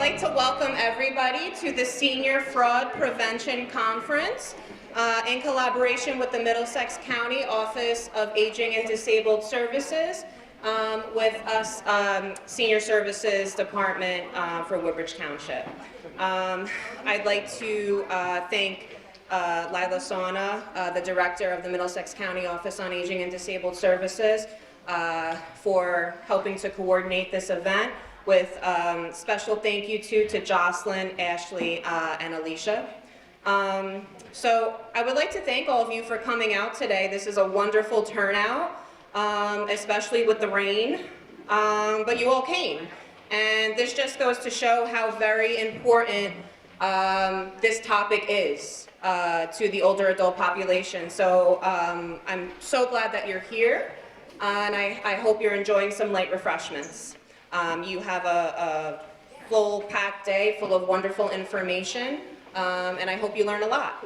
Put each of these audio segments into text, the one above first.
like to welcome everybody to the Senior Fraud Prevention Conference in collaboration with the Middlesex County Office of Aging and Disabled Services with us Senior Services Department for Woodbridge Township. I'd like to thank Lila Sauna, the Director of the Middlesex County Office on Aging and Disabled Services, for helping to coordinate this event, with special thank you to Jocelyn, Ashley, and Alicia. So I would like to thank all of you for coming out today. This is a wonderful turnout, especially with the rain, but you all came. And this just goes to show how very important this topic is to the older adult population. So I'm so glad that you're here, and I hope you're enjoying some light refreshments. You have a full packed day full of wonderful information, and I hope you learn a lot.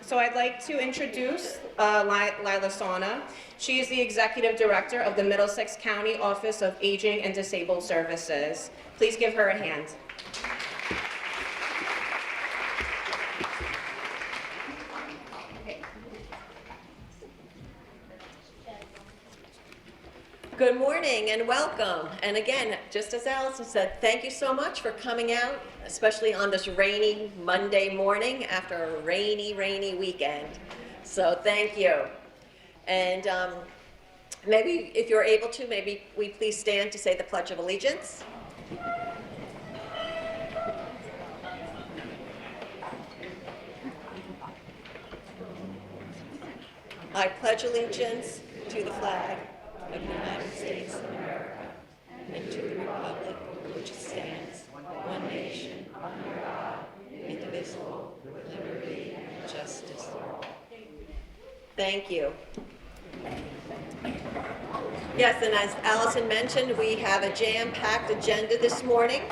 So I'd like to introduce Lila Sauna. She is the Executive Director of the Middlesex County Office of Aging and Disabled Services. Please give her a hand. Good morning and welcome. And again, just as Allison said, thank you so much for coming out, especially on this rainy Monday morning after a rainy weekend. So thank you. And maybe if you're able to, maybe we please stand to say the Pledge of Allegiance. I pledge allegiance to the flag of the United States of America and to the republic which stands, one nation, under God, indivisible, with liberty and justice for all. Thank you. Yes, and as Allison mentioned, we have a jam-packed agenda this morning.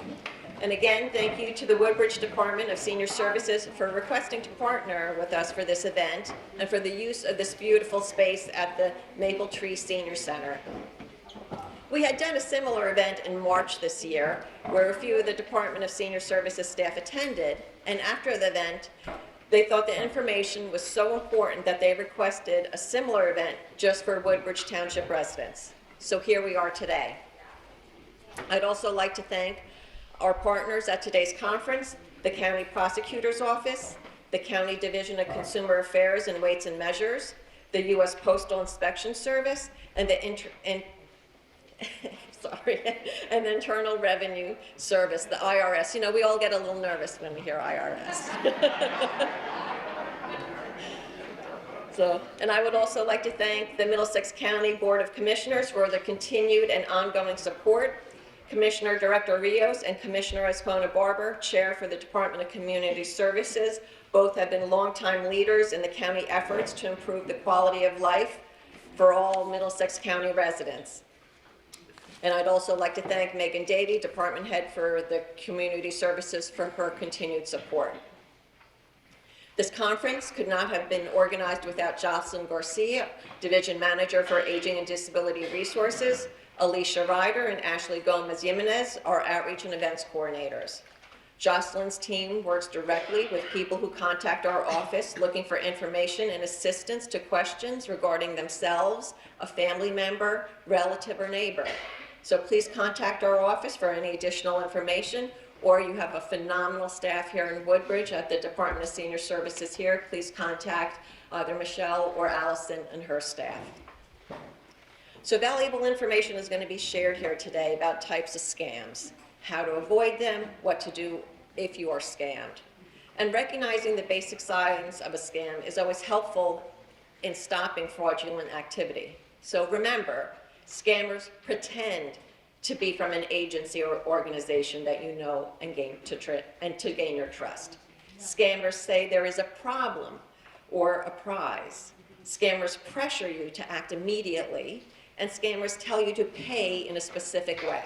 And again, thank you to the Woodbridge Department of Senior Services for requesting to partner with us for this event and for the use of this beautiful space at the Maple Tree Senior Center. We had done a similar event in March this year where a few of the Department of Senior Services staff attended, and after the event, they thought the information was so important that they requested a similar event just for Woodbridge Township residents. So here we are today. I'd also like to thank our partners at today's conference, the County Prosecutor's Office, the County Division of Consumer Affairs and Weights and Measures, the U.S. Postal Inspection Service, and the Internal Revenue Service, the IRS. You know, we all get a little nervous when we hear IRS. And I would also like to thank the Middlesex County Board of Commissioners for their continued and ongoing support. Commissioner Director Rios and Commissioner Ascona Barber, Chair for the Department of Community Services, both have been longtime leaders in the county efforts to improve the quality of life for all Middlesex County residents. And I'd also like to thank Megan Davey, Department Head for the Community Services, for her continued support. This conference could not have been organized without Jocelyn Garcia, Division Manager for Aging and Disability Resources, Alicia Ryder and Ashley Gomez-Jimenez are Outreach and Events Coordinators. Jocelyn's team works directly with people who contact our office looking for information and assistance to questions regarding themselves, a family member, relative, or neighbor. So please contact our office for any additional information, or you have a phenomenal staff here in Woodbridge at the Department of Senior Services here. Please contact either Michelle or Allison and her staff. So valuable information is going to be shared here today about types of scams, how to avoid them, what to do if you are scammed. And recognizing the basic signs of a scam is always helpful in stopping fraudulent activity. So remember, scammers pretend to be from an agency or organization that you know and to gain your trust. Scammers say there is a problem or a prize. Scammers pressure you to act immediately, and scammers tell you to pay in a specific way.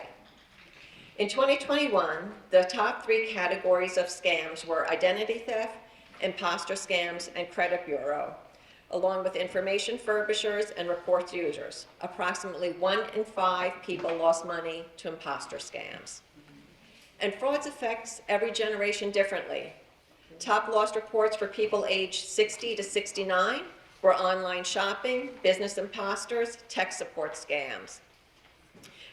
In 2021, the top 3 categories of scams were identity theft, imposter scams, and credit bureau, along with information furbishers and report users. Approximately 1 in 5 people lost money to imposter scams. And frauds affects every generation differently. Top loss reports for people aged 60 to 69 were online shopping, business imposters, tech support scams.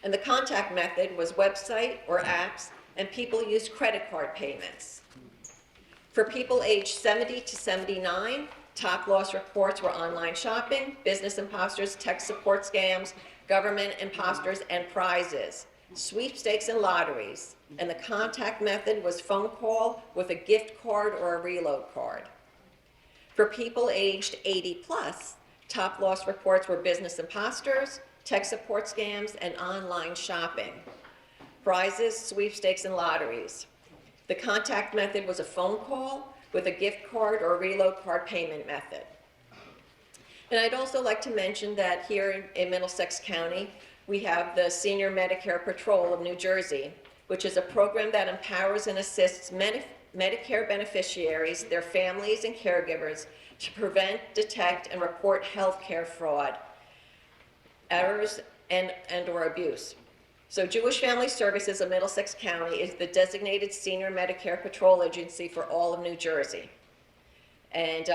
And the contact method was website or apps, and people used credit card payments. For people aged 70 to 79, top loss reports were online shopping, business imposters, tech support scams, government imposters, and prizes, sweepstakes and lotteries. And the contact method was phone call with a gift card or a reload card. For people aged 80 plus, top loss reports were business imposters, tech support scams, and online shopping, prizes, sweepstakes, and lotteries. The contact method was a phone call with a gift card or a reload card payment method. And I'd also like to mention that here in Middlesex County, we have the Senior Medicare Patrol of New Jersey, which is a program that empowers and assists Medicare beneficiaries, their families, and caregivers to prevent, detect, and report health care fraud, errors, and/or abuse. So Jewish Family Services of Middlesex County is the designated senior Medicare patrol agency for all of New Jersey. And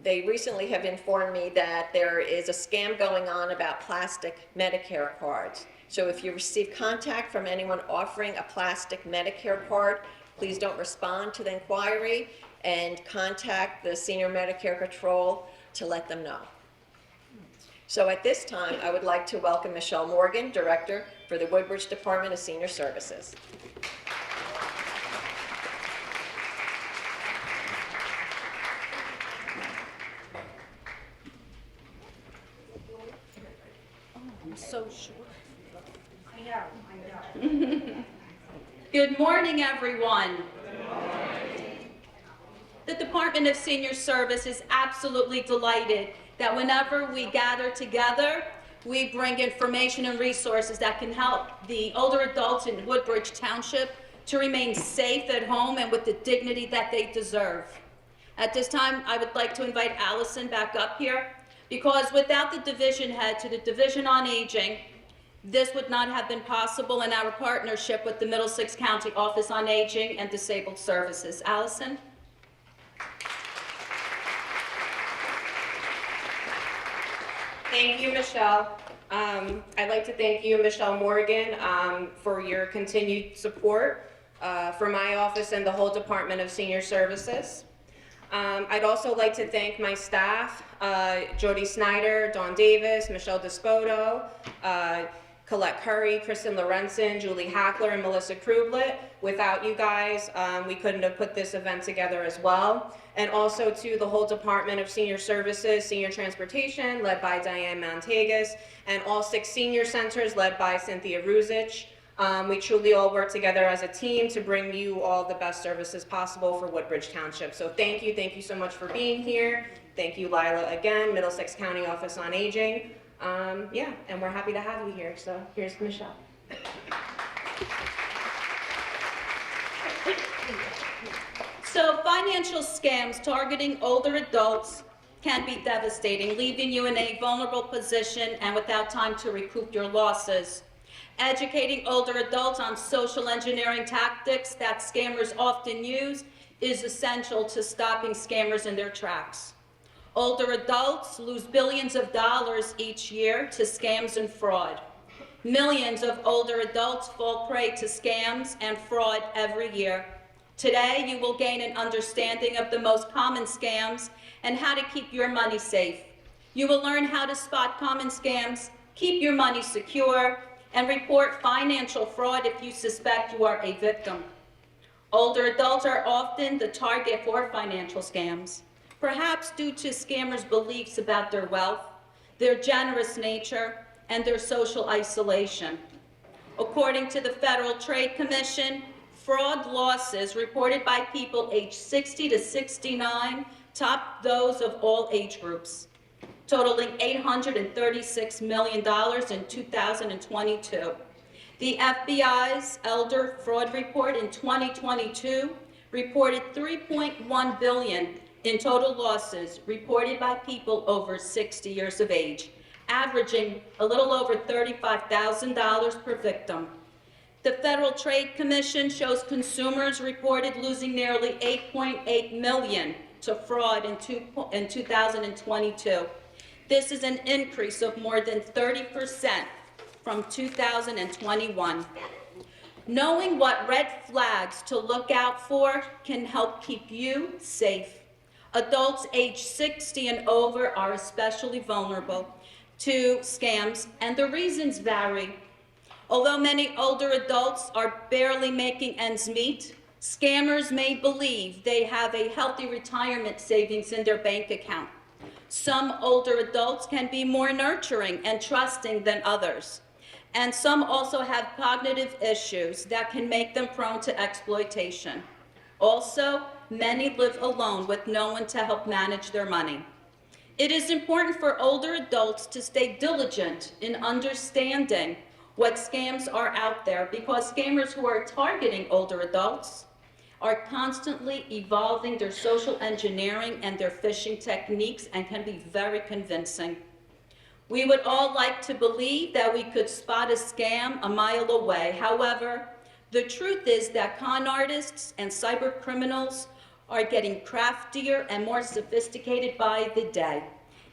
they recently have informed me that there is a scam going on about plastic Medicare cards. So if you receive contact from anyone offering a plastic Medicare card, please don't respond to the inquiry and contact the senior Medicare patrol to let them know. So at this time, I would like to welcome Michelle Morgan, Director for the Woodbridge Department of Senior Services. I'm so sure. I know. Good morning, everyone. The Department of Senior Service is absolutely delighted that whenever we gather together, we bring information and resources that can help the older adults in Woodbridge Township to remain safe at home and with the dignity that they deserve. At this time, I would like to invite Allison back up here, because without the division head to the Division on Aging, this would not have been possible in our partnership with the Middlesex County Office on Aging and Disabled Services. Allison? Thank you, Michelle. I'd like to thank you, Michelle Morgan, for your continued support for my office and the whole Department of Senior Services. I'd also like to thank my staff, Jody Snyder, Dawn Davis, Michelle Despodo, Colette Curry, Kristen Lorenzen, Julie Hackler, and Melissa Krublet. Without you guys, we couldn't have put this event together as well. And also to the whole Department of Senior Services, Senior Transportation, led by Diane Mountagas, and all 6 senior centers, led by Cynthia Ruzich. We truly all work together as a team to bring you all the best services possible for Woodbridge Township. So thank you so much for being here. Thank you, Lila, again, Middlesex County Office on Aging. Yeah, and we're happy to have you here, so here's Michelle. So financial scams targeting older adults can be devastating, leaving you in a vulnerable position and without time to recoup your losses. Educating older adults on social engineering tactics that scammers often use is essential to stopping scammers in their tracks. Older adults lose billions of dollars each year to scams and fraud. Millions of older adults fall prey to scams and fraud every year. Today, you will gain an understanding of the most common scams and how to keep your money safe. You will learn how to spot common scams, keep your money secure, and report financial fraud if you suspect you are a victim. Older adults are often the target for financial scams, perhaps due to scammers' beliefs about their wealth, their generous nature, and their social isolation. According to the Federal Trade Commission, fraud losses reported by people aged 60 to 69 top those of all age groups, totaling $836 million in 2022. The FBI's Elder Fraud Report in 2022 reported $3.1 billion in total losses reported by people over 60 years of age, averaging a little over $35,000 per victim. The Federal Trade Commission shows consumers reported losing nearly $8.8 million to fraud in 2022. This is an increase of more than 30% from 2021. Knowing what red flags to look out for can help keep you safe. Adults age 60 and over are especially vulnerable to scams, and the reasons vary. Although many older adults are barely making ends meet, scammers may believe they have a healthy retirement savings in their bank account. Some older adults can be more nurturing and trusting than others. And some also have cognitive issues that can make them prone to exploitation. Also, many live alone with no one to help manage their money. It is important for older adults to stay diligent in understanding what scams are out there, because scammers who are targeting older adults are constantly evolving their social engineering and their phishing techniques and can be very convincing. We would all like to believe that we could spot a scam a mile away. However, the truth is that con artists and cyber criminals are getting craftier and more sophisticated by the day.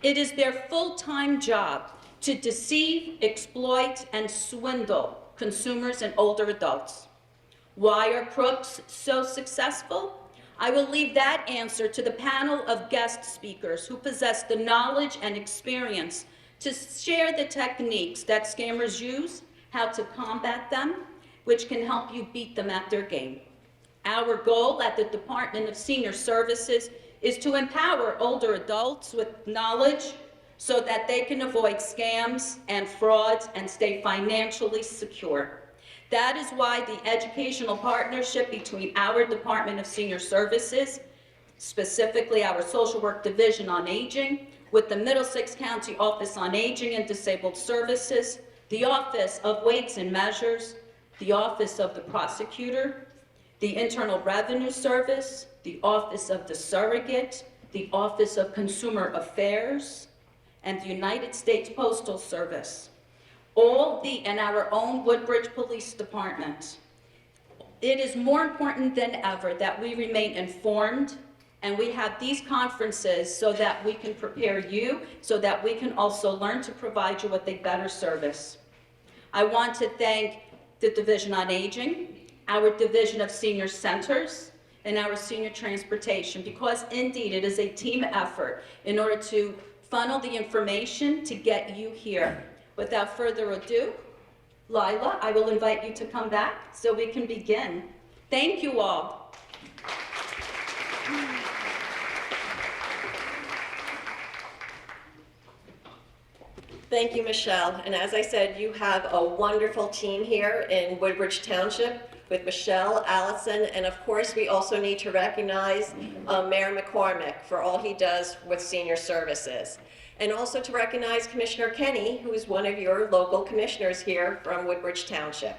It is their full-time job to deceive, exploit, and swindle consumers and older adults. Why are crooks so successful? I will leave that answer to the panel of guest speakers who possess the knowledge and experience to share the techniques that scammers use, how to combat them, which can help you beat them at their game. Our goal at the Department of Senior Services is to empower older adults with knowledge so that they can avoid scams and frauds and stay financially secure. That is why the educational partnership between our Department of Senior Services, specifically our Social Work Division on Aging, with the Middlesex County Office on Aging and Disabled Services, the Office of Weights and Measures, the Office of the Prosecutor, the Internal Revenue Service, the Office of the Surrogate, the Office of Consumer Affairs, and the United States Postal Service, and our own Woodbridge Police Department. It is more important than ever that we remain informed, and we have these conferences so that we can prepare you, so that we can also learn to provide you with a better service. I want to thank the Division on Aging, our Division of Senior Centers, and our Senior Transportation, because indeed it is a team effort in order to funnel the information to get you here. Without further ado, Lila, I will invite you to come back so we can begin. Thank you all. Thank you, Michelle. And as I said, you have a wonderful team here in Woodbridge Township with Michelle, Allison, and of course, we also need to recognize Mayor McCormick for all he does with senior services. And also to recognize Commissioner Kenny, who is one of your local commissioners here from Woodbridge Township.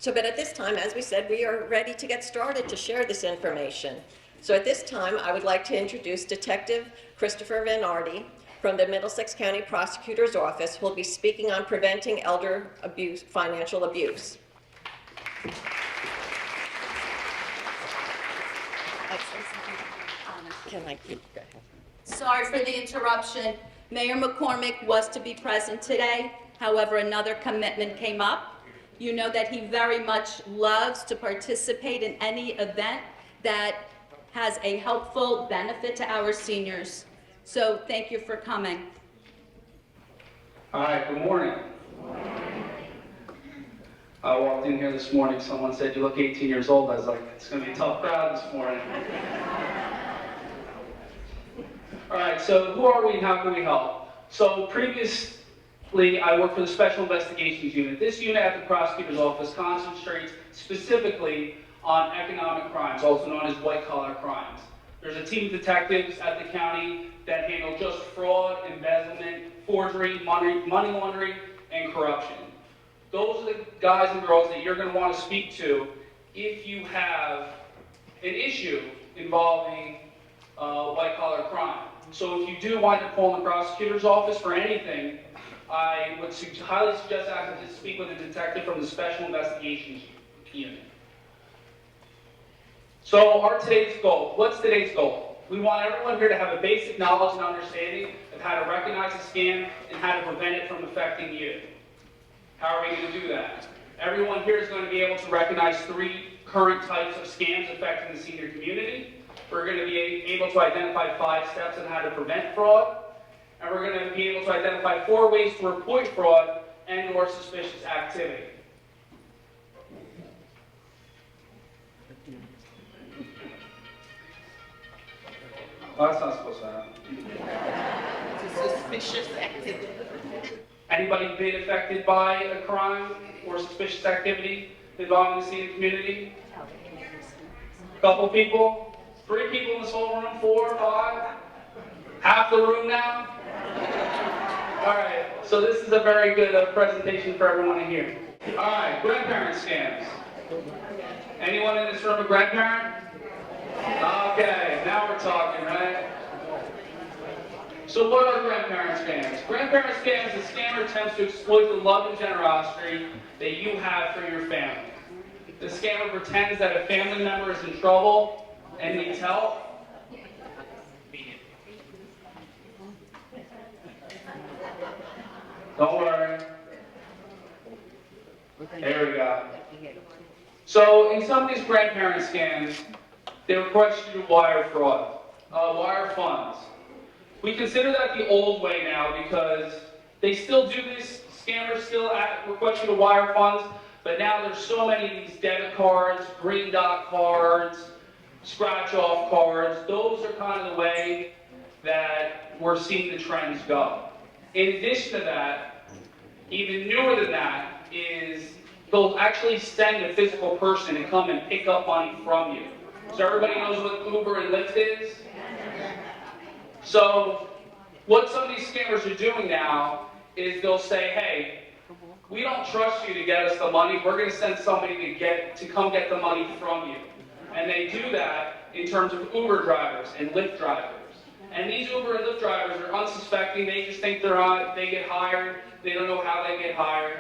But at this time, as we said, we are ready to get started to share this information. So at this time, I would like to introduce Detective Christopher Van Ardy from the Middlesex County Prosecutor's Office, who will be speaking on preventing elder abuse, financial abuse. Can I keep going? Sorry for the interruption. Mayor McCormick was to be present today. However, another commitment came up. You know that he very much loves to participate in any event that has a helpful benefit to our seniors. So thank you for coming. Hi, good morning. I walked in here this morning, someone said, "You look 18 years old." I was like, it's gonna be a tough crowd this morning. All right, so who are we and how can we help? So previously, I worked for the Special Investigations Unit. This unit at the Prosecutor's Office concentrates specifically on economic crimes, also known as white-collar crimes. There's a team of detectives at the county that handle just fraud, embezzlement, forgery, money laundering, and corruption. Those are the guys and girls that you're going to want to speak to if you have an issue involving white-collar crime. So if you do wind up calling the prosecutor's office for anything, I would highly suggest asking to speak with a detective from the Special Investigations Unit. So today's goal, what's today's goal? We want everyone here to have a basic knowledge and understanding of how to recognize a scam and how to prevent it from affecting you. How are we going to do that? Everyone here is going to be able to recognize 3 current types of scams affecting the senior community. We're going to be able to identify 5 steps on how to prevent fraud. And we're going to be able to identify 4 ways to report fraud and or suspicious activity. Well, that's not supposed to happen. Suspicious activity. Anybody been affected by a crime or suspicious activity involving the senior community? A couple people? 3 people in this whole room? 4, 5? Half the room now? All right, so this is a very good presentation for everyone to hear. All right, grandparent scams. Anyone in this room a grandparent? Okay, now we're talking, right? So what are grandparent scams? Grandparent scams is a scammer attempts to exploit the love and generosity that you have for your family. The scammer pretends that a family member is in trouble and needs help. Don't worry. There we go. So in some of these grandparent scams, they request you to wire fraud, wire funds. We consider that the old way now because they still do this. Scammers still request you to wire funds, but now there's so many of these debit cards, green dot cards, scratch-off cards. Those are kind of the way that we're seeing the trends go. In addition to that, even newer than that is they'll actually send a physical person to come and pick up money from you. So everybody knows what Uber and Lyft is? So what some of these scammers are doing now is they'll say, hey, we don't trust you to get us the money. We're going to send somebody to come get the money from you. And they do that in terms of Uber drivers and Lyft drivers. And these Uber and Lyft drivers are unsuspecting. They just think they get hired. They don't know how they get hired.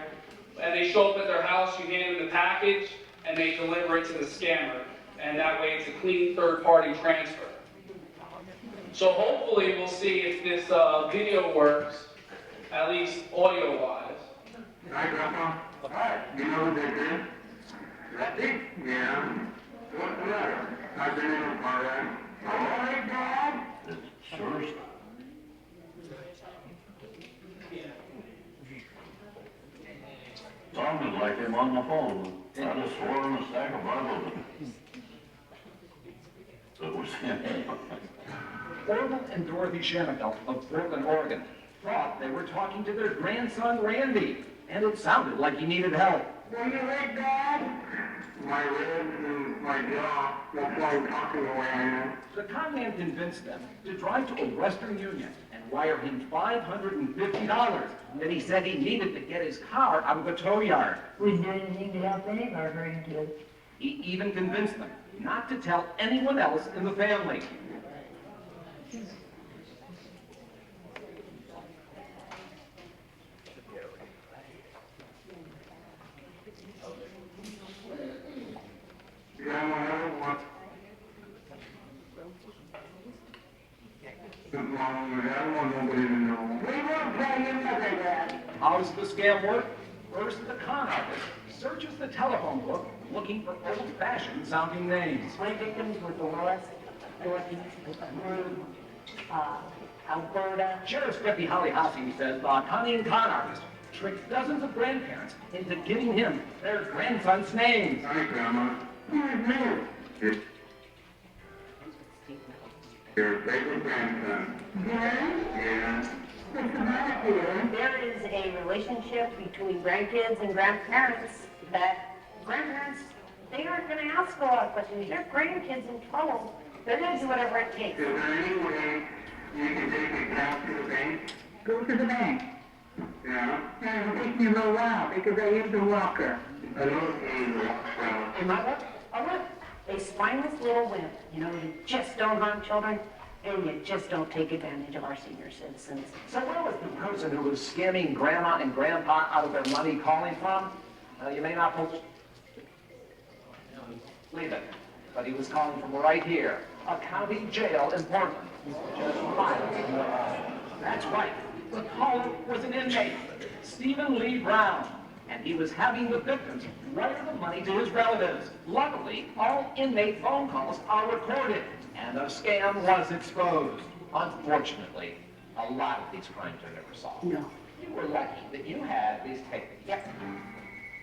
And they show up at their house, you hand them the package, and they deliver it to the scammer. And that way it's a clean third-party transfer. So hopefully we'll see if this video works, at least audio-wise. Hi, Grandpa. Hi. You know who this is? Lefty? Yeah. What's the matter? I've been in a car wreck. Oh, my God. Sure. Sounded like him on the phone. I'd have sworn a stack of Bibles. It was him. Orville and Dorothy Shammickle of Portland, Oregon, thought they were talking to their grandson, Randy, and it sounded like he needed help. What do you think, Dad? My ribs and my jaw. That's why I'm talking the way I am. The con man convinced them to drive to a Western Union and wire him $550 that he said he needed to get his car out of the tow yard. We did anything to help any of our grandkids. He even convinced them not to tell anyone else in the family. Grandma, I don't want... Mom, I don't want nobody to know. We won't tell you nothing, Dad. How does the scam work? First, the con artist searches the telephone book looking for old-fashioned sounding names. My victims were Dolores, Dorothy, Ruth, Alberta. Sheriff Deputy Holly Hossey says the cunning con artist tricks dozens of grandparents into giving him their grandson's names. Hi, Grandma. Who's me? Your favorite grandson. Yeah. What's the matter here? There is a relationship between grandkids and grandparents that grandparents, they aren't going to ask a lot of questions. Their grandkids in trouble, they're going to do whatever it takes. Is there any way you can take a cash to the bank? Go to the bank. Yeah? Yeah, it'll take me a little while because I use the walker. I don't need that. And my what? Oh, look, a spineless little wimp. You know, you just don't harm children. and you just don't take advantage of our senior citizens. So where was the person who was scamming grandma and grandpa out of their money calling from? You may not believe it, but he was calling from right here, a county jail in Portland. Just violence. That's right. The caller was an inmate, Stephen Lee Brown, and he was having the victims wire the money to his relatives. Luckily, all inmate phone calls are recorded, and the scam was exposed. Unfortunately, a lot of these crimes are never solved. No. You were lucky that you had these tapes. Yep.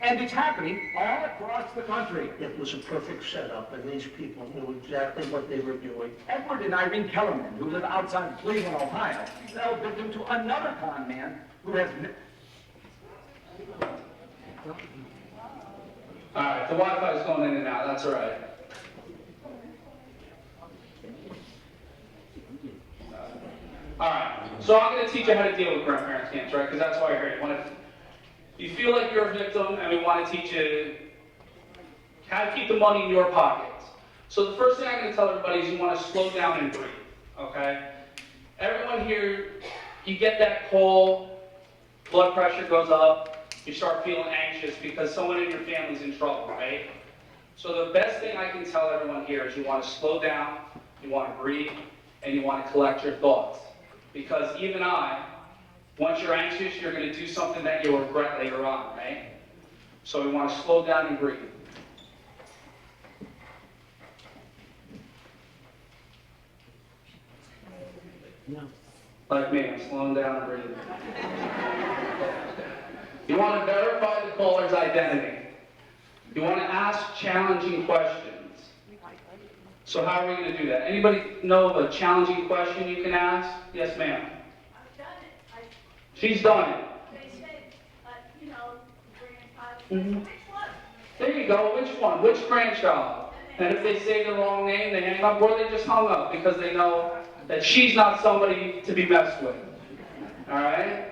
And it's happening all across the country. It was a perfect setup, and these people knew exactly what they were doing. Edward and Irene Kellerman, who live outside Cleveland, Ohio, fell victim to another con man who has... All right, the Wi-Fi is going in and out. That's all right. All right, so I'm going to teach you how to deal with grandparent scams, right? Because that's why you're here. You feel like you're a victim, and we want to teach you how to keep the money in your pockets. So the first thing I'm going to tell everybody is you want to slow down and breathe, okay? Everyone here, you get that call, blood pressure goes up, you start feeling anxious because someone in your family's in trouble, right? So the best thing I can tell everyone here is you want to slow down, you want to breathe, and you want to collect your thoughts. Because even once you're anxious, you're going to do something that you'll regret later on, right? So we want to slow down and breathe. No. Like me, I'm slowing down and breathing. You want to verify the caller's identity. You want to ask challenging questions. So how are we going to do that? Anybody know of a challenging question you can ask? Yes, ma'am. I've done it. She's done it. They say, grandchild. Which one? There you go. Which one? Which grandchild? And if they say the wrong name, they hang up, or they just hung up because they know that she's not somebody to be messed with. All right?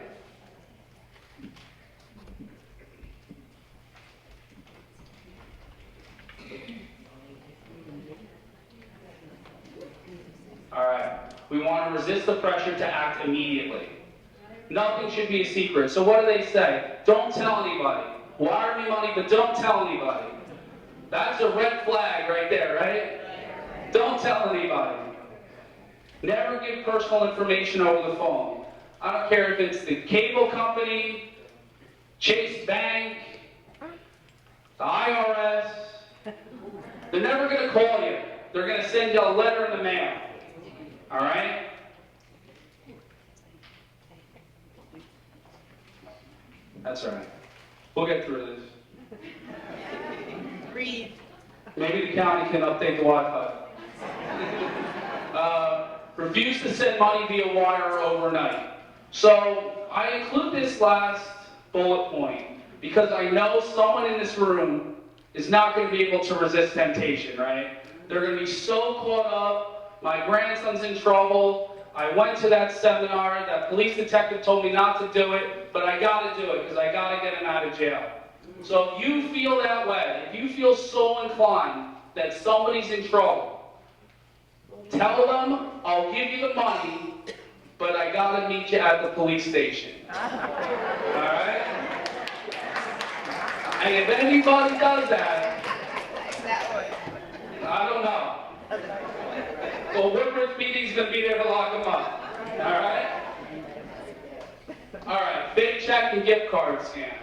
All right. We want to resist the pressure to act immediately. Nothing should be a secret. So what do they say? Don't tell anybody. Wire me money, but don't tell anybody. That's a red flag right there, right? Don't tell anybody. Never give personal information over the phone. I don't care if it's the cable company, Chase Bank, the IRS. They're never going to call you. They're going to send you a letter in the mail. All right? That's all right. We'll get through this. Breathe. Maybe the county can update the Wi-Fi. Refuse to send money via wire or overnight. So I include this last bullet point because I know someone in this room is not going to be able to resist temptation, right? They're going to be so caught up. My grandson's in trouble. I went to that seminar. That police detective told me not to do it, but I got to do it because I got to get him out of jail. So if you feel that way, if you feel so inclined that somebody's in trouble, tell them I'll give you the money, but I got to meet you at the police station. All right? And if anybody does that, I don't know. Well, Woodward's meeting's going to be there to lock them up. All right? All right, fake check and gift card scams.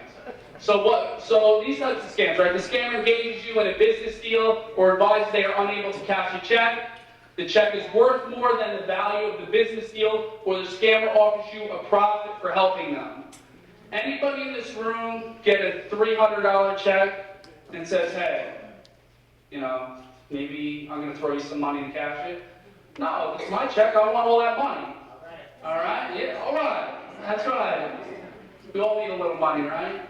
So these types of scams, right? The scammer engages you in a business deal or advises they are unable to cash a check. The check is worth more than the value of the business deal, or the scammer offers you a profit for helping them. Anybody in this room get a $300 check and says, hey, maybe I'm going to throw you some money to cash it? No, it's my check. I want all that money. All right? Yeah, all right. That's right. We all need a little money, right?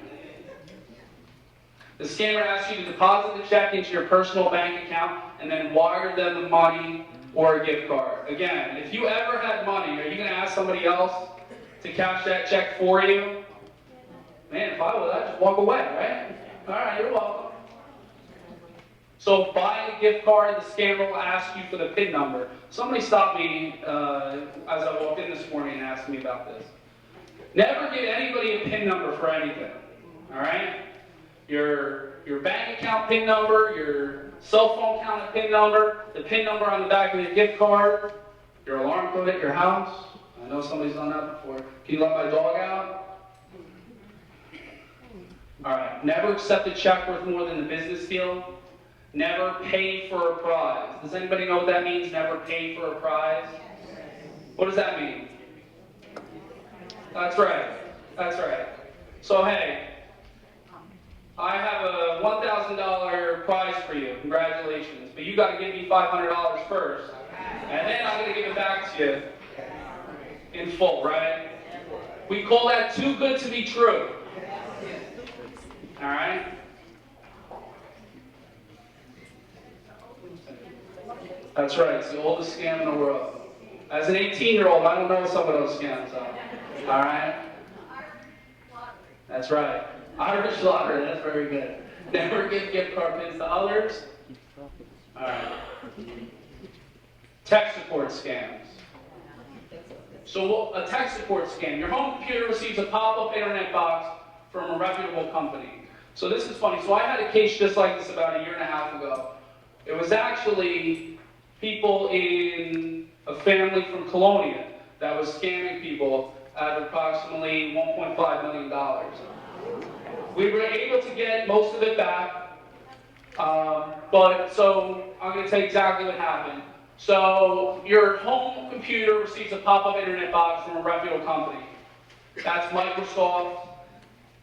The scammer asks you to deposit the check into your personal bank account and then wire them the money or a gift card. Again, if you ever had money, are you going to ask somebody else to cash that check for you? Man, if I would, I'd just walk away, right? All right, you're welcome. So buying a gift card, the scammer will ask you for the PIN number. Somebody stopped me as I walked in this morning and asked me about this. Never give anybody a PIN number for anything, all right? Your bank account PIN number, your cell phone account PIN number, the PIN number on the back of your gift card, your alarm code at your house. I know somebody's done that before. Can you let my dog out? All right, never accept a check worth more than the business deal. Never pay for a prize. Does anybody know what that means, never pay for a prize? What does that mean? That's right. That's right. So, hey, I have a $1,000 prize for you. Congratulations. But you got to give me $500 first. And then I'm going to give it back to you in full, right? We call that too good to be true. All right? That's right. It's the oldest scam in the world. As an 18-year-old, I don't know some of those scams are. All right? That's right. Irish lottery, that's very good. Never give gift card pins to others. All right. Tech support scams. So a tech support scam, your home computer receives a pop-up internet box from a reputable company. So this is funny. So I had a case just like this about a year and a half ago. It was actually people in a family from Colonia that was scamming people at approximately $1.5 million. We were able to get most of it back, but so I'm going to tell you exactly what happened. So your home computer receives a pop-up internet box from a reputable company. That's Microsoft.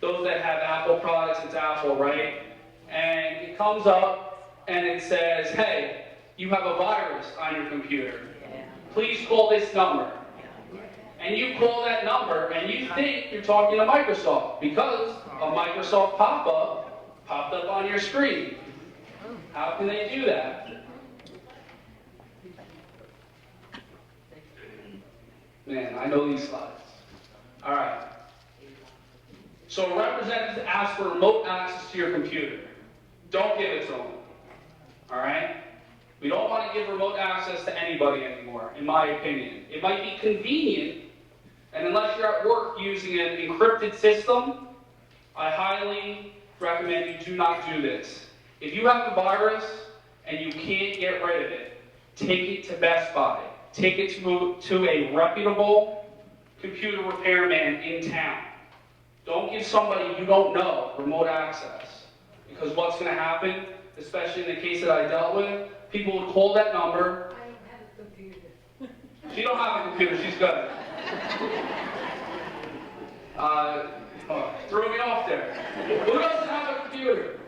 Those that have Apple products, it's Apple, right? And it comes up and it says, hey, you have a virus on your computer. Please call this number. And you call that number and you think you're talking to Microsoft because a Microsoft pop-up popped up on your screen. How can they do that? Man, I know these slides. All right. So a representative asks for remote access to your computer. Don't give it to them. All right? We don't want to give remote access to anybody anymore, in my opinion. It might be convenient, and unless you're at work using an encrypted system, I highly recommend you do not do this. If you have a virus and you can't get rid of it, take it to Best Buy. Take it to a reputable computer repairman in town. Don't give somebody you don't know remote access. Because what's going to happen, especially in the case that I dealt with, people would call that number. I don't have a computer. She don't have a computer, she's good. Threw me off there. Who doesn't have a computer?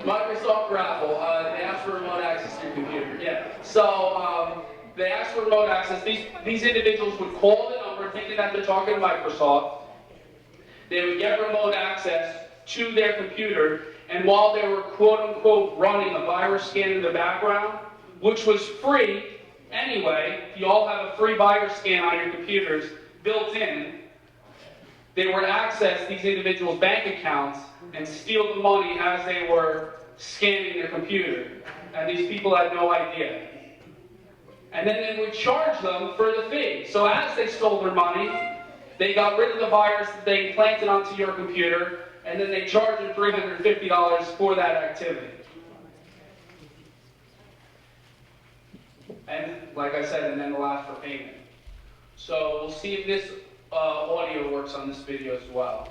Microsoft or Apple, they ask for remote access to your computer. Yeah. So they ask for remote access. These individuals would call the number thinking that they're talking to Microsoft. They would get remote access to their computer, and while they were quote-unquote running a virus scan in the background, which was free anyway, you all have a free virus scan on your computers built in, they would access these individuals' bank accounts and steal the money as they were scanning their computer. And these people had no idea. And then they would charge them for the fee. So as they stole their money, they got rid of the virus that they implanted onto your computer, and then they charged them $350 for that activity. And like I said, and then they'll ask for payment. So we'll see if this audio works on this video as well.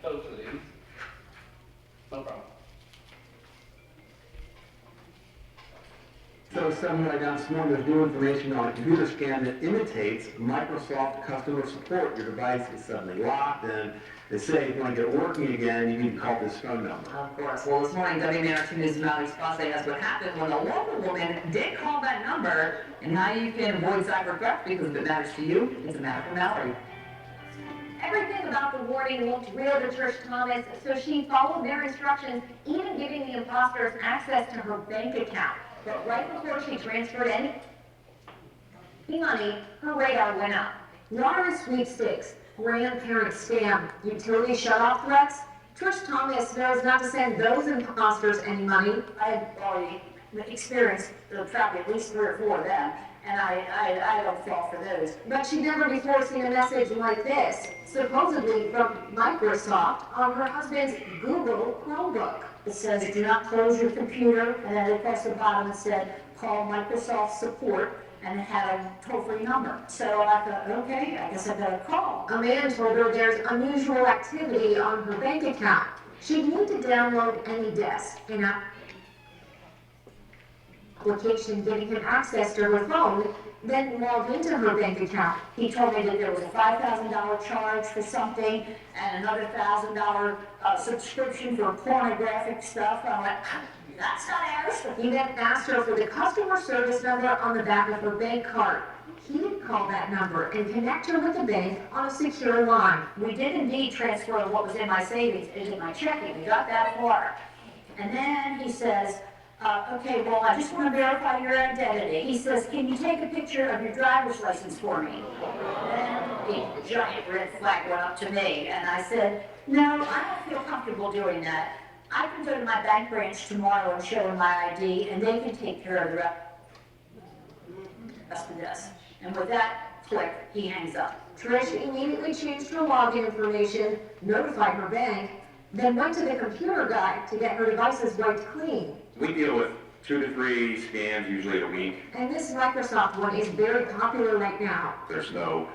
Hopefully. No problem. So some right now this morning, there's new information on a computer scan that imitates Microsoft customer support. Your device is suddenly locked, and they say if you want to get it working again, you need to call this phone number. Of course. Well, this morning, WNRT News Valley Spotlight has what happened when a local woman did call that number, and how you can avoid cyber theft, because if it matters to you, it's a matter for Mallory. Everything about the warning looked real to Trish Thomas, so she followed their instructions, even giving the imposters access to her bank account. But right before she transferred any money, her radar went up. Lottery sweepstakes, grandparent scam, utility shutoff threats, Trish Thomas knows not to send those imposters any money. I had already experienced probably at least 3 or 4 of them, and I don't fall for those. But she never before seen a message like this, supposedly from Microsoft on her husband's Google Chromebook. It says, do not close your computer, and then across the bottom it said, call Microsoft support, and it had a toll-free number. So I thought, okay, I guess I better call. A man told her there's unusual activity on her bank account. She'd need to download AnyDesk, an application giving him access to her phone, then log into her bank account. He told me that there was a $5,000 charge for something and another $1,000 subscription for pornographic stuff. I went, that's not ours. He then asked her for the customer service number on the back of her bank card. He didn't call that number and connect her with the bank on a secure line. We did indeed transfer what was in my savings into my checking. We got that far. And then he says, okay, well, I just want to verify your identity. He says, can you take a picture of your driver's license for me? And the giant red flag went up to me, and I said, no, I don't feel comfortable doing that. I can go to my bank branch tomorrow and show them my ID, and they can take care of the rest of this. And with that click, he hangs up. Trish immediately changed her login information, notified her bank, then went to the computer guy to get her devices wiped clean. We deal with 2 to 3 scans usually a week. And this Microsoft one is very popular right now. There's no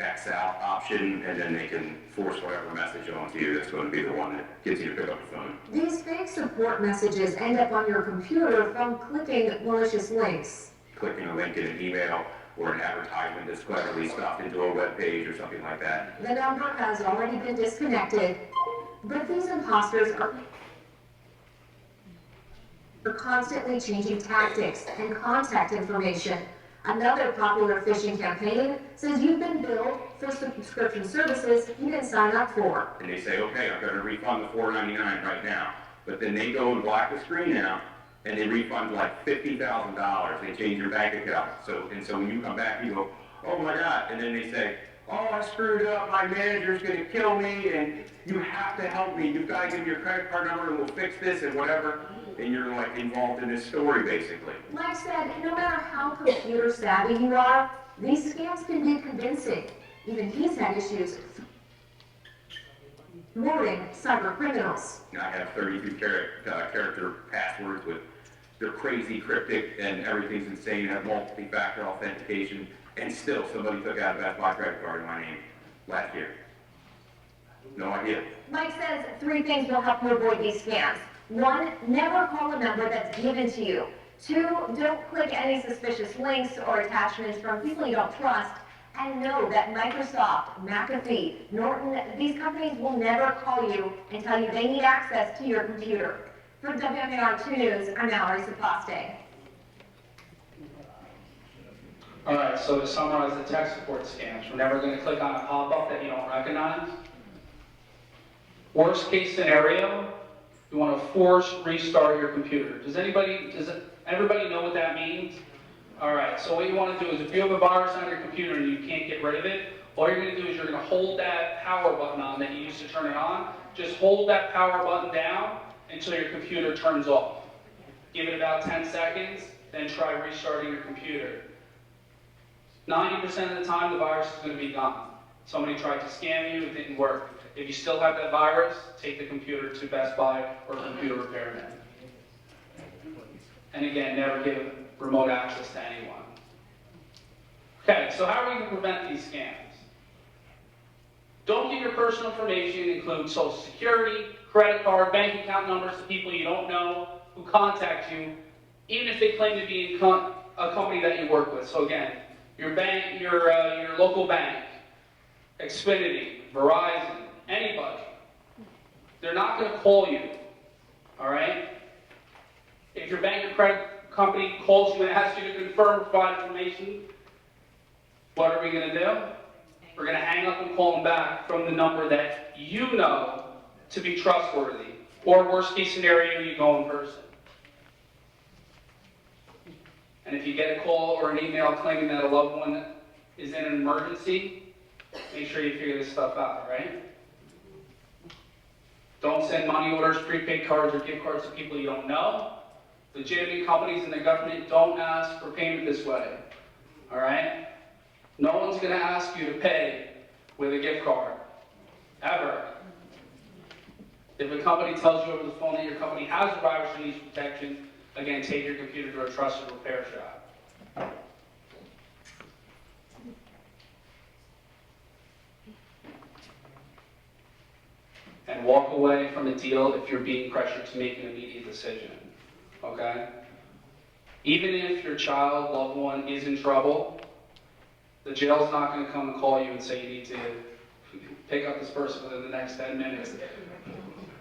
X out option, and then they can force whatever message onto you that's going to be the one that gets you to pick up the phone. These fake support messages end up on your computer from clicking malicious links. Clicking a link in an email or an advertisement that's cleverly stuffed into a web page or something like that. The number has already been disconnected, but these imposters are constantly changing tactics and contact information. Another popular phishing campaign says you've been billed for subscription services you didn't sign up for. And they say, okay, I'm going to refund the $4.99 right now. But then they go and black the screen out, and they refund like $50,000. They change your bank account. So when you come back, you go, oh my God. And then they say, oh, I screwed up. My manager's going to kill me, and you have to help me. You've got to give me your credit card number, and we'll fix this and whatever. And you're like involved in this story, basically. Like said, no matter how computer savvy you are, these scams can be convincing. Even he's had issues thwarting cyber criminals. I have 32 character passwords with, they're crazy cryptic, and everything's insane. I have multi-factor authentication, and still somebody took out a Best Buy credit card in my name last year. No idea. Mike says 3 things will help you avoid these scams. 1, never call a number that's given to you. 2, don't click any suspicious links or attachments from people you don't trust. And know that Microsoft, McAfee, Norton, these companies will never call you and tell you they need access to your computer. For WMAR 2 News, I'm Mallory Sapaste. All right, so to summarize the tech support scams, we're never going to click on a pop-up that you don't recognize. Worst case scenario, you want to force restart your computer. Does everybody know what that means? All right, so what you want to do is if you have a virus on your computer and you can't get rid of it, all you're going to do is you're going to hold that power button on that you used to turn it on. Just hold that power button down until your computer turns off. Give it about 10 seconds, then try restarting your computer. 90% of the time, the virus is going to be gone. Somebody tried to scam you, it didn't work. If you still have that virus, take the computer to Best Buy or computer repairman. And again, never give remote access to anyone. Okay, so how are we going to prevent these scams? Don't give your personal information, include social security, credit card, bank account numbers to people you don't know who contact you, even if they claim to be a company that you work with. So again, your bank, your local bank, Xfinity, Verizon, anybody. They're not going to call you, all right? If your bank or credit company calls you and asks you to confirm or provide information, what are we going to do? We're going to hang up and call them back from the number that you know to be trustworthy. Or worst case scenario, you go in person. And if you get a call or an email claiming that a loved one is in an emergency, make sure you figure this stuff out, right? Don't send money orders, prepaid cards, or gift cards to people you don't know. Legitimate companies and the government don't ask for payment this way. All right? No one's going to ask you to pay with a gift card, ever. If a company tells you over the phone that your company has a virus and needs protection, again, take your computer to a trusted repair shop. And walk away from the deal if you're being pressured to make an immediate decision, okay? Even if your child, loved one is in trouble, the jail's not going to come and call you and say you need to pick up this person within the next 10 minutes,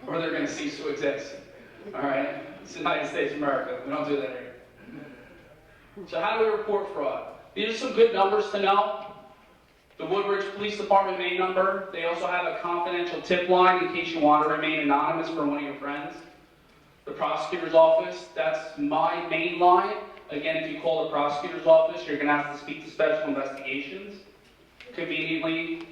or they're going to cease to exist, all right? It's the United States of America. We don't do that here. So how do we report fraud? These are some good numbers to know. The Woodbridge Police Department main number. They also have a confidential tip line in case you want to remain anonymous for one of your friends. The prosecutor's office, that's my main line. Again, if you call the prosecutor's office, you're going to have to speak to special investigations. Conveniently,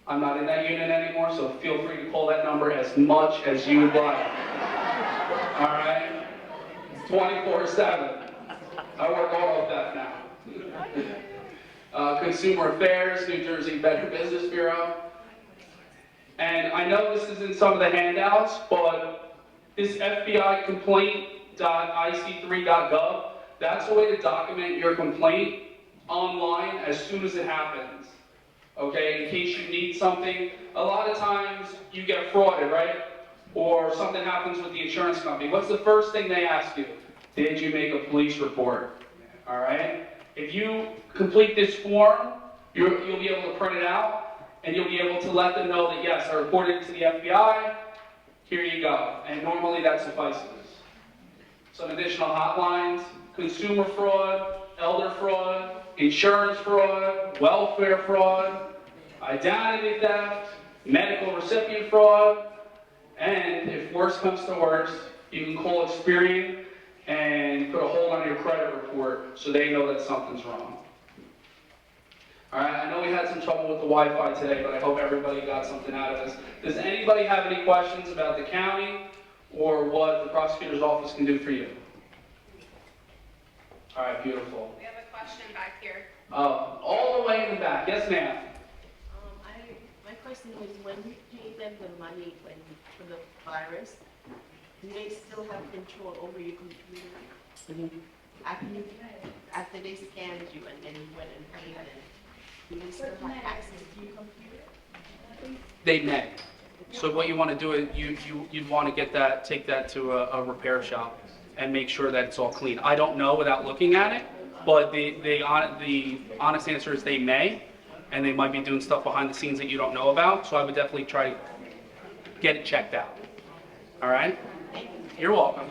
I'm not in that unit anymore, so feel free to call that number as much as you would like. All right? 24/7. I work auto theft now. Consumer Affairs, New Jersey Better Business Bureau. And I know this is in some of the handouts, but this FBI complaint.ic3.gov, that's a way to document your complaint online as soon as it happens. Okay, in case you need something. A lot of times you get frauded, right? Or something happens with the insurance company. What's the first thing they ask you? Did you make a police report? All right? If you complete this form, you'll be able to print it out, and you'll be able to let them know that, yes, I reported it to the FBI, here you go. And normally that suffices. Some additional hotlines: consumer fraud, elder fraud, insurance fraud, welfare fraud, identity theft, medical recipient fraud, and if worse comes to worse, you can call Experian and put a hold on your credit report so they know that something's wrong. All right, I know we had some trouble with the Wi-Fi today, but I hope everybody got something out of this. Does anybody have any questions about the county or what the prosecutor's office can do for you? All right, beautiful. We have a question back here. All the way in the back. Yes, ma'am. My question is, when we pay them the money for the virus, do they still have control over your computer? After they scanned you and then you went and paid them, do they still have access to your computer? They may. So what you want to do is you'd want to take that to a repair shop and make sure that it's all clean. I don't know without looking at it, but the honest answer is they may, and they might be doing stuff behind the scenes that you don't know about. So I would definitely try to get it checked out. All right? You're welcome.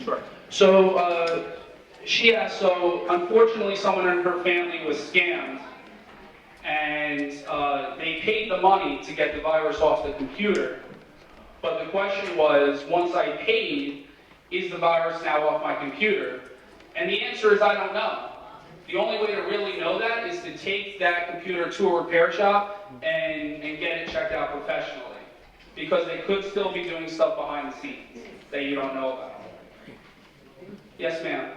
Sure. So she asked, so unfortunately someone in her family was scammed, and they paid the money to get the virus off the computer. But the question was, once I paid, is the virus now off my computer? And the answer is I don't know. The only way to really know that is to take that computer to a repair shop and get it checked out professionally. Because they could still be doing stuff behind the scenes that you don't know about. Yes, ma'am.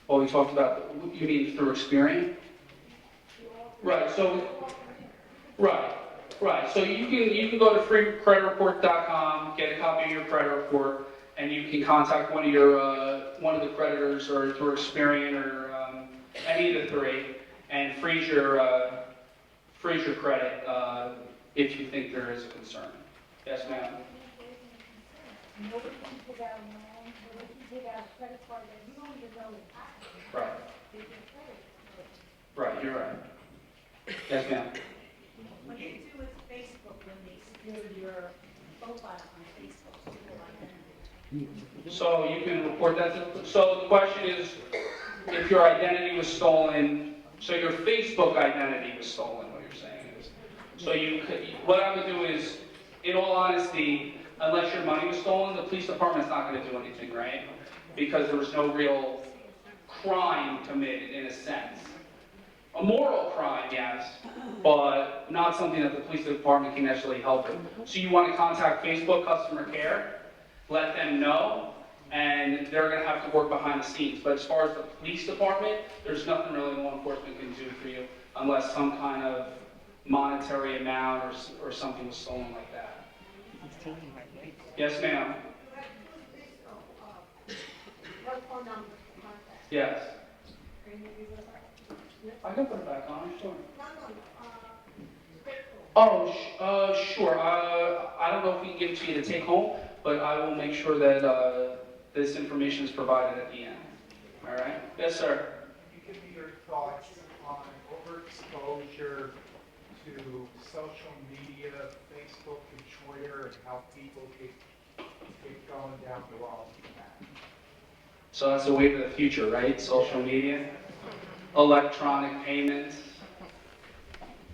Well, we talked about, you mean through Experian? Right, so, right. So you can go to freecreditreport.com, get a copy of your credit report, and you can contact one of the creditors or through Experian or any of the three, and freeze your credit if you think there is a concern. Yes, ma'am. Nobody can take out a loan, nobody can take out a credit card that you don't even know is active. Right. They can credit. Right, you're right. Yes, ma'am. What do you do with Facebook when they steal your profile on Facebook? So you can report that to, so the question is, if your identity was stolen, so your Facebook identity was stolen, what you're saying is. So what I would do is, in all honesty, unless your money was stolen, the police department's not going to do anything, right? Because there was no real crime committed in a sense. A moral crime, yes, but not something that the police department can actually help with. So you want to contact Facebook customer care, let them know, and they're going to have to work behind the scenes. But as far as the police department, there's nothing really law enforcement can do for you unless some kind of monetary amount or something was stolen like that. Yes, ma'am. What phone number? Yes. I can put it back on, sure. Oh, sure. I don't know if we can give it to you to take home, but I will make sure that this information is provided at the end. All right? Yes, sir. Can you give me your thoughts on overexposure to social media, Facebook and Twitter, and how people get going down the wrong path? So that's the wave of the future, right? Social media, electronic payments,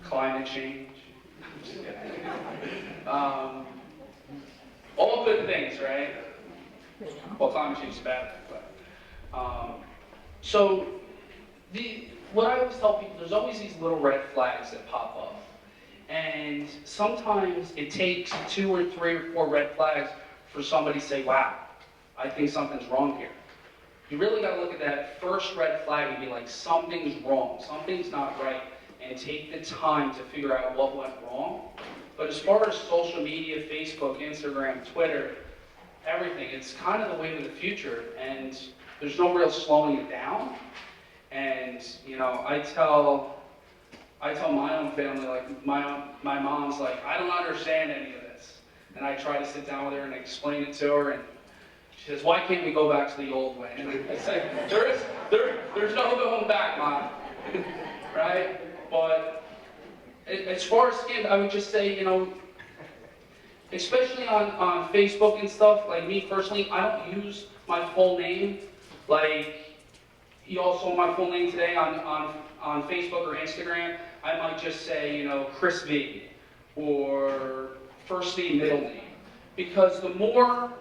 climate change. I'm just kidding. All good things, right? Well, climate change is bad, but so what I always tell people, there's always these little red flags that pop up, and sometimes it takes 2 or 3 or 4 red flags for somebody to say, "Wow, I think something's wrong here." You really got to look at that first red flag and be like, something's wrong, something's not right, and take the time to figure out what went wrong. But as far as social media, Facebook, Instagram, Twitter, everything, it's kind of the wave of the future, and there's no real slowing it down. And, you know, I tell my own family, like, my mom's like, I don't understand any of this. And I try to sit down with her and explain it to her, and she says, why can't we go back to the old way? And I say, there's no going back, Mom. Right? But as far as scams, I would just say, you know, especially on Facebook and stuff, like me personally, I don't use my full name. Like, you all saw my full name today on Facebook or Instagram. I might just say, you know, Chris V, or first name, middle name. Because the more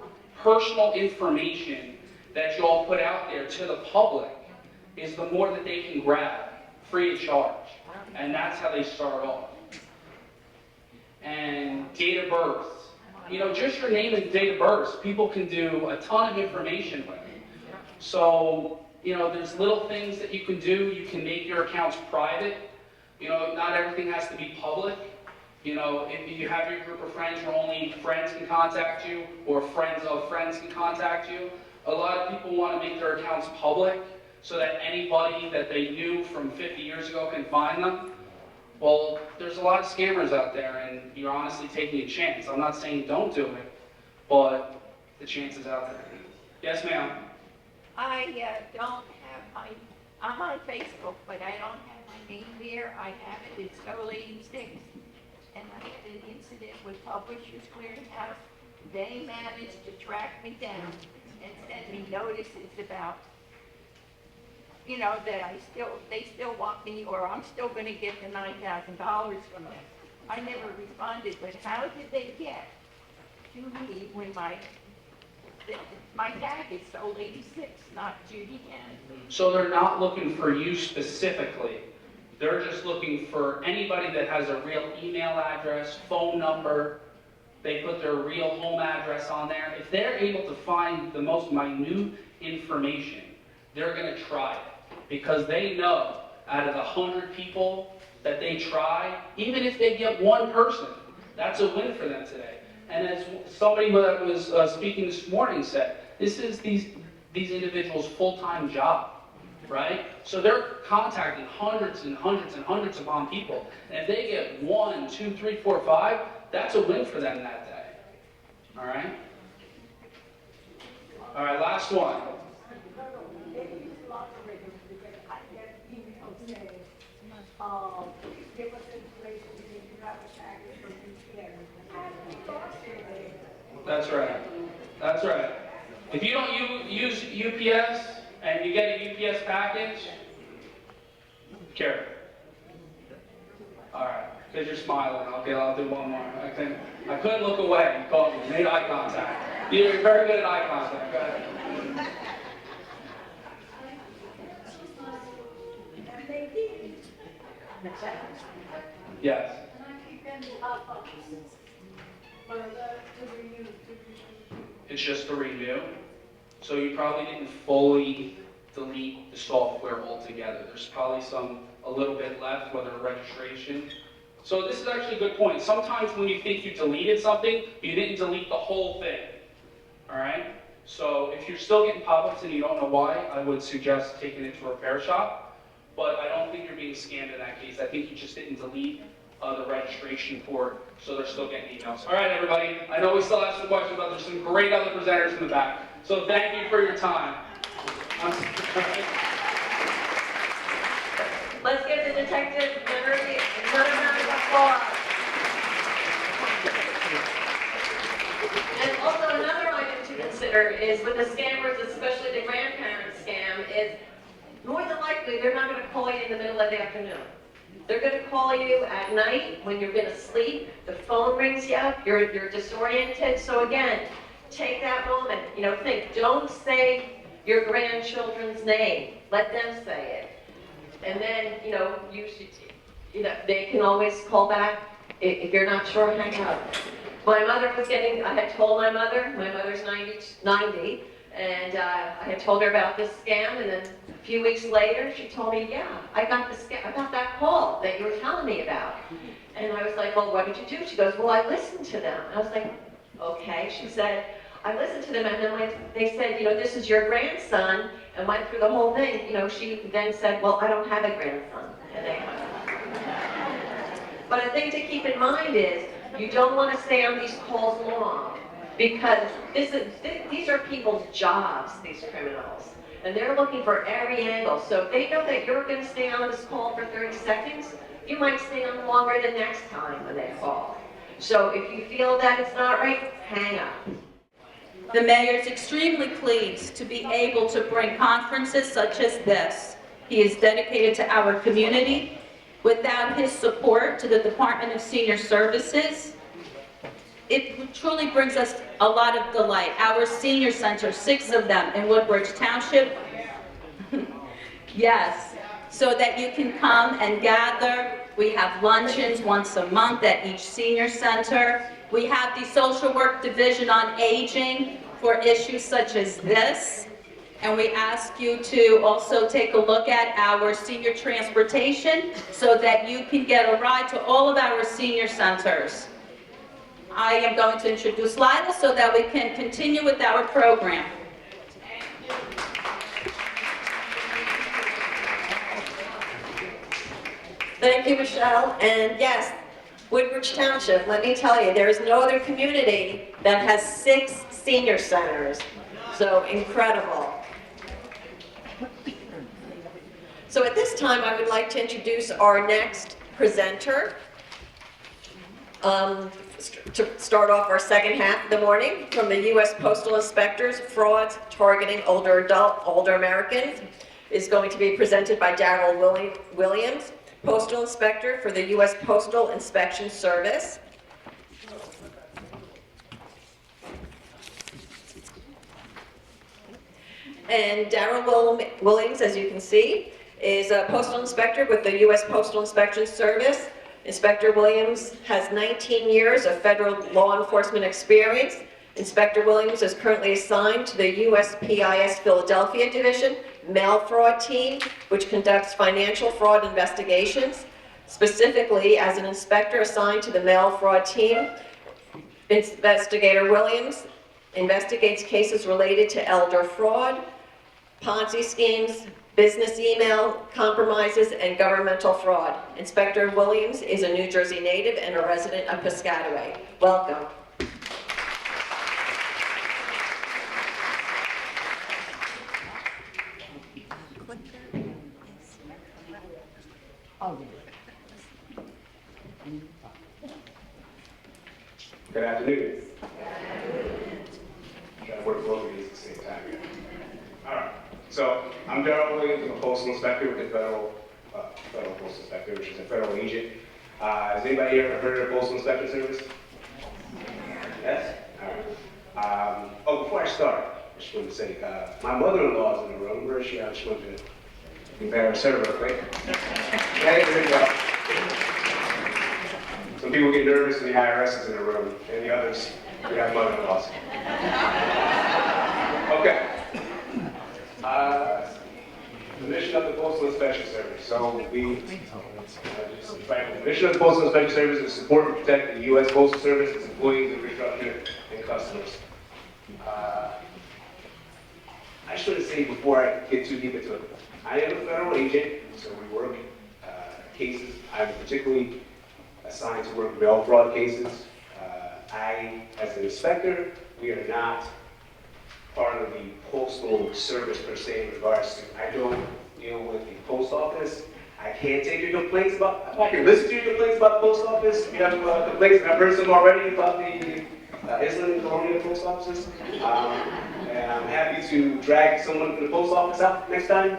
personal information that you all put out there to the public is the more that they can grab free of charge. And that's how they start off. And date of birth. You know, just your name and date of birth, people can do a ton of information with. So, you know, there's little things that you can do. You can make your accounts private. You know, not everything has to be public. You know, if you have your group of friends where only friends can contact you, or friends of friends can contact you, a lot of people want to make their accounts public so that anybody that they knew from 50 years ago can find them. Well, there's a lot of scammers out there, and you're honestly taking a chance. I'm not saying don't do it, but the chance is out there. Yes, ma'am? I don't have I'm on Facebook, but I don't have my name there. I have it, it's 086. And I had an incident with Publishers Clearinghouse. They managed to track me down and send me notices about, you know, that they still want me, or I'm still going to get the $9,000 from them. I never responded, but how did they get to me when my tag is Soul 86, not Judy Ann? So they're not looking for you specifically. They're just looking for anybody that has a real email address, phone number. They put their real home address on there. If they're able to find the most minute information, they're going to try it. Because they know out of the 100 people that they try, even if they get one person, that's a win for them today. And as somebody that was speaking this morning said, this is these individuals' full-time job, right? So they're contacting hundreds and hundreds and hundreds upon people. And if they get 1, 2, 3, 4, 5, that's a win for them that day. All right? All right, last one. Give us information, you have a package from UPS. That's right. That's right. If you don't use UPS and you get a UPS package, careful. All right. Because you're smiling. Okay, I'll do one more. I couldn't look away. You caught me. Made eye contact. You're very good at eye contact. Go ahead. Yes. It's just to renew. So you probably didn't fully delete the software altogether. There's probably a little bit left, whether registration. So this is actually a good point. Sometimes when you think you deleted something, you didn't delete the whole thing. All right? So if you're still getting pop-ups and you don't know why, I would suggest taking it to a repair shop. But I don't think you're being scammed in that case. I think you just didn't delete the registration port, so they're still getting emails. All right, everybody. I know we still have some questions, but there's some great other presenters in the back. So thank you for your time. Let's give the detective another round of applause. And also another item to consider is with the scammers, especially the grandparent scam, is more than likely they're not going to call you in the middle of the afternoon. They're going to call you at night when you're going to sleep. The phone rings you up. You're disoriented. So again, take that moment. Think. Don't say your grandchildren's name. Let them say it. And then, they can always call back. If you're not sure, hang up. My mother I had told my mother's 90, and I had told her about this scam, and then a few weeks later, she told me, yeah, I got that call that you were telling me about. And I was like, well, what did you do? She goes, well, I listened to them. I was like, okay. She said, I listened to them, and then they said, this is your grandson, and went through the whole thing. She then said, well, I don't have a grandson. And they hung up. But a thing to keep in mind is, you don't want to stay on these calls long, because these are people's jobs, these criminals. And they're looking for every angle. So if they know that you're going to stay on this call for 30 seconds, you might stay on longer the next time when they call. So if you feel that it's not right, hang up. The mayor is extremely pleased to be able to bring conferences such as this. He is dedicated to our community. Without his support to the Department of Senior Services, it truly brings us a lot of delight. Our senior centers, 6 of them in Woodbridge Township, yes, so that you can come and gather. We have luncheons once a month at each senior center. We have the Social Work Division on Aging for issues such as this. And we ask you to also take a look at our senior transportation so that you can get a ride to all of our senior centers. I am going to introduce Lila so that we can continue with our program. Thank you, Michelle. And yes, Woodbridge Township, let me tell you, there is no other community that has 6 senior centers. So incredible. So at this time, I would like to introduce our next presenter. To start off our second half of the morning, from the U.S. Postal Inspectors, Frauds Targeting Older Americans, is going to be presented by Darrell Williams, Postal Inspector for the U.S. Postal Inspection Service. And Darrell Williams, as you can see, is a Postal Inspector with the U.S. Postal Inspection Service. Inspector Williams has 19 years of federal law enforcement experience. Inspector Williams is currently assigned to the USPIS Philadelphia Division Mail Fraud Team, which conducts financial fraud investigations. Specifically, as an inspector assigned to the Mail Fraud Team, Investigator Williams investigates cases related to elder fraud, Ponzi schemes, business email compromises, and governmental fraud. Inspector Williams is a New Jersey native and a resident of Piscataway. Welcome. Good afternoon. Try to work both of these at the same time. All right. So I'm Darrell Williams. I'm a postal inspector with the Federal Postal Inspector, which is a federal agent. Has anybody ever heard of the Postal Inspection Service? Yes? All right. Oh, before I start, I just wanted to say, my mother-in-law is in the room. Where is she? I just wanted to embarrass her real quick. Hey, there you go. Some people get nervous when the IRS is in the room, and the others, we have mother-in-laws. Okay. The mission of the Postal Inspection Service. So the mission of the Postal Inspection Service is to support and protect the U.S. Postal Service, its employees, infrastructure, and customers. I just want to say before I get too deep into it, I am a federal agent, so we work cases. I'm particularly assigned to work mail fraud cases. As an inspector, we are not part of the Postal Service per se in regards to, I don't deal with the post office. I can't take your complaints about, I can listen to your complaints about the post office. If you have complaints, and I've heard some already about the Island and Colonial post offices. And I'm happy to drag someone from the post office out next time.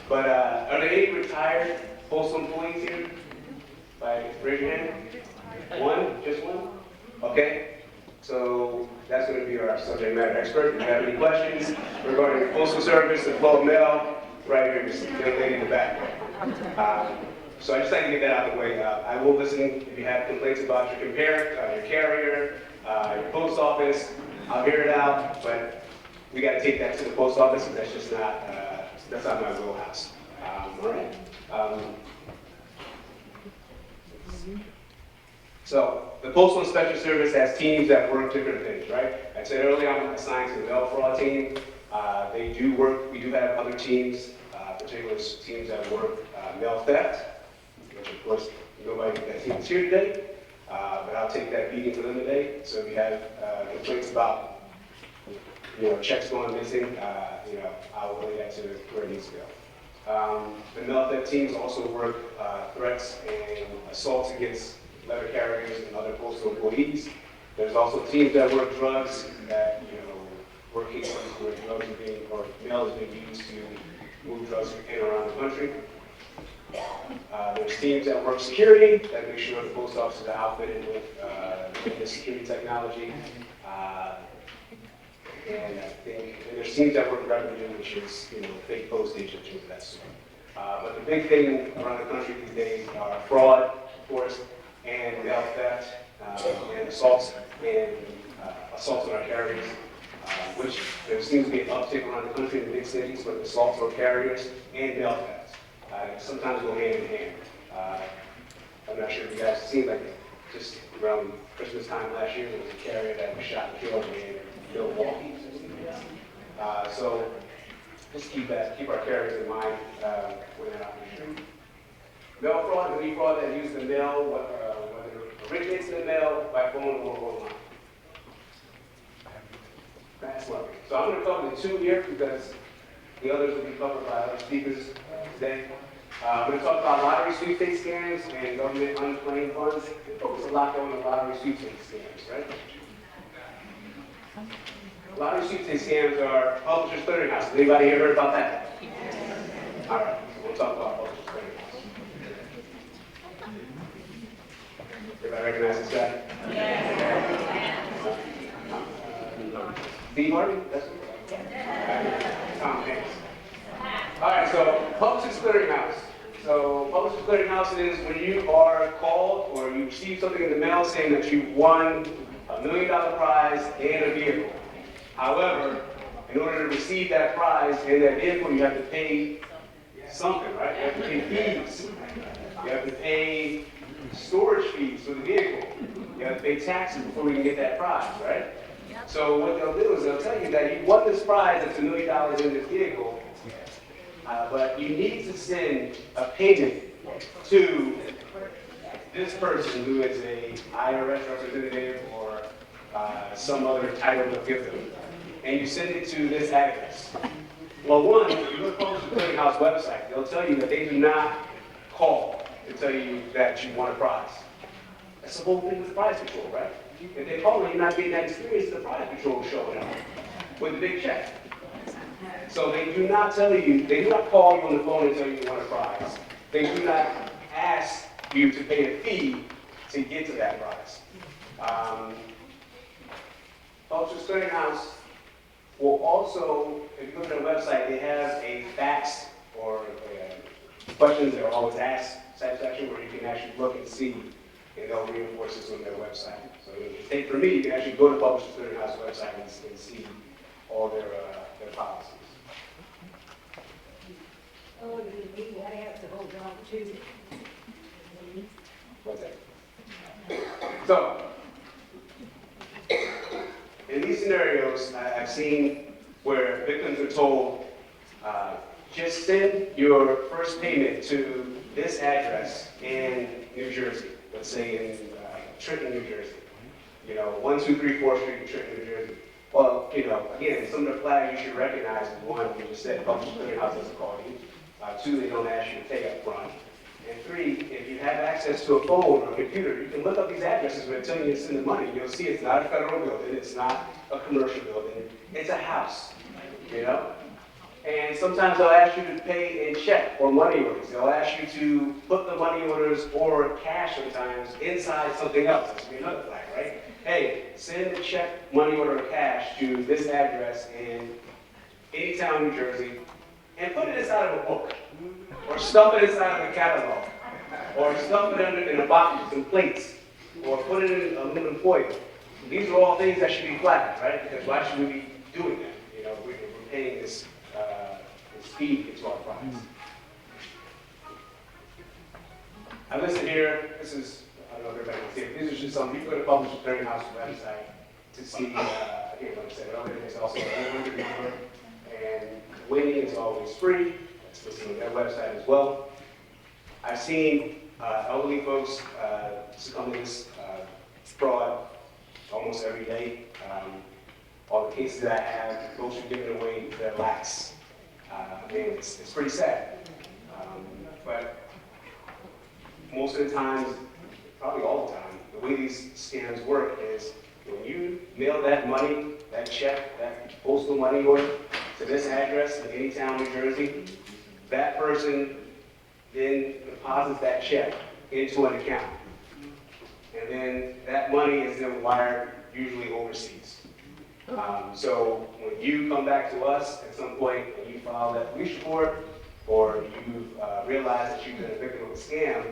But are there any retired postal employees here? Raise your hand. One? Just one? Okay. So that's going to be our subject matter expert. If you have any questions regarding the Postal Service and flow of mail, right here, this young lady in the back. So I just like to get that out of the way. I will listen if you have complaints about your your carrier, your post office. I'll hear it out, but we got to take that to the post office, and that's just not my wheelhouse. All right. So the Postal Inspection Service has teams that work different things, right? I said earlier I'm assigned to the mail fraud team. They do work, we do have other teams, particularly teams that work mail theft, which of course nobody that team is here today, but I'll take that beating for them today. So if you have complaints about checks going missing, I'll relay that to where it needs to go. The mail theft teams also work threats and assaults against letter carriers and other postal employees. There's also teams that work drugs that, work cases where drugs are being, or mail is being used to move drugs in and around the country. There's teams that work security that make sure the post offices are outfitted with the security technology. And there's teams that work revenue, which is, fake postage and things of that sort. But the big thing around the country these days are fraud, of course, and mail theft, and assaults on our carriers, which there seems to be an uptick around the country in the big cities with assaults on carriers and mail theft. Sometimes go hand in hand. I'm not sure if you guys have seen, just around Christmas time last year, there was a carrier that was shot and killed in Milwaukee. So just keep our carriers in mind when they're out in the street. Mail fraud is any fraud that uses the mail, whether it originates in the mail, by phone, or online. That's lovely. So I'm going to cover the two here because the others will be covered by other speakers today. I'm going to talk about lottery sweepstakes scams and government unclaimed funds. We focus a lot on the lottery sweepstakes scams, right? Lottery sweepstakes scams are Publishers Clearinghouse. Anybody here heard about that? All right, so we'll talk about Publishers Clearinghouse. Everybody recognize this guy? Yeah. Steve Harvey? That's it? Tom Hanks. All right, so Publishers Clearinghouse. So Publishers Clearinghouse is when you are called or you receive something in the mail saying that you won $1 million prize and a vehicle. However, in order to receive that prize and that vehicle, you have to pay something, right? You have to pay fees. You have to pay storage fees for the vehicle. You have to pay taxes before you can get that prize, right? So what they'll do is they'll tell you that you won this prize that's $1 million in this vehicle, but you need to send a payment to this person who is a IRS representative or some other title to give them. And you send it to this address. Well, one, if you look on the Clearinghouse website, they'll tell you that they do not call to tell you that you won a prize. That's the whole thing with prize control, right? If they call you, you're not getting that experience, the prize control showing up with a big check. So they do not tell you, they do not call you on the phone and tell you you won a prize. They do not ask you to pay a fee to get to that prize. Publishers Clearinghouse will also, if you look at their website, they have a facts or questions that are always asked section where you can actually look and see, and they'll reinforce this on their website. So take for me, you can actually go to Publishers Clearinghouse website and see all their policies. Oh, you have to hold on to. What's that? So, in these scenarios, I've seen where victims are told, just send your first payment to this address in New Jersey, let's say in Trenton, New Jersey. 123 4th Street in Trenton, New Jersey. Well, again, some of the flags you should recognize is one, you just said Publishers Clearinghouse doesn't call you. Two, they don't ask you to pay up front. And three, if you have access to a phone or a computer, you can look up these addresses when it's telling you to send the money. You'll see it's not a federal building, it's not a commercial building, it's a house, And sometimes they'll ask you to pay in check or money orders. They'll ask you to put the money orders or cash sometimes inside something else. That's another flag, right? Hey, send a check, money order, or cash to this address in any town, New Jersey, and put it inside of a book, or stuff it inside of a catalog, or stuff it in a box with some plates, or put it in aluminum foil. These are all things that should be flagged, right? Because why should we be doing that? We're paying this fee into our price. I listed here, this is, I don't know if everybody can see it, these are just some, you can go to Publishers Clearinghouse website to see, again, like I said earlier, there's also a 800 number, and winning is always free. That's listed on their website as well. I've seen elderly folks succumb to this fraud almost every day. All the cases that I have, folks are giving away their lax. It's pretty sad. But most of the time, probably all the time, the way these scams work is when you mail that money, that check, that postal money order to this address in any town, New Jersey, that person then deposits that check into an account. And then that money is then wired usually overseas. So when you come back to us at some point and you file that police report or you realize that you've been a victim of a scam,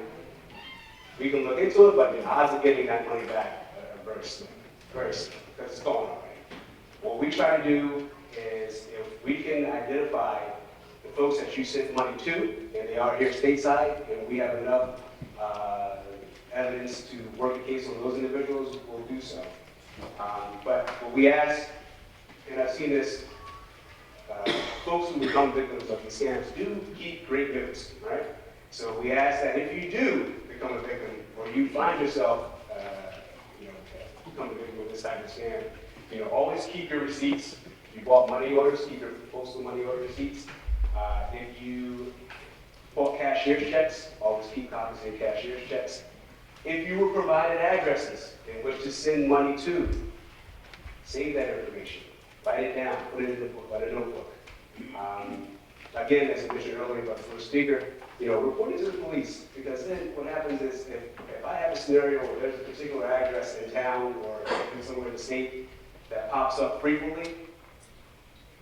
we can look into it, but the odds of getting that money back are very slim, because it's gone already. What we try to do is if we can identify the folks that you sent money to, and they are here stateside, and we have enough evidence to work a case on those individuals, we'll do so. But what we ask, and I've seen this, folks who become victims of these scams do keep great notes, right? So we ask that if you do become a victim, or you find yourself, become a victim of this type of scam, always keep your receipts. If you bought money orders, keep your postal money order receipts. If you bought cashier's checks, always keep copies of your cashier's checks. If you were provided addresses in which to send money to, save that information. Write it down, put it in the book, write a notebook. Again, as I mentioned earlier about the first speaker, report it to the police, because then what happens is if I have a scenario where there's a particular address in town or somewhere in the state that pops up frequently,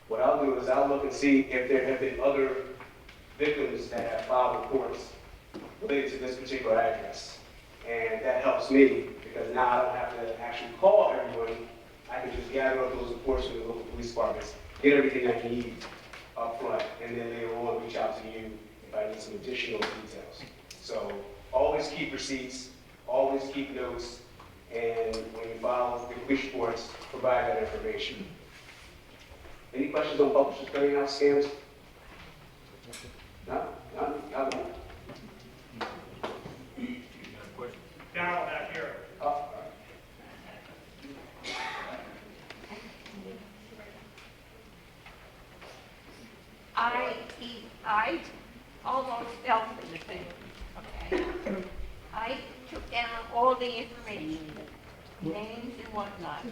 what I'll do is I'll look and see if there have been other victims that have filed reports related to this particular address. And that helps me, because now I don't have to actually call everyone. I can just gather up those reports from the local police departments, get everything I need up front, and then later on reach out to you if I need some additional details. So always keep receipts, always keep notes, and when you file the police reports, provide that information. Any questions on Publishers Clearinghouse scams? No? None? Down back here. Oh. I almost fell for the thing, okay? I took down all the information, names and whatnot.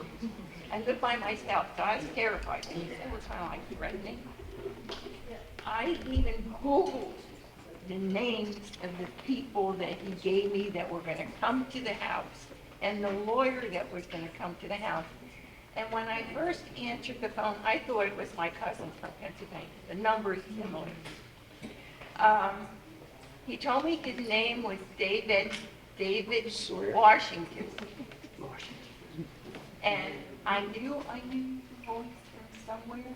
I lived by myself, so I was terrified. It was kind of like threatening. I even Googled the names of the people that he gave me that were gonna come to the house, and the lawyer that was gonna come to the house. And when I first answered the phone, I thought it was my cousin from Pennsylvania. The number is similar. He told me his name was David Washington. And I knew the voice from somewhere.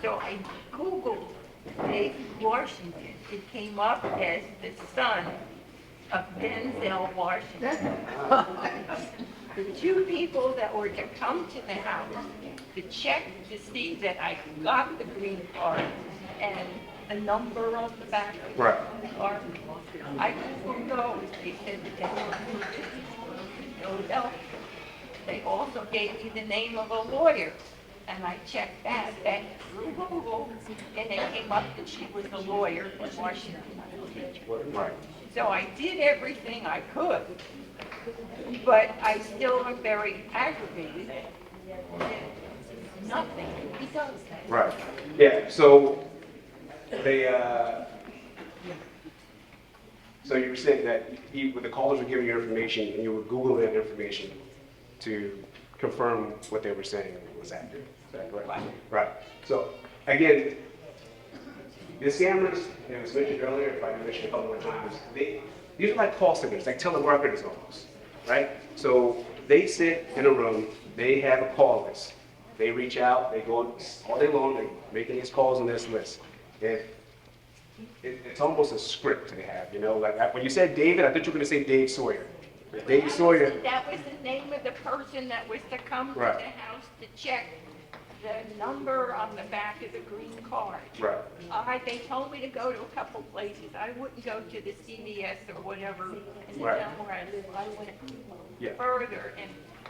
So I Googled David Washington. It came up as the son of Denzel Washington. The two people that were to come to the house to check to see that I got the green card and the number on the back of the card. I Googled those. They said that they were in Philadelphia. They also gave me the name of a lawyer. And I checked that through Google, and it came up that she was a lawyer in Washington. Right. So I did everything I could, but I still am very aggravated that nothing he does. Right. Yeah, so they, so you were saying that when the callers were giving you information and you would Google that information to confirm what they were saying was accurate. Is that correct? Right. So again, the scammers, it was mentioned earlier, if I mentioned a couple more times, these are like call centers, like telemarketers almost, right? So they sit in a room, they have a call list. They reach out, they go all day long, they're making these calls on this list. It's almost a script they have, you know? Like when you said David, I thought you were going to say Dave Sawyer. Dave Sawyer. That was the name of the person that was to come to the house to check the number on the back of the green card. Right. They told me to go to a couple places. I wouldn't go to the CVS or whatever in the Right. town where I live. I went further,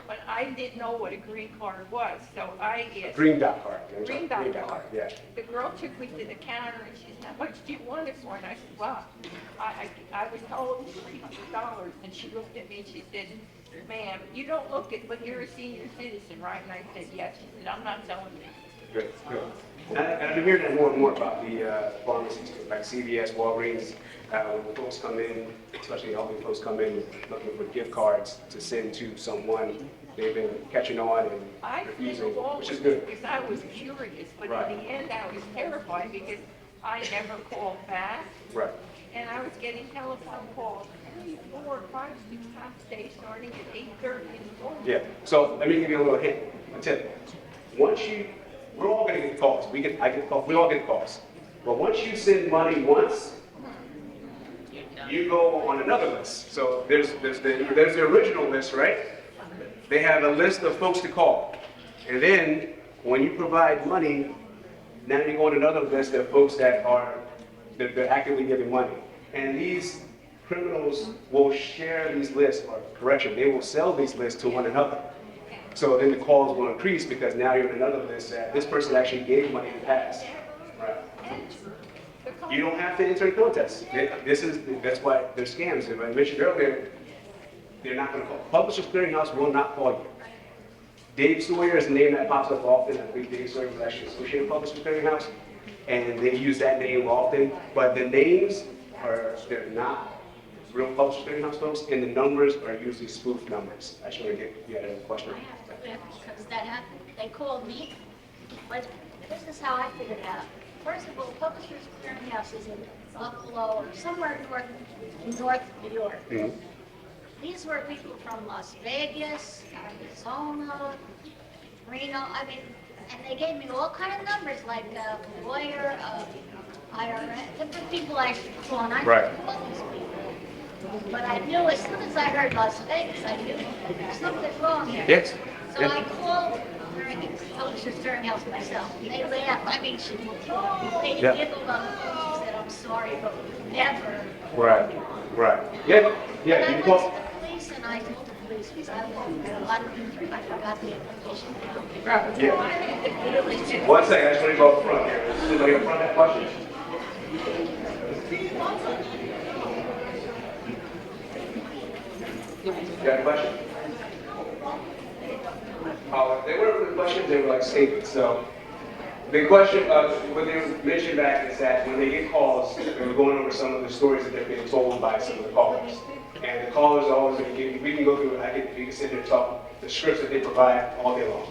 but I didn't know what a green card was, so I asked. Green dot card. Green dot card. Yeah. The girl took me to the counter and she said, "How much do you want it for?" And I said, "Well, I was told $300." And she looked at me and she said, "Ma'am, you don't look it, but you're a senior citizen, right?" And I said, "Yes." She said, "I'm not selling this." Good, good. And I've been hearing that more and more about the pharmacies, like CVS, Walgreens, when folks come in, especially elderly folks come in looking for gift cards to send to someone, they've been catching on and refusing, which is good. Because I was curious, but Right. in the end I was terrified because I never called back. Right. And I was getting telephone calls 3, 4, 5, 6 times a day, starting at 8:30 in the morning. Yeah, so let me give you a little hint, a tip. We're all gonna get calls, I get calls, we all get calls. But once you send money once, you go on another list. So there's the original list, right? They have a list of folks to call. And then when you provide money, now you go on another list of folks that they're actively giving money. And these criminals will share these lists, or correction, they will sell these lists to one another. So then the calls will increase because now you're on another list that this person actually gave money in the past. Right. You don't have to enter a contest. That's why they're scams. As I mentioned earlier, they're not going to call. Publishers Clearinghouse will not call you. Dave Sawyer is a name that pops up often. I think Dave Sawyer was actually associated with Publishers Clearinghouse, and they use that name often. But the names they're not real Publishers Clearinghouse folks, and the numbers are usually spoof numbers. I just want to get you had a question. Because that happened. They called me, but this is how I figured it out. First of all, Publishers Clearinghouse is in Buffalo or somewhere north New York. Mm-hmm. These were people from Las Vegas, Arizona, Reno, and they gave me all kind of numbers like lawyer, IRS, different people I should call, and I could call these people. But I knew as soon as I heard Las Vegas, I knew something wrong here. Yes. So I called Publishers Clearinghouse myself. They laughed. They giggled on the phone. She said, "I'm sorry, but we never." Right. Yeah. But I You went call. to the police and I told the police because I forgot the information. Yeah. One second, I just want to go up front here. Does anybody up front have questions? You got a question? They weren't really questions, they were like statements. So The question of what they mentioned back is that when they get calls, they were going over some of the stories that they're being told by some of the callers. And the callers are always going to give you, we can go through it, we can sit there and talk the scripts that they provide all day long.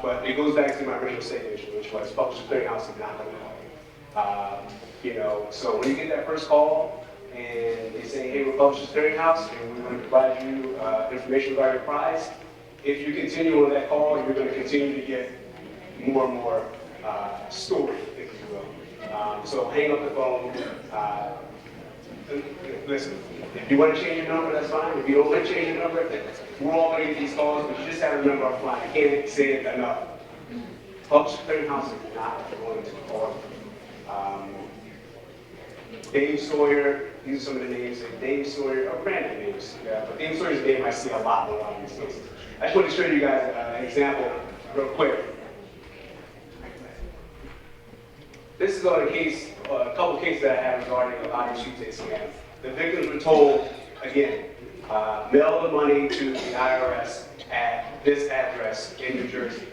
But it goes back to my original statement, which was Publishers Clearinghouse is not going to help you. You know, so when you get that first call and they say, hey, we're Publishers Clearinghouse and we want to provide you information about your prize, if you continue on that call, you're going to continue to get more and more story, if you will. So hang up the phone. Listen, if you want to change your number, that's fine. If you don't want to change your number, we're all going to get these calls, but you just have to remember up front. I can't say it enough. Publishers Clearinghouse is not going to call Dave Sawyer, these are some of the names. Dave Sawyer, random names. But Dave Sawyer's name I see a lot more on these cases. I just want to show you guys an example real quick. This is on a couple of cases that I have regarding a lottery sweepstakes scam. The victims were told, again, mail the money to the IRS at this address in New Jersey.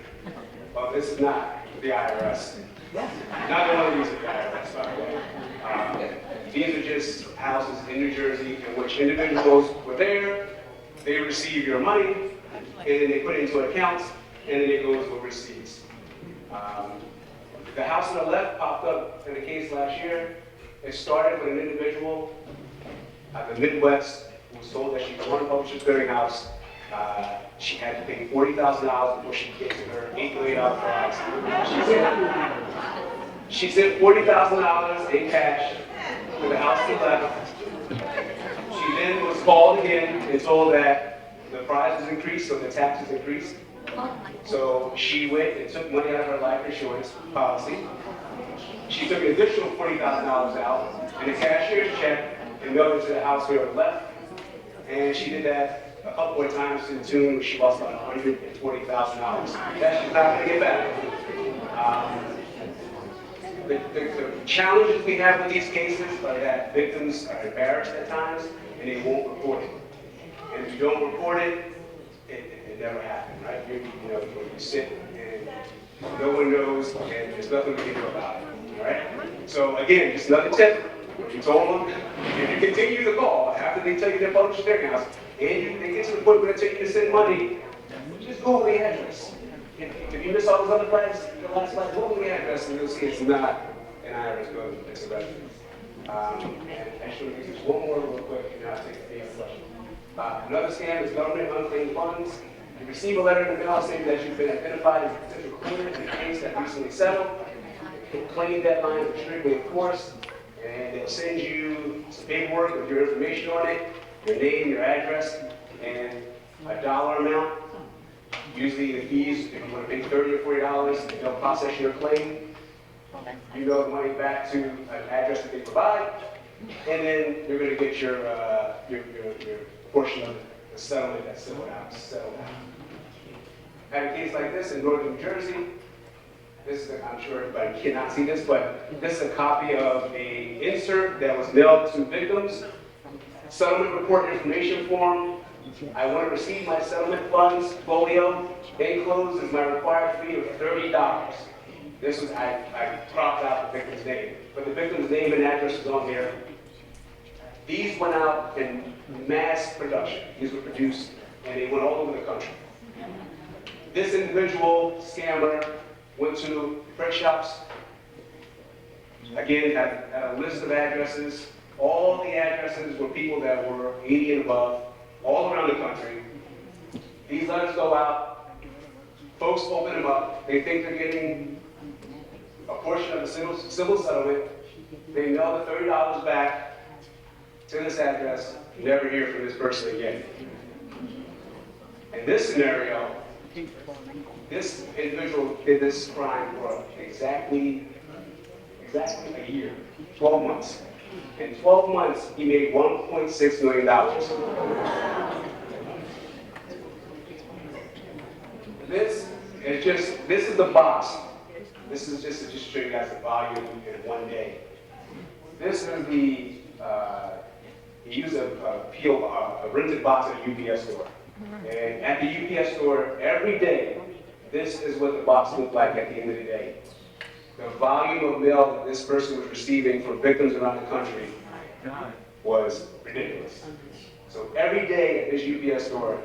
Well, this is not the IRS. Neither one of these are the IRS, by the way. These are just houses in New Jersey in which individuals were there, they receive your money, and then they put it into accounts, and then it goes overseas. The house on the left popped up in a case last year. It started with an individual at the Midwest who was told that she won Publishers Clearinghouse. She had to pay $40,000 before she could get to her $8 million prize. She sent $40,000 in cash to the house to the left. She then was called again and told that the prize was increased, so the taxes increased. So she went and took money out of her life insurance policy. She took an additional $40,000 out in a cashier's check and mailed it to the house here on the left. And she did that a couple more times to the tune where she lost about $140,000. That's just not going to get better. The challenges we have with these cases are that victims are embarrassed at times and they won't report it. And if you don't report it, it never happened, right? You sit and no one knows and there's nothing we can do about it, all right? So again, just another tip. You told them, if you continue to call after they tell you they're Publishers Clearinghouse, and they get to the point where they tell you to send money, just Google the address. If you miss all those other flags, the last flag, Google the address and you'll see it's not an IRS building, it's a residence. And actually, just one more real quick, and I'll take the question. Another scam is government unclaimed funds. You receive a letter in the mail saying that you've been identified as a potential claimant in a case that recently settled. The claim deadline is strictly enforced, and it sends you some paperwork with your information on it, your name, your address, and a dollar amount. Usually the fees, if you want to pay $30 or $40, they'll process your claim. You mail the money back to an address that they provide, and then you're going to get your portion of the settlement that's settled out. I had a case like this in northern New Jersey. This is, I'm sure everybody cannot see this, but this is a copy of an insert that was mailed to victims. Settlement report information form. I want to receive my settlement funds, folio. Enclosed is my required fee of $30. This was, I cropped out the victim's name, but the victim's name and address is on here. These went out in mass production. These were produced and they went all over the country. This individual scammer went to print shops, again, had a list of addresses. All the addresses were people that were 80 and above, all around the country. These letters go out, folks open them up, they think they're getting a portion of the civil settlement, they mail the $30 back to this address, never hear from this person again. In this scenario, this individual did this crime for exactly a year, 12 months. In 12 months, he made $1.6 million. This is the box. This is just to show you guys the volume in one day. This is the, he used a rented box at a UPS store. And at the UPS store, every day, this is what the box looked like at the end of the day. the volume of mail that this person was receiving from victims around the country was ridiculous. So every day at this UPS store,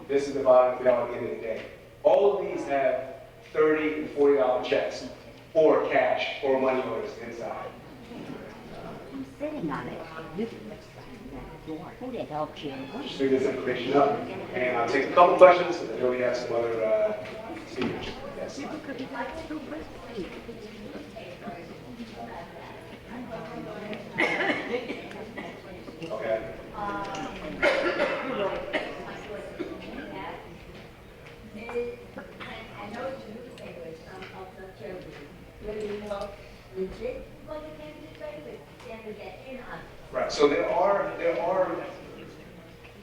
this is the volume of mail at the end of the day. All of these have $30 and $40 checks, or cash, or money orders inside. I'm sitting on it. Who the hell cares? Just figure this information up, and I'll take a couple questions, and then we have some other speakers. Yes. Okay. Right, so there are,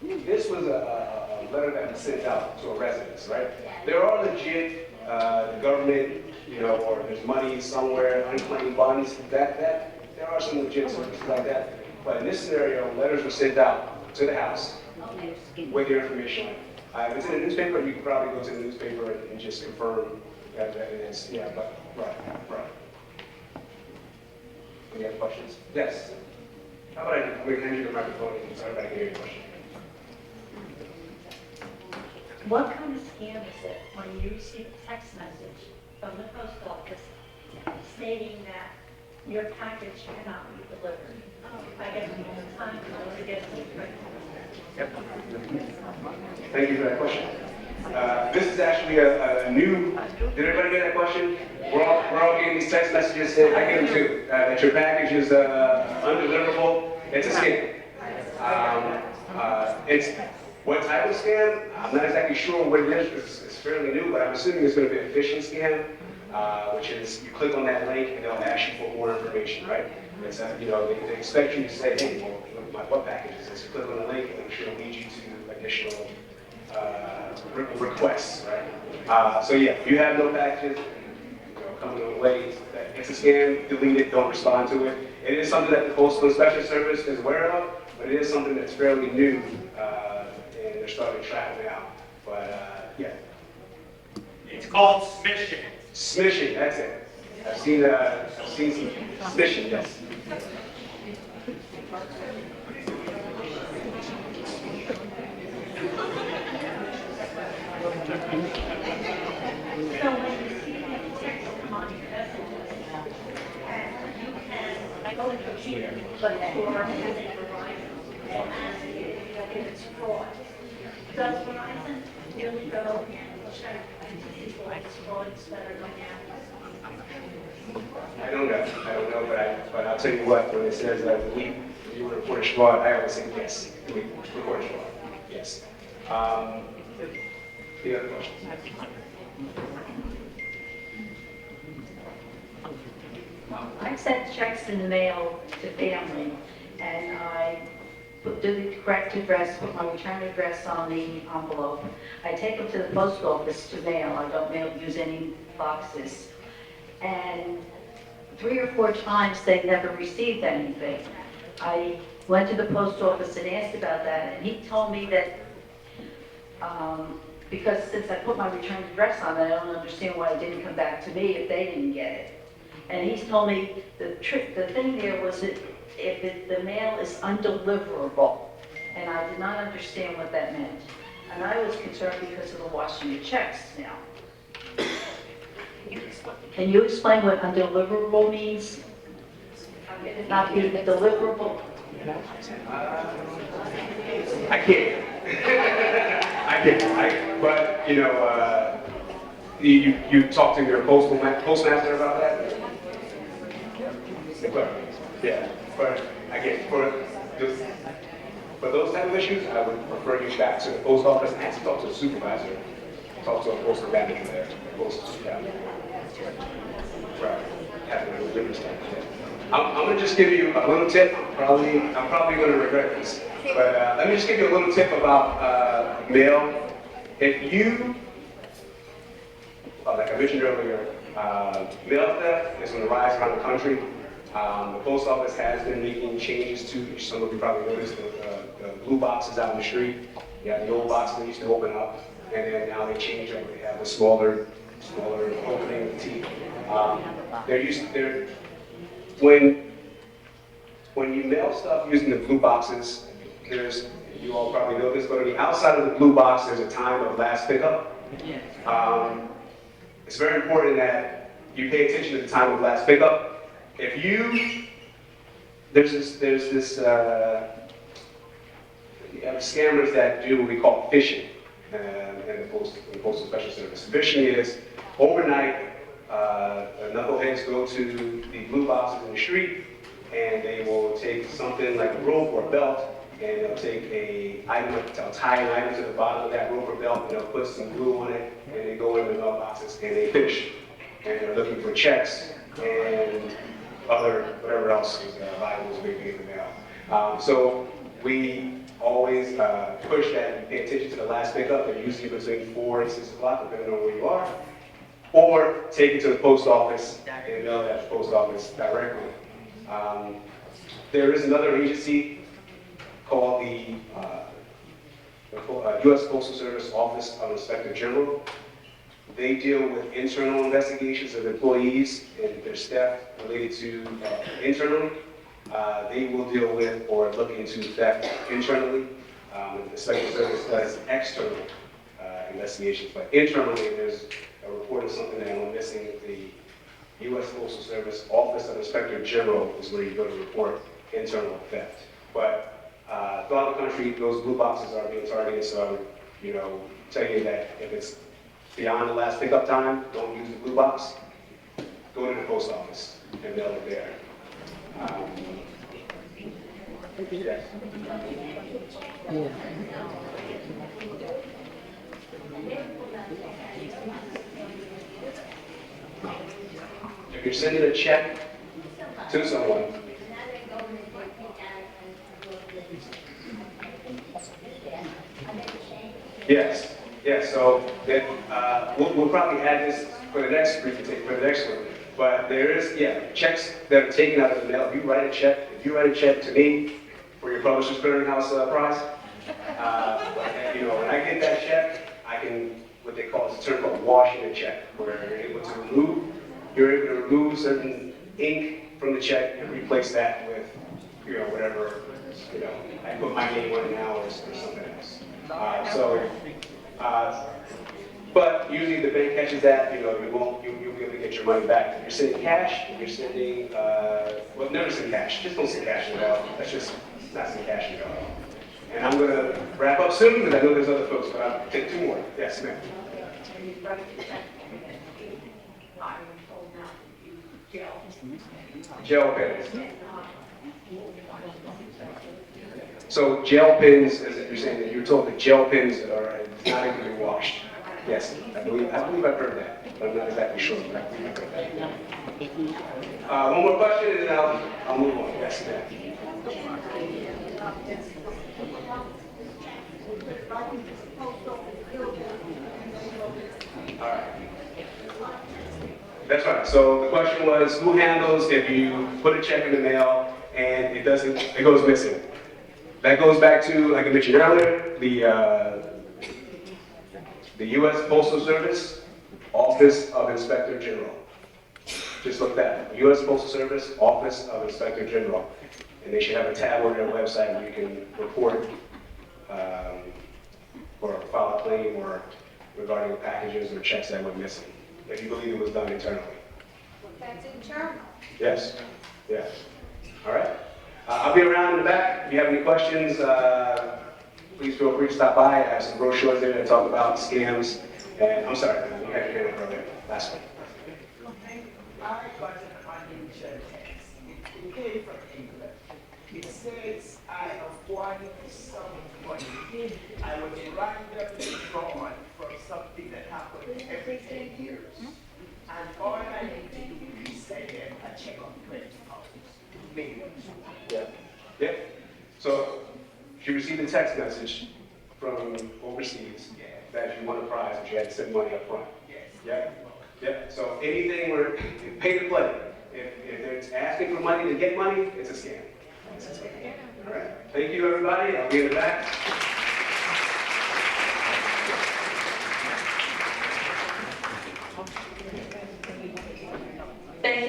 this was a letter that was sent out to a residence, right? There are legit, the government, you know, or there's money somewhere, unclaimed funds, there are some legit services like that. But in this scenario, letters were sent out to the house with your information. If it's in a newspaper, you can probably go to the newspaper and just confirm that it is, yeah, but, right. Any other questions? Yes. How about I hand you the microphone so everybody can hear your question? What kind of scam is it when you receive a text message from the post office stating that your package cannot be delivered? I get them all the time, I get them. Yep. Thank you for that question. This is actually a new, did everybody get that question? We're all getting these text messages saying, I get them too, that your package is undeliverable. It's a scam. It's what type of scam? I'm not exactly sure what it is because it's fairly new, but I'm assuming it's going to be a phishing scam, which is you click on that link and they'll ask you for more information, right? It's you know, they expect you to say, hey, well, what package is this? You click on the link and I'm sure it'll lead you to additional requests, right? So yeah, if you have no packages, you know, coming on the way, it's a scam, delete it, don't respond to it. It is something that the Postal Inspection Service is aware of, but it is something that's fairly new, and they're starting to track now. But yeah. It's called smishing. Smishing, that's it. I've seen some smishing, yes. So when you see a text on your messages, and you can go to the computer, but for and ask if it's fraud. Does Verizon really go and check and see what's frauds that are going out? I don't know, but I'll tell you what, when it says that you report a fraud, I always say yes, we report a fraud, yes. The other questions? I sent checks in the mail to family, and I do the correct address, put my return address on the envelope. I take them to the post office to mail. I don't use any boxes. And 3 or 4 times they never received anything. I went to the post office and asked about that, and he told me that because since I put my return address on it, I don't understand why it didn't come back to me if they didn't get it. And he's told me the thing there was that if the mail is undeliverable, and I did not understand what that meant. And I was concerned because of the washing of checks now. Can you explain what undeliverable means? Not being deliverable? I can't. But, you know, you talk to your postmaster about that? Yeah, but again, for those type of issues, I would refer you back to the post office and actually talk to the supervisor, talk to a postal manager there, Right, having a delivery stand. I'm gonna just give you a little tip. I'm probably gonna regret this, but let me just give you a little tip about mail. If you, like I mentioned earlier, mail theft is on the rise around the country. The post office has been making changes to, some of you probably noticed, the blue boxes out in the street. You have the old boxes that used to open up, and then now they changed them. They have the smaller opening teeth. When you mail stuff using the blue boxes, you all probably know this, but on the outside of the blue box, there's a time of last pickup. It's very important that you pay attention to the time of last pickup. There's scammers that do what we call phishing in the Postal Special Service. Phishing is overnight, knuckleheads go to the blue boxes in the street, and they will take something like a rope or a belt, and they'll take they'll tie an item to the bottom of that rope or belt, and they'll put some glue on it, and they go in the mailboxes, and they fish. And they're looking for checks and whatever else is valuable may be in the mail. So we always push that you pay attention to the last pickup. They're usually between 4 and 6 o'clock, depending on where you are. Or take it to the post office and mail it at the post office directly. There is another agency called the U.S. Postal Service Office of Inspector General. They deal with internal investigations of employees and their staff related to internally. They will deal with or look into theft internally. The Special Service does external investigations, but internally there's a report of something that I'm missing. The U.S. Postal Service Office of Inspector General is where you go to report internal theft. But throughout the country, those blue boxes are being targeted, so I would, tell you that if it's beyond the last pickup time, don't use the blue box. Go to the post office and mail it there. Yes. If you're sending a check to someone, yes. So we'll probably add this for the next one. But there is, checks that are taken out of the mail. If you write a check to me for your Publishers Clearinghouse prize, when I get that check, I can, what they call, it's a term called washing a check, where you're able to remove certain ink from the check and replace that with, whatever, I put my name on it now or something else. But usually the bank catches that, you'll be able to get your money back. If you're sending cash, never send cash. Just don't send cash at all. That's just not send cash at all. And I'm going to wrap up soon because I know there's other folks, but I'll take 2 more. Yes, ma'am. Gel pens. So gel pens, as you're saying, that you're told that gel pens are not able to be washed. Yes, I believe I've heard that, but I'm not exactly sure. But I believe I've heard that. One more question, and then I'll move on. Yes, ma'am. All right. That's right. So the question was, who handles if you put a check in the mail and it goes missing? That goes back to, like I mentioned earlier, the U.S. Postal Service Office of Inspector General. Just look that up. U.S. Postal Service Office of Inspector General. And they should have a tab on their website where you can report or file a claim or regarding packages or checks that went missing, if you believe it was done internally. That's internal. Yes. All right. I'll be around in the back. If you have any questions, please feel free to stop by. I have some brochures there that talk about scams. And I'm sorry, you had your hand up earlier. Last one. I got a financial text. It came from England. It says I acquired some money. I was randomly drawn from something that happened every 10 years. And all I need to do is send them a check of $20. Maybe. Yeah. So she received a text message from overseas that you won a prize, but you had to send money up front. Yes. Yeah. So anything where pay to play. If it's asking for money to get money, it's a scam. All right. Thank you, everybody. I'll be in the back. Thank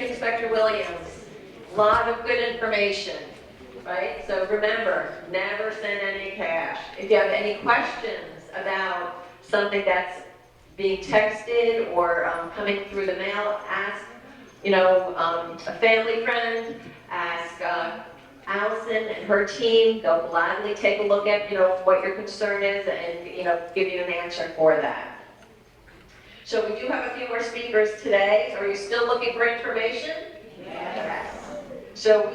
Williams. A lot of good information, right? So remember, never send any cash. If you have any questions about something that's being texted or coming through the mail, ask, a family friend, ask Allison and her team. They'll gladly take a look at, what your concern is and, give you an answer for that. So we do have a few more speakers today. Are you still looking for information? Yes. So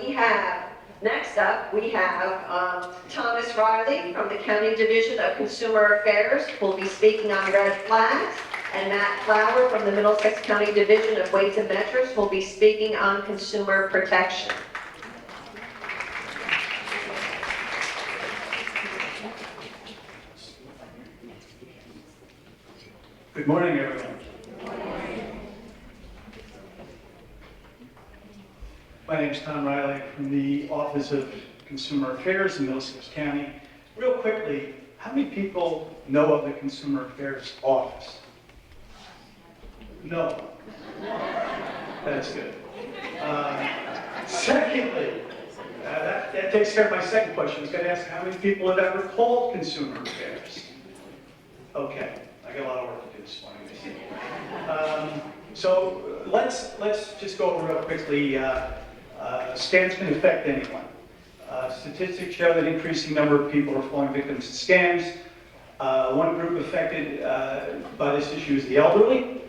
next up, we have Thomas Riley from the County Division of Consumer Affairs who will be speaking on red flags, and Matt Flower from the Middlesex County Division of Weights and Measures will be speaking on consumer protection. Good morning, everyone. My name is Tom Riley from the Office of Consumer Affairs in Middlesex County. Real quickly, how many people know of the Consumer Affairs Office? No. That's good. Secondly, that takes care of my second question. I was going to ask how many people have ever called Consumer Affairs? Okay, I got a lot of work to do this morning. So let's just go over real quickly. Scams can affect anyone. Statistics show that increasing number of people are falling victims to scams. One group affected by this issue is the elderly.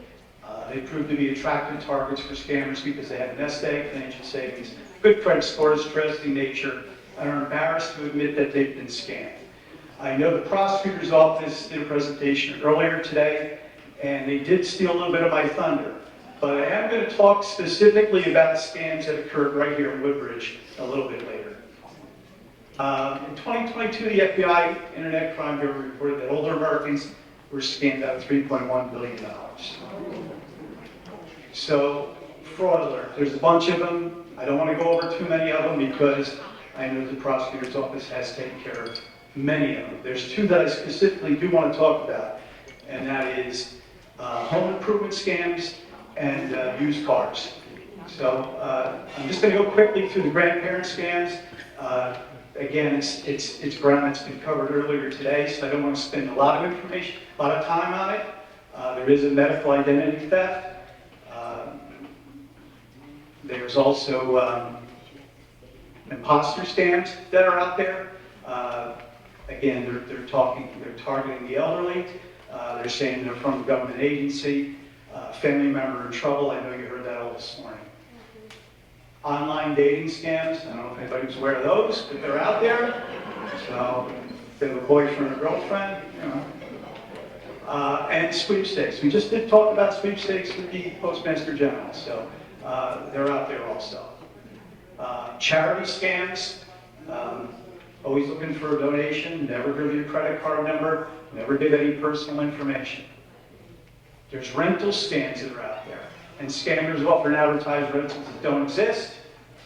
They proved to be attractive targets for scammers because they have a nest egg, financial savings, good credit scores, trusting nature, and are embarrassed to admit that they've been scammed. I know the prosecutor's office did a presentation earlier today, and they did steal a little bit of my thunder. But I am going to talk specifically about scams that occurred right here in Woodbridge a little bit later. In 2022, the FBI Internet Crime Bureau reported that older Americans were scammed out of $3.1 billion. So, fraud alert. There's a bunch of them. I don't want to go over too many of them because I know the prosecutor's office has taken care of many of them. There's two that I specifically do want to talk about, and that is home improvement scams and used cars. So I'm just going to go quickly through the grandparent scams. Again, it's ground that's been covered earlier today, so I don't want to spend a lot of time on it. There is a medical identity theft. There's also imposter scams that are out there. Again, they're targeting the elderly. They're saying they're from a government agency. Family member in trouble. I know you heard that all this morning. Online dating scams. I don't know if anybody's aware of those, but they're out there. So if they have a boyfriend or girlfriend, and sweepstakes. We just did talk about sweepstakes with the Postmaster General, so they're out there also. Charity scams. Always looking for a donation. Never give your credit card number. Never give any personal information. There's rental scams that are out there, and scammers often advertise rentals that don't exist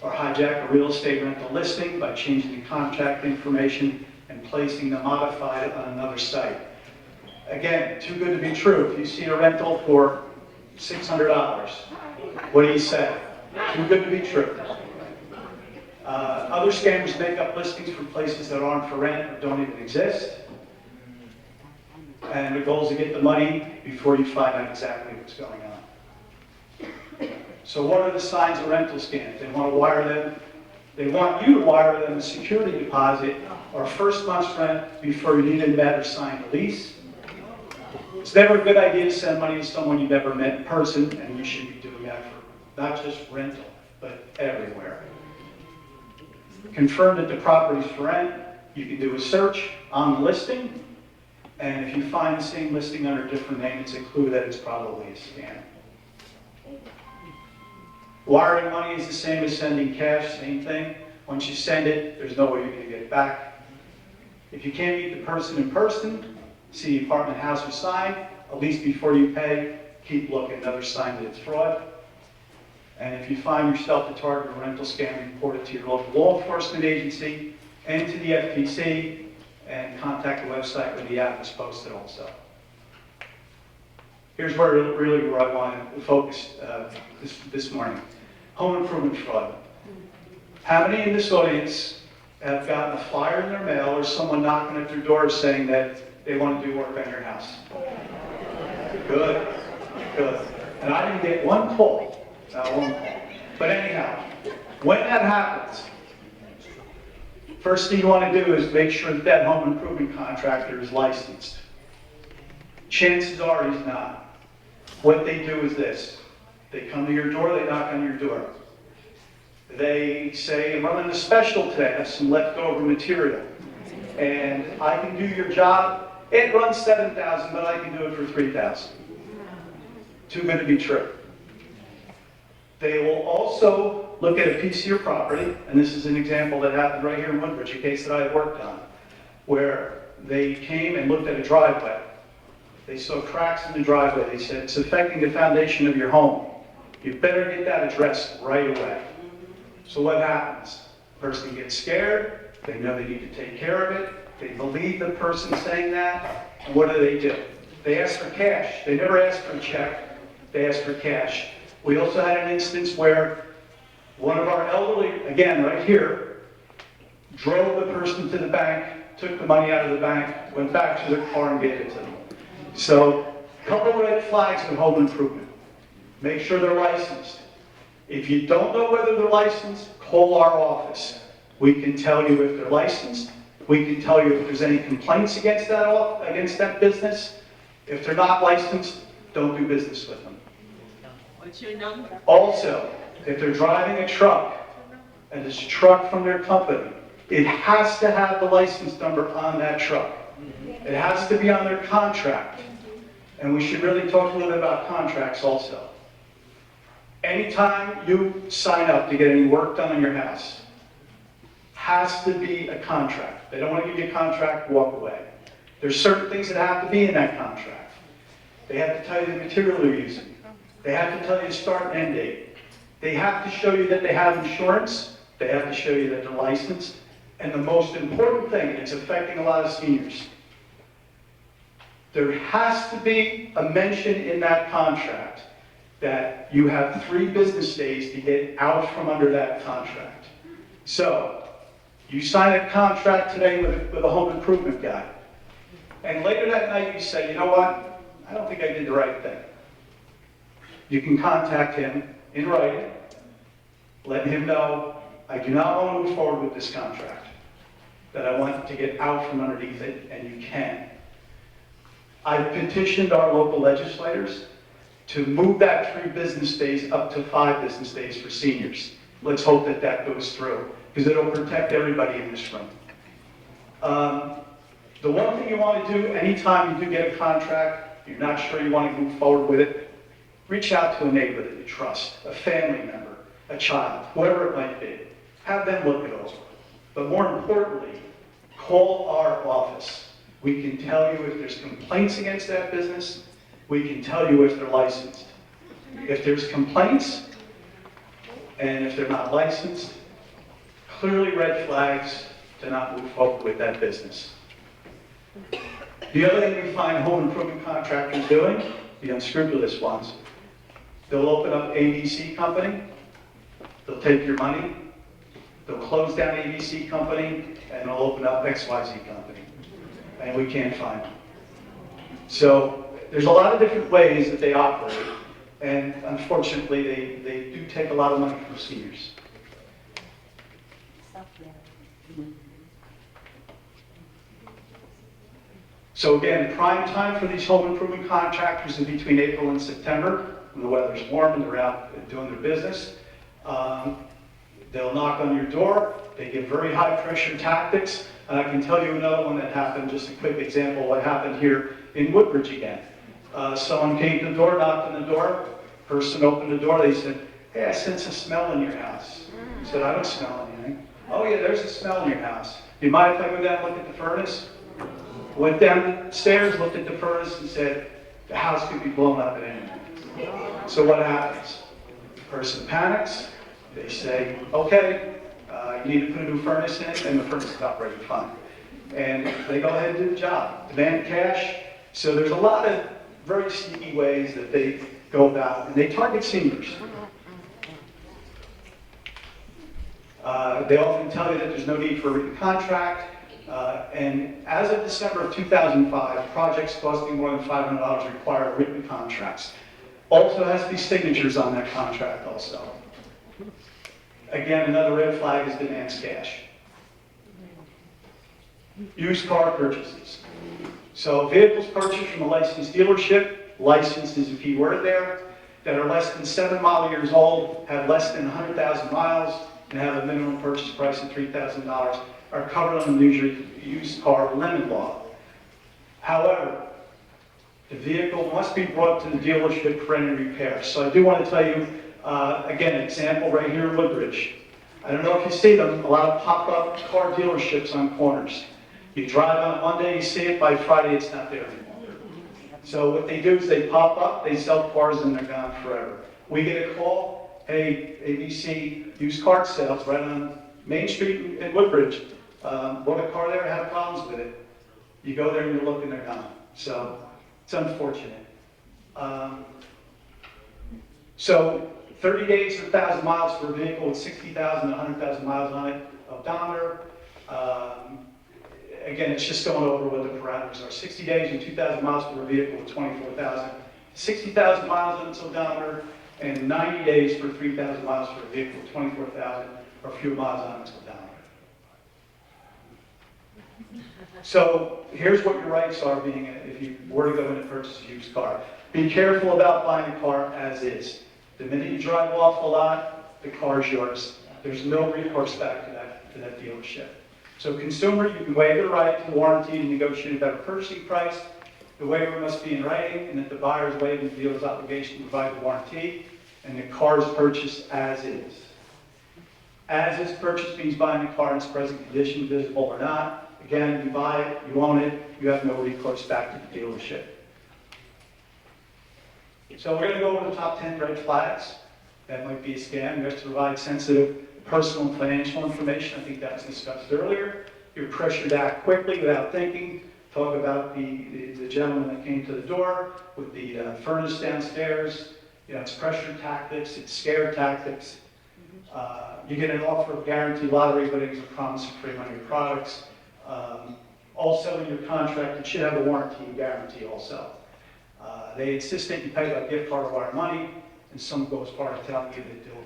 or hijack a real estate rental listing by changing the contract information and placing the modified on another site. Again, too good to be true. If you see a rental for $600, what do you say? Too good to be true. Other scammers make up listings for places that aren't for rent or don't even exist. And the goal is to get the money before you find out exactly what's going on. So what are the signs of rental scams? They want to wire them. They want you to wire them a security deposit or first month's rent before you even met or signed a lease. It's never a good idea to send money to someone you've never met in person, and you should be doing that for not just rental, but everywhere. Confirm that the property's for rent. You can do a search on the listing. And if you find the same listing under a different name, it's a clue that it's probably a scam. Wiring money is the same as sending cash, same thing. Once you send it, there's no way you're going to get it back. If you can't meet the person in person, see the apartment, house, or sign, at least before you pay, keep looking. Another sign that it's fraud. And if you find yourself the target of a rental scam, report it to your local law enforcement agency and to the FTC, and contact the website where the app is posted also. Here's where I want to focus this morning. home improvement fraud. How many in this audience have gotten a flyer in their mail or someone knocking at their door saying that they want to do work on your house? Good, good. And I didn't get one call, not one call. But anyhow, when that happens, first thing you want to do is make sure that that home improvement contractor is licensed. Chances are he's not. What they do is this. They come to your door, they knock on your door. They say, I'm running a special today, I have some leftover material. And I can do your job. It runs $7,000, but I can do it for $3,000. Too good to be true. They will also look at a piece of your property, and this is an example that happened right here in Woodbridge, a case that I had worked on, where they came and looked at a driveway. They saw cracks in the driveway. They said, it's affecting the foundation of your home. You better get that addressed right away. So what happens? The person gets scared. They know they need to take care of it. They believe the person saying that. And what do? They ask for cash. They never ask for a check. They ask for cash. We also had an instance where one of our elderly, again, right here, drove the person to the bank, took the money out of the bank, went back to their car and gave it to them. So, a couple red flags in home improvement. Make sure they're licensed. If you don't know whether they're licensed, call our office. We can tell you if they're licensed. We can tell you if there's any complaints against that business. If they're not licensed, don't do business with them. What's your number? Also, if they're driving a truck, and it's a truck from their company, it has to have the license number on that truck. It has to be on their contract. And we should really talk a little bit about contracts also. Anytime you sign up to get any work done on your house, has to be a contract. They don't want to give you a contract, walk away. There's certain things that have to be in that contract. They have to tell you the material they're using. They have to tell you the start and end date. They have to show you that they have insurance. They have to show you that they're licensed. And the most important thing, and it's affecting a lot of seniors, there has to be a mention in that contract that you have 3 business days to get out from under that contract. So, you sign a contract today with a home improvement guy, and later that night you say, you know what, I don't think I did the right thing. You can contact him in writing, let him know, I do not want to move forward with this contract, that I want to get out from underneath it, and you can. I've petitioned our local legislators to move that 3 business days up to 5 business days for seniors. Let's hope that that goes through, because it'll protect everybody in this room. The one thing you want to do anytime you do get a contract, you're not sure you want to move forward with it, reach out to a neighbor that you trust, a family member, a child, whoever it might be. Have them look it over. But more importantly, call our office. We can tell you if there's complaints against that business. We can tell you if they're licensed. If there's complaints, and if they're not licensed, clearly red flags to not move forward with that business. The other thing we find home improvement contractors doing, the unscrupulous ones, they'll open up ABC company, they'll take your money, they'll close down ABC company, and they'll open up XYZ company. And we can't find them. So there's a lot of different ways that they operate, and unfortunately they do take a lot of money from seniors. So again, prime time for these home improvement contractors is between April and September, when the weather's warm and they're out doing their business. They'll knock on your door. They give very high pressure tactics. And I can tell you another one that happened, just a quick example of what happened here in Woodbridge again. Someone came to the door, knocked on the door, person opened the door, they said, hey, I sense a smell in your house. I said, I don't smell anything. Oh yeah, there's a smell in your house. Do you mind if I go down and look at the furnace? Went down the stairs, looked at the furnace and said, the house could be blown up at any minute. So what happens? The person panics, they say, okay, you need to put a new furnace in, and the furnace is operating fine. And they go ahead and do the job. Demand cash. So there's a lot of very sneaky ways that they go about, and they target seniors. They often tell you that there's no need for a written contract. And as of December of 2005, projects costing more than $500 require written contracts. Also has to be signatures on that contract also. Again, another red flag is demands cash. Used car purchases. So vehicles purchased from a licensed dealership, licensed is a key word there, that are less than 7 model years old, have less than 100,000 miles, and have a minimum purchase price of $3,000 are covered under the used car limit law. However, the vehicle must be brought to the dealership for any repair. So I do want to tell you, again, an example right here in Woodbridge. I don't know if you see them, a lot of pop-up car dealerships on corners. You drive on Monday, you see it, by Friday it's not there anymore. So what they do is they pop up, they sell cars, and they're gone forever. We get a call, hey, ABC used car sales right on Main Street in Woodbridge. Bought a car there, had problems with it. You go there and you look and they're gone. So it's unfortunate. So 30 days or 1,000 miles for a vehicle with 60,000 to 100,000 miles on it, odometer. Again, it's just going over what the parameters are. 60 days and 2,000 miles for a vehicle with 24,000. 60,000 miles on its odometer, and 90 days for 3,000 miles for a vehicle with 24,000 or fewer miles on its odometer. So here's what your rights are being if you were to go in and purchase a used car. Be careful about buying a car as is. The minute you drive off the lot, the car is yours. There's no recourse back to that dealership. So consumer, you can waive the right to warranty and negotiate a better purchasing price. The waiver must be in writing, and that the buyer is waiving the dealer's obligation to provide the warranty, and the car is purchased as is. As is purchased means buying the car in its present condition, visible or not. Again, you buy it, you own it, you have no recourse back to the dealership. So we're going to go over the top 10 red flags. That might be a scam. You have to provide sensitive personal and financial information. I think that was discussed earlier. You're pressured to act quickly without thinking. Talk about the gentleman that came to the door with the furnace downstairs. You know, it's pressure tactics, it's scare tactics. You get an offer of guaranteed lottery winnings or promise of free money or products. Also in your contract, it should have a warranty and guarantee also. They insist that you pay by gift card or wire money, and some go as far as telling you they do.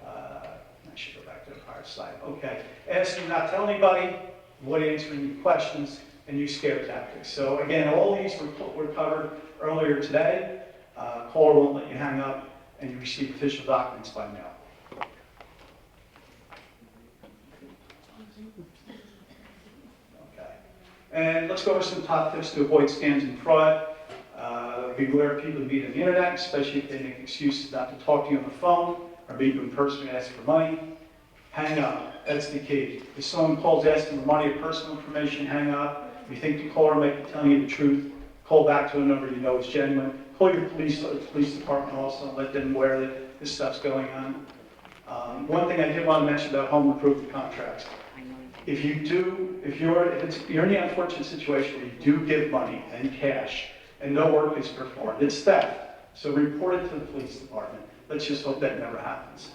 I should go back to the prior slide. Okay. Ask you not to tell anybody, avoid answering your questions, and use scare tactics. So again, all these were covered earlier today. Caller won't let you hang up, and you receive official documents by mail. Okay. And let's go over some top tips to avoid scams and fraud. Beware of people who meet on the internet, especially if they make excuses not to talk to you on the phone or meet you in person and ask for money. Hang up. That's the key. If someone calls asking for money or personal information, hang up. If you think the caller might be telling you the truth, call back to a number you know is genuine. Call your police department also and let them aware that this stuff's going on. One thing I did want to mention about home improvement contracts. If you're in the unfortunate situation where you do give money and cash and no work is performed, it's theft. So report it to the police department. Let's just hope that never happens.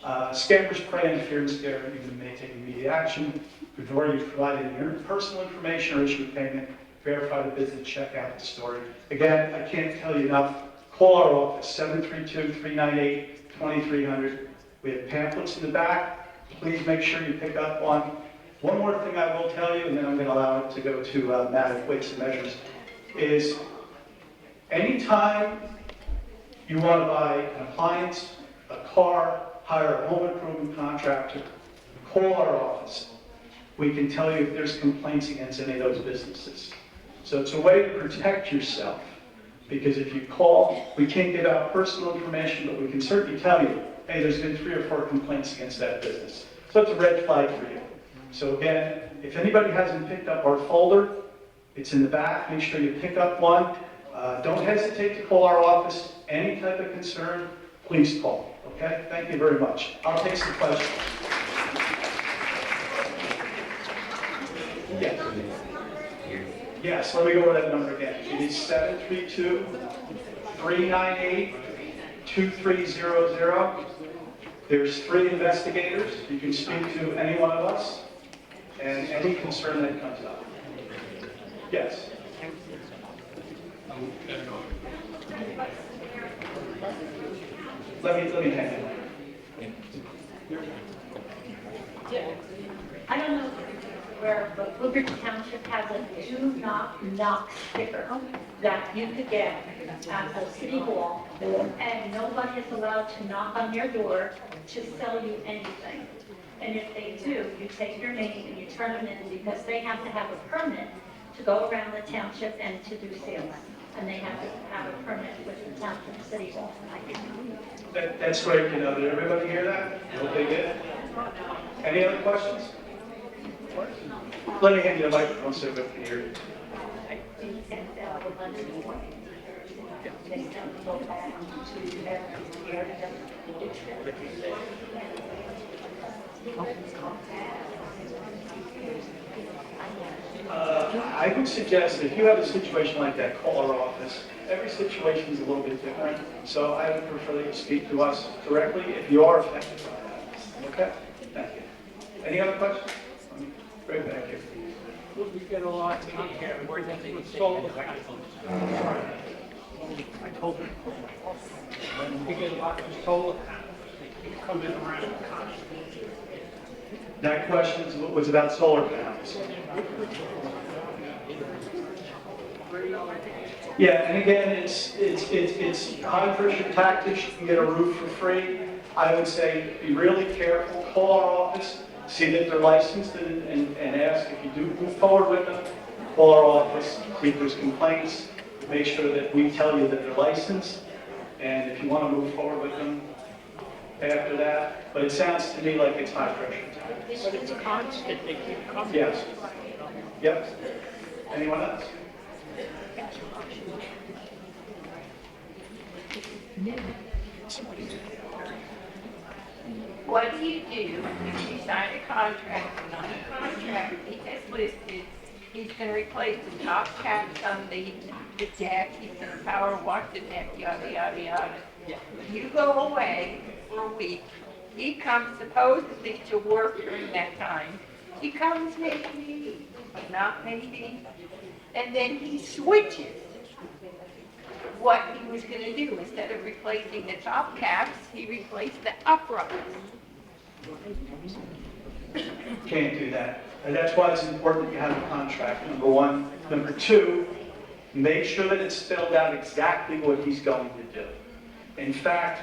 Scammers prey on fear and scare you and may take immediate action. Before you've provided your personal information or issued payment, verify the business, check out the story. Again, I can't tell you enough. Call our office, 732-398-2300. We have pamphlets in the back. Please make sure you pick up one. One more thing I will tell you, and then I'm going to allow it to go to Matt Weights and Measures, is anytime you want to buy an appliance, a car, hire a home improvement contractor, call our office. We can tell you if there's complaints against any of those businesses. So it's a way to protect yourself, because if you call, we can't give out personal information, but we can certainly tell you, hey, there's been 3 or 4 complaints against that business. So it's a red flag for you. So again, if anybody hasn't picked up our folder, it's in the back. Make sure you pick up one. Don't hesitate to call our office. Any type of concern, please call. Okay? Thank you very much. I'll take some questions. Yes. Yes, let me go over that number again. It is 732-398-2300. There's 3 investigators. You can speak to any one of us and any concern that comes up. Yes? Let me hand it. I don't know where, but Woodbridge Township has a do not knock sticker that you could get at the city hall, and nobody is allowed to knock on your door to sell you anything. And if they do, you take your name and you turn them in, because they have to have a permit to go around the township and to do sales. And they have to have a permit with the township city hall. That's great to know. Did everybody hear that? Okay, good. Any other questions? Let me hand you the microphone so everybody can hear you. I would suggest that if you have a situation like that, call our office. Every situation is a little bit different, so I would prefer that you speak to us directly if you are affected by that. Okay? Thank you. Any other questions? Right back here. We get a lot on here where they would solve the I told them, we get a lot of solar panels, they keep coming around constantly. That question was about solar panels. Yeah, and again, it's high pressure tactics. You can get a roof for free. I would say be really careful. Call our office, see that they're licensed, and ask if you do move forward with them. Call our office, see if there's complaints. Make sure that we tell you that they're licensed, and if you want to move forward with them after that. But it sounds to me like it's high pressure tactics. But it's constant, they keep coming. Yes. Yep. Anyone else? What do you do if you sign a contract and on the contract he has listed he's going to replace the top caps on the jack, he's going to power wash the neck, yada, yada, yada. You go away for a week. He comes supposedly to work during that time. He comes maybe, but not maybe. And then he switches what he was going to do. Instead of replacing the top caps, he replaced the uprights. Can't do that. And that's why it's important that you have a contract, number one. Number two, make sure that it's spelled out exactly what he's going to do. In fact,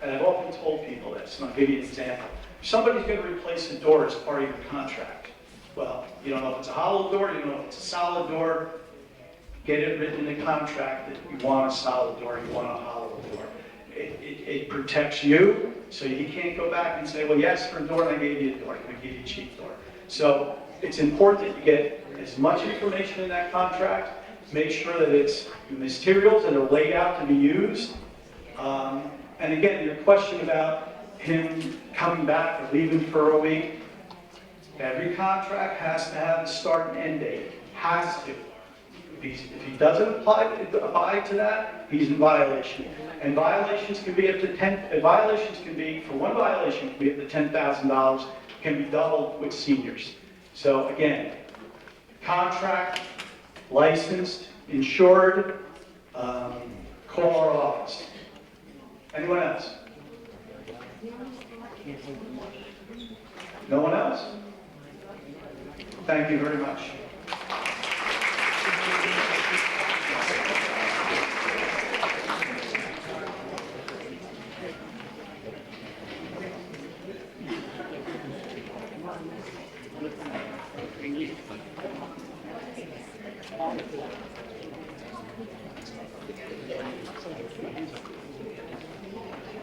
and I've often told people this, and I'll give you an example. If somebody's going to replace a door as part of your contract, well, you don't know if it's a hollow door, you don't know if it's a solid door. Get it written in the contract that you want a solid door, you want a hollow door. It protects you, so you can't go back and say, well, yes, for a door, I gave you a door, I gave you a cheap door. So it's important that you get as much information in that contract, make sure that it's materials that are laid out to be used. And again, your question about him coming back or leaving for a week, every contract has to have a start and end date, has to. If he doesn't abide to that, he's in violation. And violations can be up to for one violation, can be up to $10,000, can be doubled with seniors. So again, contract, licensed, insured, call our office. Anyone else? No one else? Thank you very much.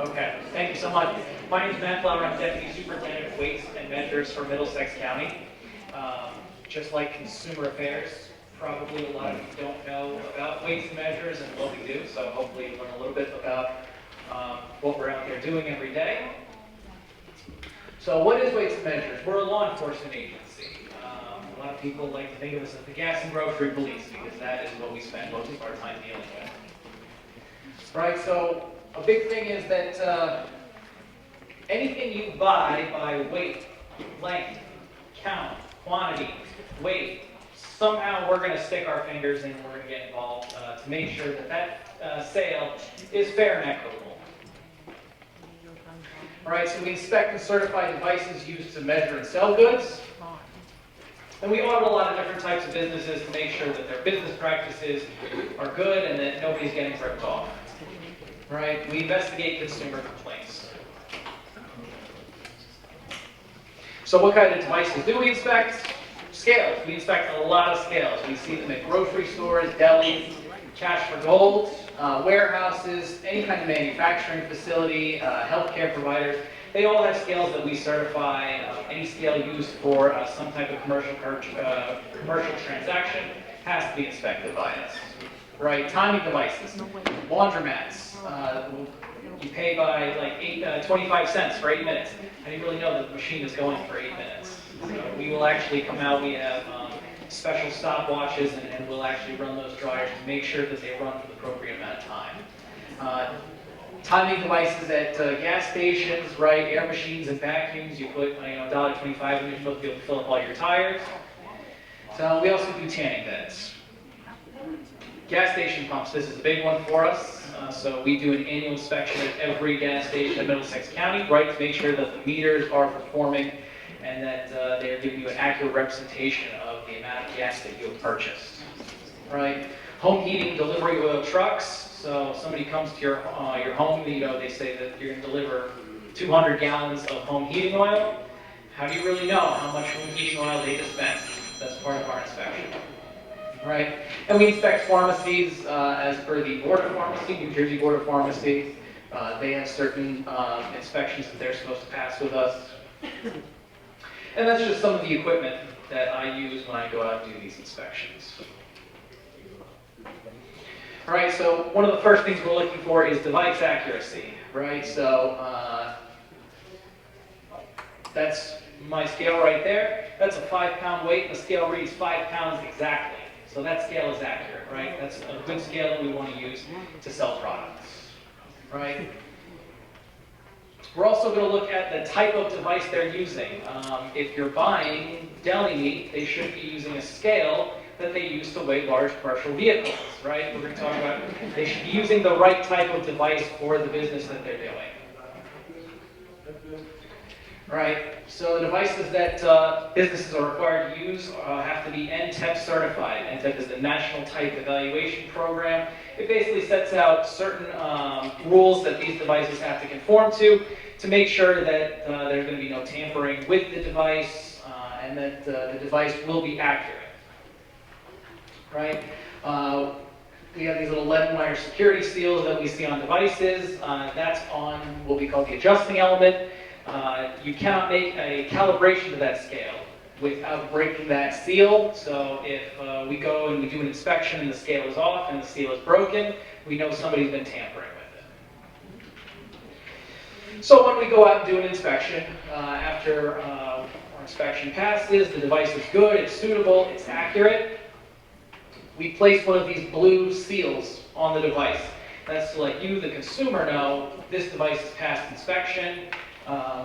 Okay, thank you so much. My name is Matt Flower. I'm Deputy Superintendent of Weights and Measures for Middlesex County. Just like Consumer Affairs, probably a lot of you don't know about weights and measures and what we do, so hopefully you learn a little bit about what we're out there doing every day. So what is Weights and Measures? We're a law enforcement agency. A lot of people like to think of us as the gas and grocery police because that is what we spend most of our time dealing with. Right, so a big thing is that anything you buy by weight, length, count, quantity, weight, somehow we're going to stick our fingers in and we're going to get involved to make sure that that sale is fair and equitable. All right, so we inspect and certify devices used to measure and sell goods. And we audit a lot of different types of businesses to make sure that their business practices are good and that nobody's getting ripped off. All right, we investigate consumer complaints. So what kind of devices do we inspect? Scales. We inspect a lot of scales. We see them at grocery stores, delis, cash for gold, warehouses, any kind of manufacturing facility, healthcare providers. They all have scales that we certify. Any scale used for some type of commercial transaction has to be inspected by us. Right? Timing devices, laundromats. You pay by like 25 cents for 8 minutes. How do you really know that the machine is going for 8 minutes? So we will actually come out. We have special stopwatches, and we'll actually run those dryers to make sure that they run for the appropriate amount of time. Timing devices at gas stations, right? Air machines and vacuums. You put $1.25 and you're supposed to be able to fill up all your tires. So we also do tanning beds. Gas station pumps. This is a big one for us. So we do an annual inspection at every gas station in Middlesex County, right, to make sure that the meters are performing and that they're giving you an accurate representation of the amount of gas that you have purchased. Right? Home heating delivery oil trucks. So somebody comes to your home, they say that you're going to deliver 200 gallons of home heating oil. How do you really know how much home heating oil they dispense? That's part of our inspection. Right? And we inspect pharmacies as per the Board of Pharmacy, New Jersey Board of Pharmacy. They have certain inspections that they're supposed to pass with us. And that's just some of the equipment that I use when I go out and do these inspections. All right, so one of the first things we're looking for is device accuracy, right? So that's my scale right there. That's a 5-pound weight, and the scale reads 5 pounds exactly. So that scale is accurate, right? That's a good scale that we want to use to sell products, right? We're also going to look at the type of device they're using. If you're buying deli meat, they should be using a scale that they use to weigh large commercial vehicles, right? We're going to talk about they should be using the right type of device for the business that they're doing. Right, so the devices that businesses are required to use have to be NTEP certified. NTEP is the National Type Evaluation Program. It basically sets out certain rules that these devices have to conform to make sure that there's going to be no tampering with the device and that the device will be accurate. Right? We have these little lead wire security seals that we see on devices. That's on what we call the adjusting element. You cannot make a calibration to that scale without breaking that seal. So if we go and we do an inspection and the scale is off and the seal is broken, we know somebody's been tampering with it. So when we go out and do an inspection, after our inspection passes, the device is good, it's suitable, it's accurate, we place one of these blue seals on the device. That's to let you, the consumer, know this device has passed inspection.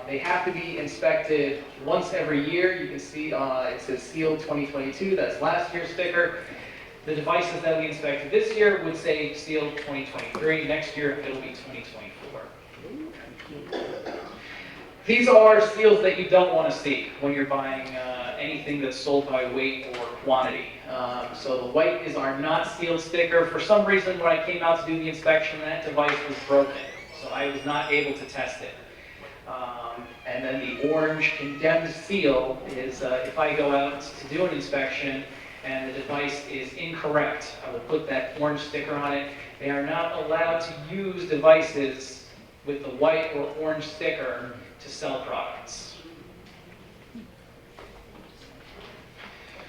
They have to be inspected once every year. You can see it says sealed 2022. That's last year's sticker. The devices that we inspected this year would say sealed 2023. Next year it'll be 2024. These are seals that you don't want to see when you're buying anything that's sold by weight or quantity. So the white is our not sealed sticker. For some reason, when I came out to do the inspection, that device was broken. So I was not able to test it. And then the orange condemned seal is if I go out to do an inspection and the device is incorrect, I will put that orange sticker on it. They are not allowed to use devices with the white or orange sticker to sell products.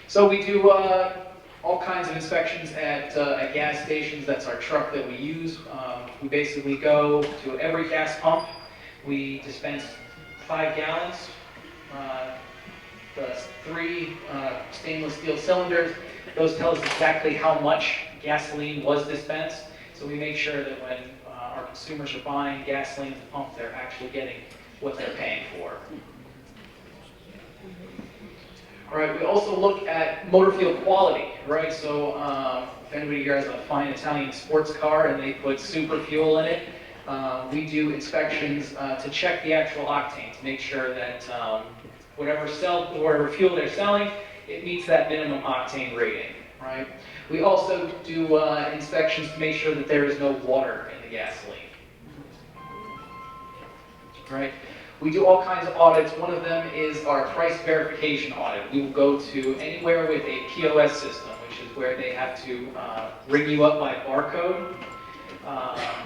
So we do all kinds of inspections at gas stations. That's our truck that we use. We basically go to every gas pump. We dispense 5 gallons, the 3 stainless steel cylinders. Those tell us exactly how much gasoline was dispensed. So we make sure that when our consumers are buying gasoline at the pump, they're actually getting what they're paying for. All right, we also look at motor fuel quality, right? So if anybody here has a fine Italian sports car and they put super fuel in it, we do inspections to check the actual octane to make sure that whatever fuel they're selling, it meets that minimum octane rating, right? We also do inspections to make sure that there is no water in the gasoline, right? We do all kinds of audits. One of them is our price verification audit. We will go to anywhere with a POS system, which is where they have to ring you up by barcode,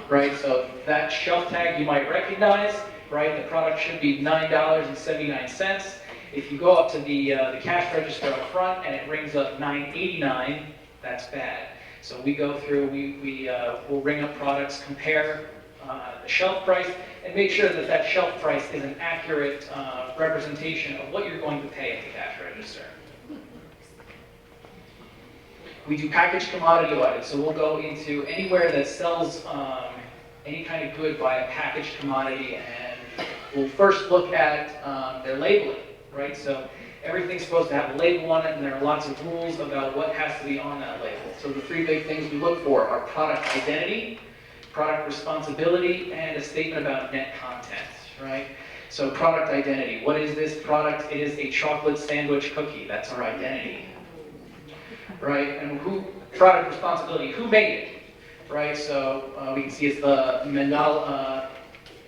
right? So that shelf tag you might recognize, right? The product should be $9.79. If you go up to the cash register up front and it rings up $9.89, that's bad. So we go through, we'll ring up products, compare the shelf price, and make sure that that shelf price is an accurate representation of what you're going to pay at the cash register. We do packaged commodity audits, so we'll go into anywhere that sells any kind of good by a packaged commodity, and we'll first look at their labeling, right? So everything's supposed to have a label on it, and there are lots of rules about what has to be on that label. So the three big things we look for are product identity, product responsibility, and a statement about net content, right? So product identity, what is this product? It is a chocolate sandwich cookie, that's our identity, right? And product responsibility, who made it, right? So we can see it's the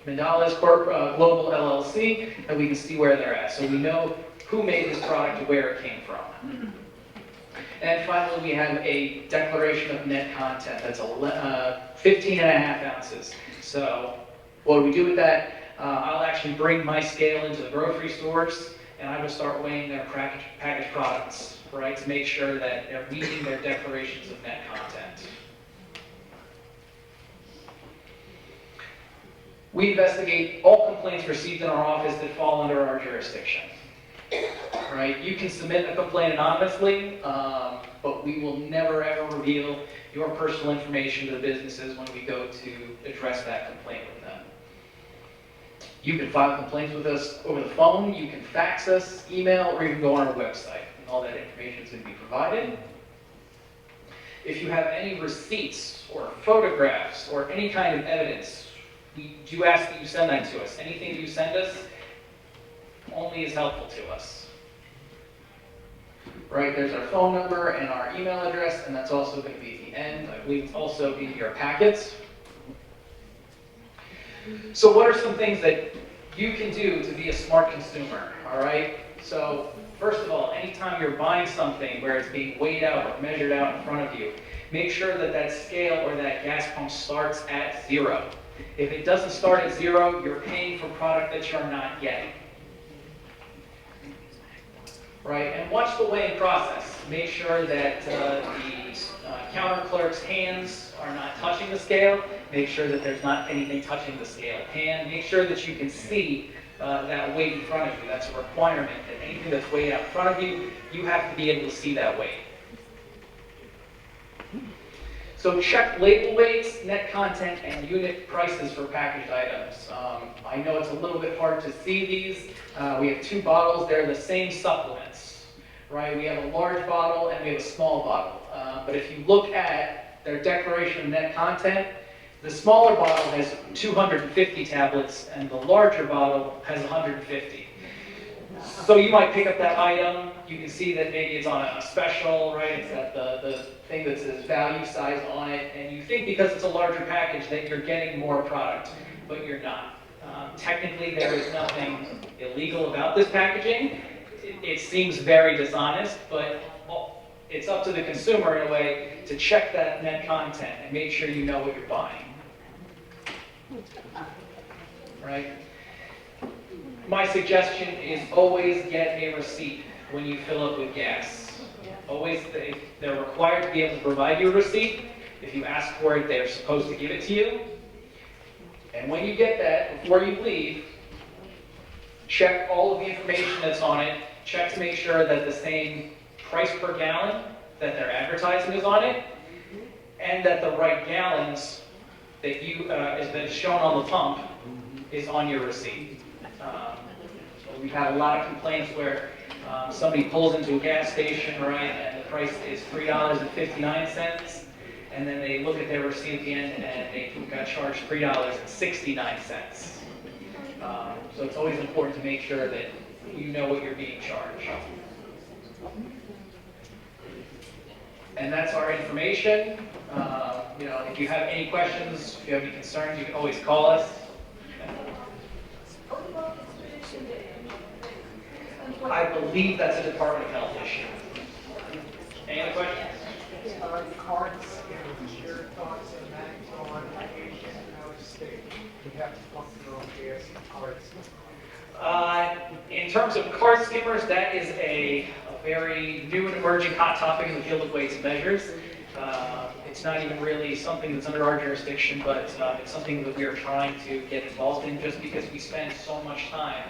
Mandala's Global LLC, and we can see where they're at. So we know who made this product and where it came from. And finally, we have a declaration of net content. That's 15.5 ounces. So what do we do with that? I'll actually bring my scale into the grocery stores, and I will start weighing their packaged products, right, to make sure that they're meeting their declarations of net content. We investigate all complaints received in our office that fall under our jurisdiction. Right? You can submit a complaint anonymously, but we will never ever reveal your personal information to the businesses when we go to address that complaint with them. You can file complaints with us over the phone, you can fax us, email, or even go on our website. And all that information is going to be provided. If you have any receipts or photographs or any kind of evidence, we do ask that you send that to us. Anything you send us only is helpful to us. Right, there's our phone number and our email address, and that's also going to be at the end. I believe it's also in your packets. So what are some things that you can do to be a smart consumer, all right? So first of all, anytime you're buying something where it's being weighed out or measured out in front of you, make sure that that scale or that gas pump starts at 0. If it doesn't start at 0, you're paying for product that you're not getting. Right, and watch the weighing process. Make sure that the counter clerk's hands are not touching the scale. Make sure that there's not anything touching the scale pan. Make sure that you can see that weight in front of you. That's a requirement, that anything that's weighed out in front of you, you have to be able to see that weight. So check label weights, net content, and unit prices for packaged items. I know it's a little bit hard to see these. We have 2 bottles. They're the same supplements, right? We have a large bottle and we have a small bottle. But if you look at their declaration of net content, the smaller bottle has 250 tablets and the larger bottle has 150. So you might pick up that item, you can see that maybe it's on a special, right? It's got the thing that says value size on it, and you think because it's a larger package that you're getting more product, but you're not. Technically, there is nothing illegal about this packaging. It seems very dishonest, but it's up to the consumer in a way to check that net content and make sure you know what you're buying. Right? My suggestion is always get a receipt when you fill up with gas. Always, they're required to be able to provide you a receipt. If you ask for it, they're supposed to give it to you. And when you get that, before you leave, check all of the information that's on it. Check to make sure that the same price per gallon that they're advertising is on it, and that the right gallons that is shown on the pump is on your receipt. We've had a lot of complaints where somebody pulls into a gas station, right, and the price is $3.59, and then they look at their receipt at the end and they got charged $3.69. So it's always important to make sure that you know what you're being charged. And that's our information. If you have any questions, if you have any concerns, you can always call us. I believe that's a Department of Health issue. Any other questions? Card scams, your thoughts on that on Asian out of state? We have to pump their own gas and cards. In terms of card skimmers, that is a very new and emerging hot topic in the field of weights and measures. It's not even really something that's under our jurisdiction, but it's something that we are trying to get involved in just because we spend so much time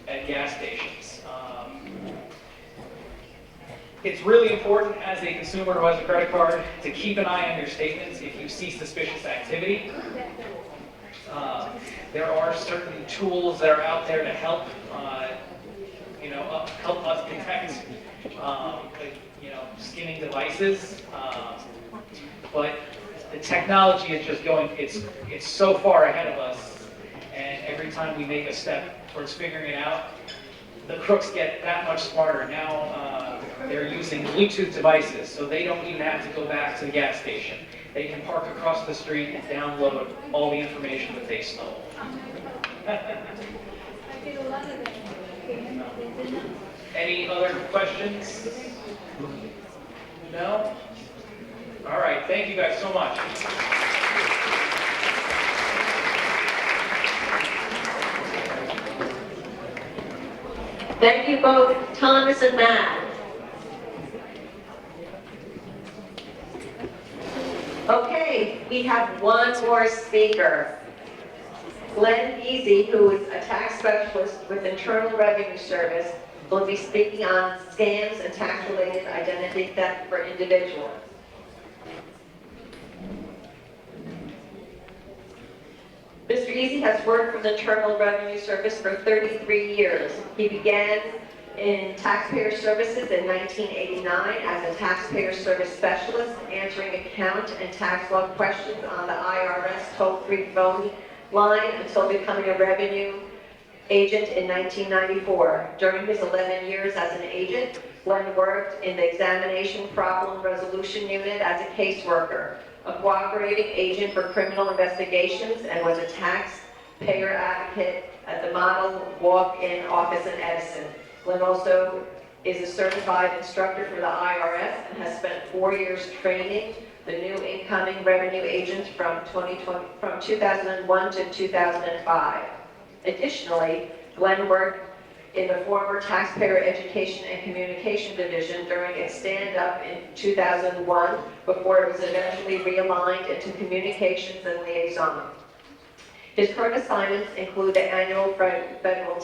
at gas stations. It's really important as a consumer who has a credit card to keep an eye on your statements if you see suspicious activity. There are certain tools that are out there to help, help us detect, skimming devices. But the technology is just going, it's so far ahead of us, and every time we make a step towards figuring it out, the crooks get that much smarter. Now they're using Bluetooth devices, so they don't even have to go back to the gas station. They can park across the street and download all the information that they stole. Any other questions? No? All right, thank you guys so much. Thank you both, Thomas and Matt. Okay, we have one more speaker. Glenn Easy, who is a tax specialist with Internal Revenue Service, will be speaking on scams and tax-related identity theft for individuals. Mr. Easy has worked for the Internal Revenue Service for 33 years. He began in taxpayer services in 1989 as a taxpayer service specialist, answering account and tax law questions on the IRS toll-free phone line until becoming a revenue agent in 1994. During his 11 years as an agent, Glenn worked in the Examination Problem Resolution Unit as a caseworker, a cooperating agent for criminal investigations, and was a taxpayer advocate at the Model Walk-In Office in Edison. Glenn also is a certified instructor for the IRS and has spent 4 years training the new incoming revenue agents from 2001 to 2005. Additionally, Glenn worked in the former Taxpayer Education and Communication Division during its stand-up in 2001 before it was eventually realigned into Communications and Liaison. His current assignments include the annual federal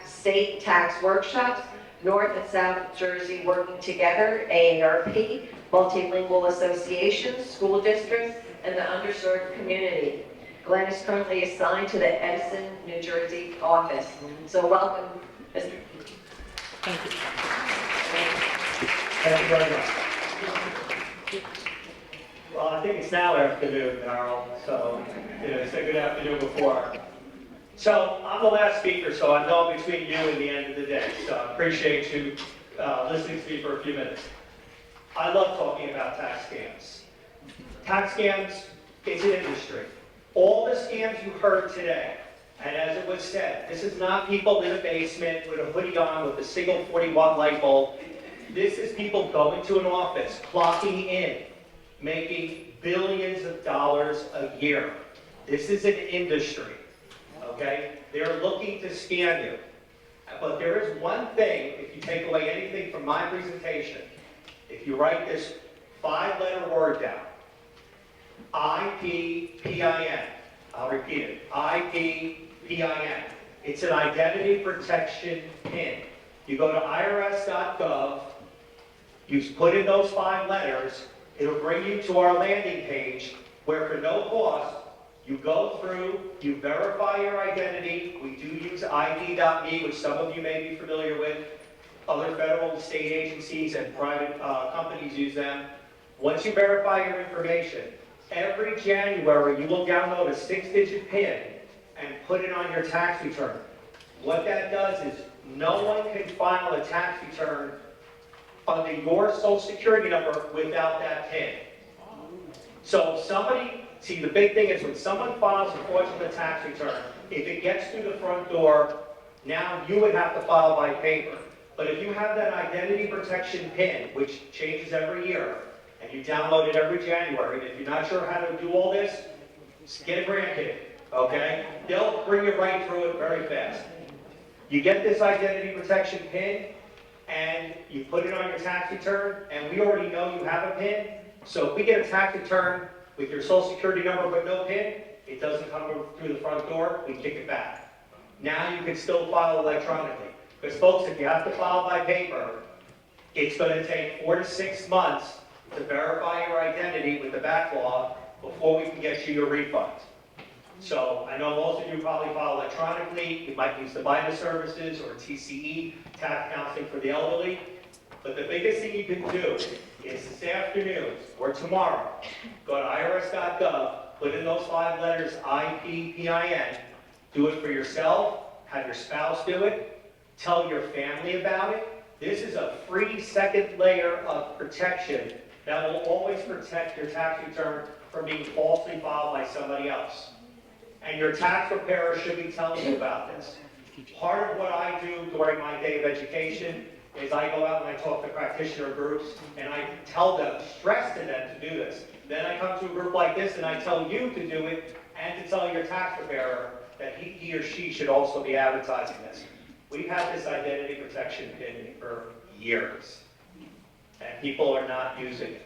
state tax workshops, North and South Jersey Working Together, AARP, Multilingual Associations, school districts, and the underserved community. Glenn is currently assigned to the Edison, New Jersey office. So welcome, Mr. Thank you. Thank you very much. Well, I think it's now afternoon, Darrell, so it's a good afternoon before. So I'm the last speaker, so I know I'm between you and the end of the day, so I appreciate you listening to me for a few minutes. I love talking about tax scams. Tax scams is an industry. All the scams you heard today, and as it was said, this is not people in a basement with a hoodie on with a single 40-watt light bulb. This is people going to an office, clocking in, making billions of dollars a year. This is an industry, okay? They're looking to scam you. But there is one thing, if you take away anything from my presentation, if you write this 5-letter word down, IPPIN. I'll repeat it. IPPIN. It's an identity protection PIN. You go to irs.gov, you put in those 5 letters, it'll bring you to our landing page where for no cost, You go through, you verify your identity. We do use ID.me, which some of you may be familiar with. Other federal and state agencies and private companies use them. Once you verify your information, every January you will download a 6-digit PIN and put it on your tax return. What that does is no one can file a tax return under your social security number without that PIN. So somebody, see, the big thing is when someone files a fraudulent tax return, if it gets through the front door, now you would have to file by paper. But if you have that identity protection PIN, which changes every year, and you download it every January, and if you're not sure how to do all this, just get a grandkid, okay? They'll bring you right through it very fast. You get this identity protection PIN, and you put it on your tax return, and we already know you have a PIN. So if we get a tax return with your social security number but no PIN, it doesn't come through the front door, we kick it back. Now you can still file electronically. Because folks, if you have to file by paper, it's going to take 4 to 6 months to verify your identity with the backlog before we can get you your refund. So I know most of you probably file electronically. You might use the BIDA services or TCE, tax counseling for the elderly. But the biggest thing you can do is this afternoon or tomorrow, go to irs.gov, put in those 5 letters, IPPIN, do it for yourself, have your spouse do it, tell your family about it. This is a free second layer of protection that will always protect your tax return from being falsely filed by somebody else. And your tax preparer should be telling you about this. Part of what I do during my day of education is I go out and I talk to practitioner groups and I tell them, stress to them to do this. Then I come to a group like this and I tell you to do it and to tell your tax preparer that he or she should also be advertising this. We've had this identity protection PIN for years, and people are not using it.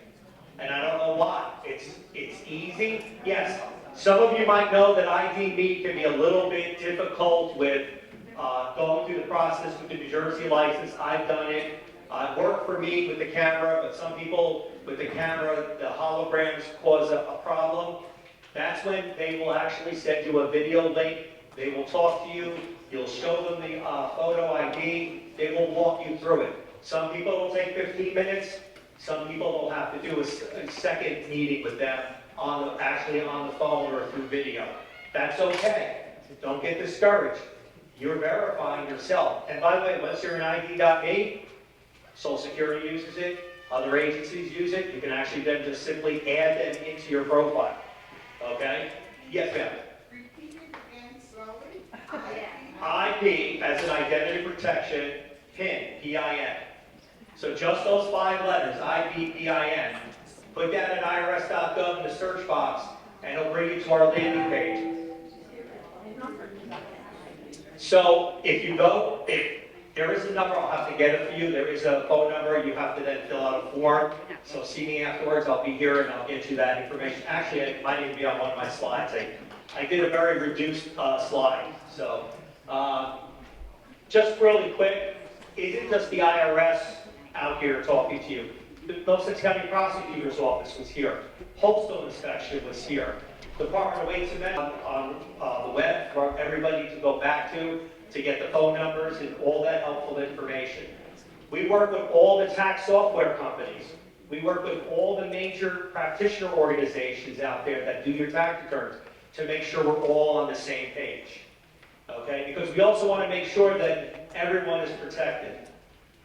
And I don't know why. It's easy. Yes, some of you might know that ID.me can be a little bit difficult with going through the process with the New Jersey license. I've done it. It worked for me with the camera, but some people with the camera, the holograms cause a problem. That's when they will actually send you a video link. They will talk to you. You'll show them the photo ID. They will walk you through it. Some people will take 15 minutes. Some people will have to do a second meeting with them actually on the phone or through video. That's okay. Don't get discouraged. You're verifying yourself. And by the way, once you're in ID.me, Social Security uses it, other agencies use it. You can actually then just simply add them into your profile. Okay? Yes, ma'am. Repeat it again slowly. IP as an identity protection, PIN, P-I-N. So just those 5 letters, IP, P-I-N. Put that in irs.gov in the search box, and it'll bring you to our landing page. So if there is a number, I'll have to get it for you. There is a phone number. You have to then fill out a form. So see me afterwards. I'll be here, and I'll get you that information. Actually, it might even be on one of my slides. I did a very reduced slide. So just really quick, isn't just the IRS out here talking to you. The Middlesex County Prosecutor's Office was here. Postal Inspection was here. Department of Weights and Measures on the web for everybody to go back to get the phone numbers and all that helpful information. We work with all the tax software companies. We work with all the major practitioner organizations out there that do your tax returns to make sure we're all on the same page. Okay? Because we also want to make sure that everyone is protected.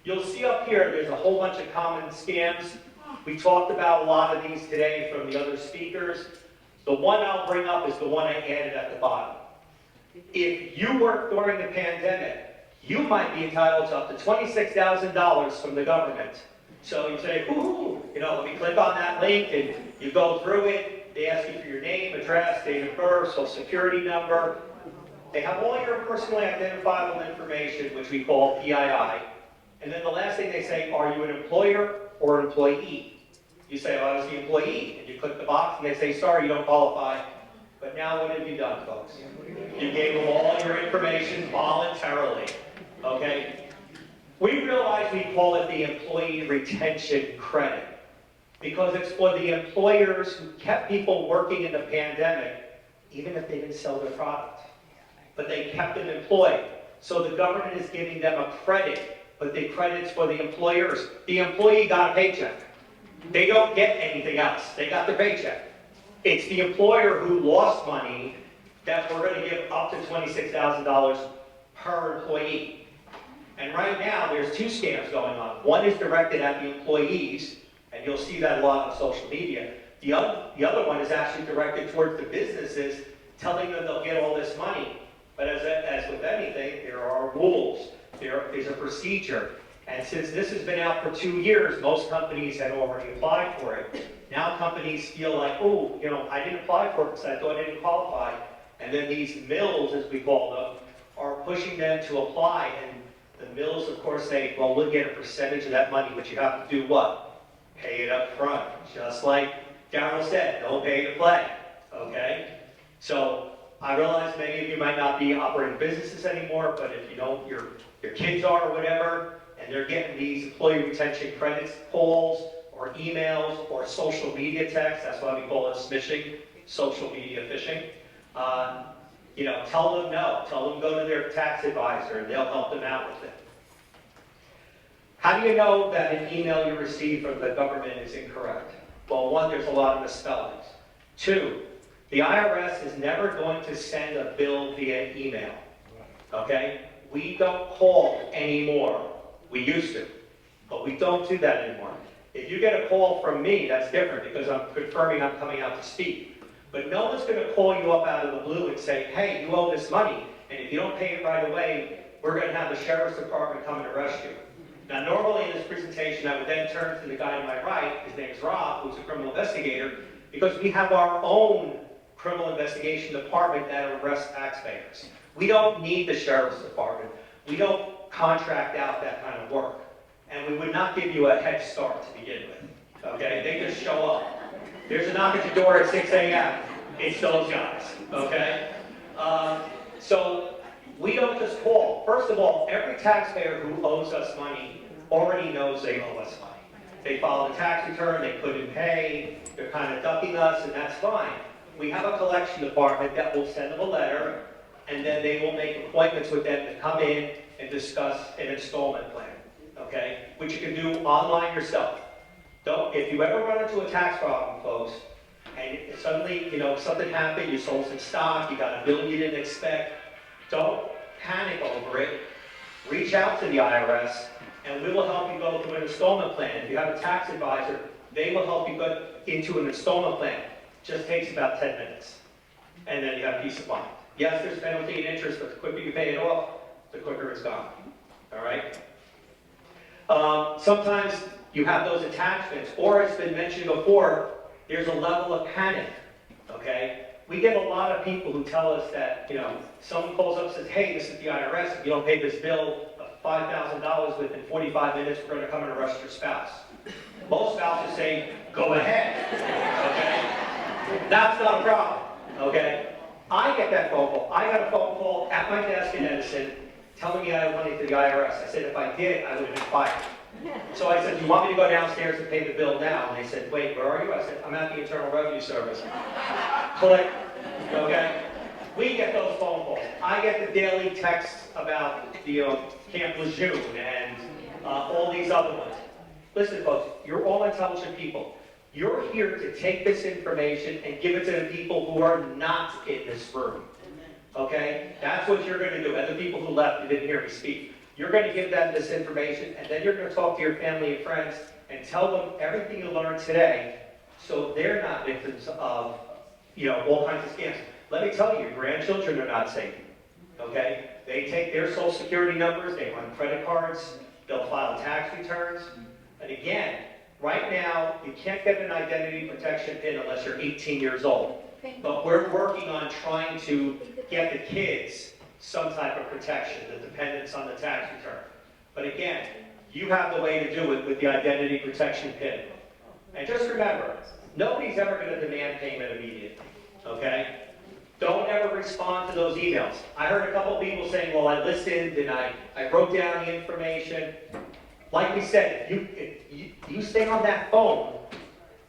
You'll see up here, there's a whole bunch of common scams. We talked about a lot of these today from the other speakers. The one I'll bring up is the one I added at the bottom. If you worked during the pandemic, you might be entitled to up to $26,000 from the government. So you say, ooh, let me click on that link, and you go through it. They ask you for your name, address, date of birth, social security number. They have all your personally identifiable information, which we call PII. And then the last thing they say, are you an employer or an employee? You say, oh, I was the employee. And you click the box, and they say, sorry, you don't qualify. But now what have you done, folks? You gave them all your information voluntarily. Okay? We realize we call it the Employee Retention Credit because it's for the employers who kept people working in the pandemic, even if they didn't sell their product. But they kept them employed. So the government is giving them a credit, but the credit's for the employers. The employee got a paycheck. They don't get anything else. They got their paycheck. It's the employer who lost money that we're going to give up to $26,000 per employee. And right now, there's two scams going on. One is directed at the employees, and you'll see that a lot on social media. The other one is actually directed towards the businesses, telling them they'll get all this money. But as with anything, there are rules. There is a procedure. And since this has been out for 2 years, most companies had already applied for it. Now companies feel like, oh, you know, I didn't apply for it because I thought I didn't qualify. And then these mills, as we call them, are pushing them to apply. And the mills, of course, say, well, we'll get a percentage of that money, but you have to do what? Pay it up front. Just like Darryl said, don't pay to play, okay? So I realize many of you might not be operating businesses anymore, but if you know your kids are or whatever, and they're getting these employee retention credits, calls, or emails, or social media texts, that's why we call it smishing, social media phishing. You know, tell them no. Tell them go to their tax advisor, and they'll help them out with it. How do you know that an email you receive from the government is incorrect? Well, one, there's a lot of misspellings. Two, the IRS is never going to send a bill via email, okay? We don't call anymore. We used to, but we don't do that anymore. If you get a call from me, that's different because I'm confirming I'm coming out to speak. But no one's going to call you up out of the blue and say, hey, you owe this money, and if you don't pay it right away, we're going to have the sheriff's department come and arrest you. Now, normally in this presentation, I would then turn to the guy to my right, his name is Rob, who's a criminal investigator, because we have our own criminal investigation department that arrests taxpayers. We don't need the sheriff's department. We don't contract out that kind of work. And we would not give you a head start to begin with, okay? They just show up. There's a knock at your door at 6 a.m. It's those guys, okay? So we don't just call. First of all, every taxpayer who owes us money already knows they owe us money. They file the tax return, they couldn't pay, they're kind of ducking us, and that's fine. We have a collection department that will send them a letter, and then they will make appointments with them to come in and discuss an installment plan, okay? Which you can do online yourself. If you ever run into a tax problem, folks, and suddenly, you know, something happened, you sold some stock, you got a bill you didn't expect, don't panic over it. Reach out to the IRS, and we will help you go through an installment plan. If you have a tax advisor, they will help you go into an installment plan. It just takes about 10 minutes, and then you have peace of mind. Yes, there's penalty and interest, but the quicker you pay it off, the quicker it's gone, all right? Sometimes you have those attachments, or it's been mentioned before, there's a level of panic, okay? We get a lot of people who tell us that, you know, someone calls up and says, hey, this is the IRS, if you don't pay this bill of $5,000 within 45 minutes, we're gonna come and arrest your spouse. Most spouses say, go ahead, okay? That's not a problem, okay? I get that phone call. I got a phone call at my desk in Edison telling me I owe money to the IRS. I said, if I did, I would have been fired. So I said, do you want me to go downstairs and pay the bill now? And they said, wait, where are you? I said, I'm at the Internal Revenue Service. Click, okay? We get those phone calls. I get the daily texts about the Camp Lejeune and all these other ones. Listen, folks, you're all intelligent people. You're here to take this information and give it to the people who are not in this room. Okay? That's what you're going to do. And the people who left, you didn't hear me speak. You're going to give them this information, and then you're going to talk to your family and friends and tell them everything you learned today so they're not victims of, you know, all kinds of scams. Let me tell you, your grandchildren are not safe. Okay? They take their social security numbers, they run credit cards, they'll file tax returns. And again, right now, you can't get an identity protection PIN unless you're 18 years old. But we're working on trying to get the kids some type of protection, the dependents on the tax return. But again, you have the way to do it with the identity protection PIN. And just remember, nobody's ever going to demand payment immediately, okay? Don't ever respond to those emails. I heard a couple people saying, well, I listened and I wrote down the information. Like we said, if you stay on that phone,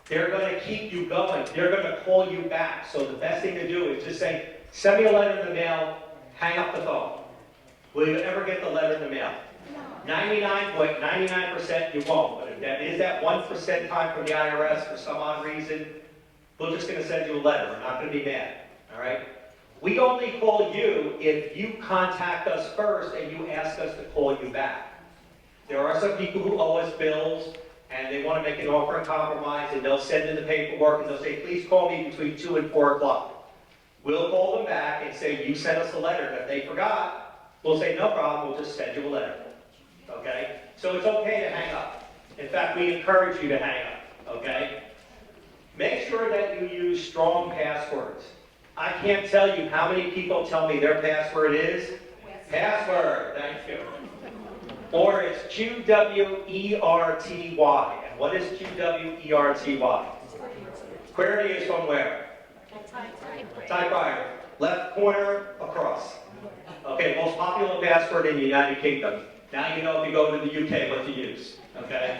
They're gonna keep you going. They're gonna call you back. So the best thing to do is just say, send me a letter in the mail, hang up the phone. Will you ever get the letter in the mail? 99.99% you won't, but if that is that 1% time from the IRS for some odd reason, we're just gonna send you a letter. We're not gonna be mad, all right? We only call you if you contact us first and you ask us to call you back. There are some people who owe us bills and they want to make an offer in compromise and they'll send in the paperwork and they'll say, please call me between 2 and 4 o'clock. We'll call them back and say, you sent us a letter. If they forgot, we'll say, no problem, we'll just send you a letter. Okay? So it's okay to hang up. In fact, we encourage you to hang up. Okay? Make sure that you use strong passwords. I can't tell you how many people tell me their password is password. Thank you. Or it's QWERTY. And what is QWERTY? QWERTY is from where? Typewriter. Left corner across. Okay, most popular password in the United Kingdom. Now you know if you go to the UK what to use. Okay?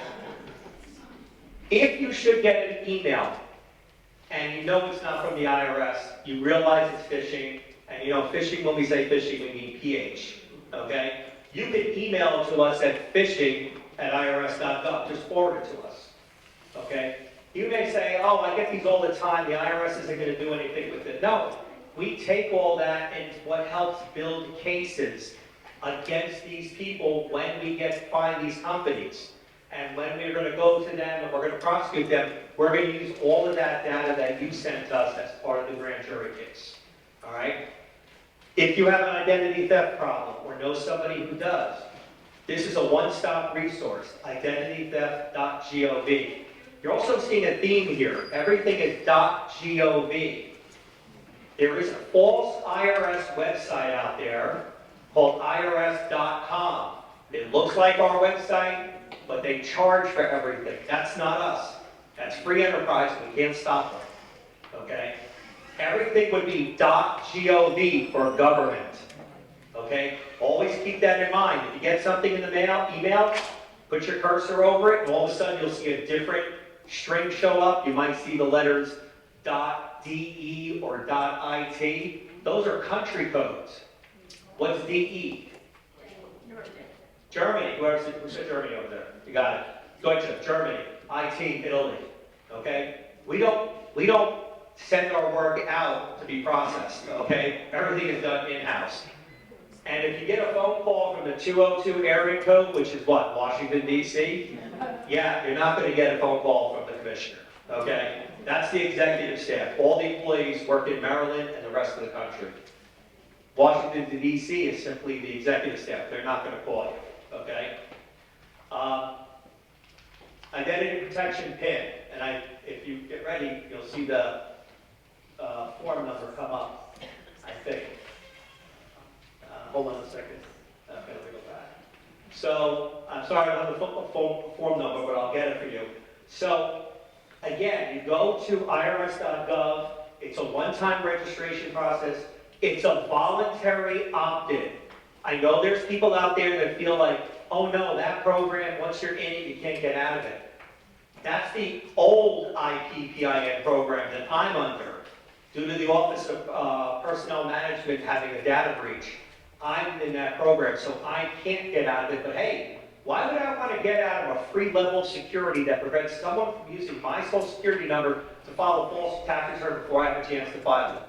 If you should get an email and you know it's not from the IRS, you realize it's phishing, and you know phishing, when we say phishing, we mean PH. Okay? You can email to us at phishing@irs.gov. Just forward it to us. Okay? You may say, oh, I get these all the time. The IRS isn't going to do anything with it. No. We take all that and it's what helps build cases against these people when we find these companies. And when we're going to go to them and we're going to prosecute them, we're going to use all of that data that you sent us as part of the grand jury case. All right? If you have an identity theft problem or know somebody who does, this is a one-stop resource, identitytheft.gov. You're also seeing a theme here. Everything is .gov. There is a false IRS website out there called irs.com. It looks like our website, but they charge for everything. That's not us. That's free enterprise. We can't stop them. Okay? Everything would be .gov for government. Okay? Always keep that in mind. If you get something in the mail, email, put your cursor over it, and all of a sudden you'll see a different string show up. You might see the letters .de or .it. Those are country codes. What's DE? Germany. Who said Germany over there? You got it. Deutsche, Germany. IT, Italy. Okay? We don't send our work out to be processed. Okay? Everything is done in-house. And if you get a phone call from the 202 area code, which is what, Washington, D.C., yeah, you're not going to get a phone call from the commissioner. Okay? That's the executive staff. All the employees work in Maryland and the rest of the country. Washington, D.C. is simply the executive staff. They're not going to call you. Okay? Identity protection PIN. And if you get ready, you'll see the form number come up, I think. Hold on a second. Okay, let me go back. So, I'm sorry I don't have the form number, but I'll get it for you. So, again, you go to irs.gov. It's a one-time registration process. It's a voluntary opt-in. I know there's people out there that feel like, oh no, that program, once you're in it, you can't get out of it. That's the old IPPIN program that I'm under, due to the Office of Personnel Management having a data breach. I'm in that program, so I can't get out of it. But hey, why would I want to get out of a free level of security that prevents someone from using my social security number to file a false tax return before I have a chance to file it?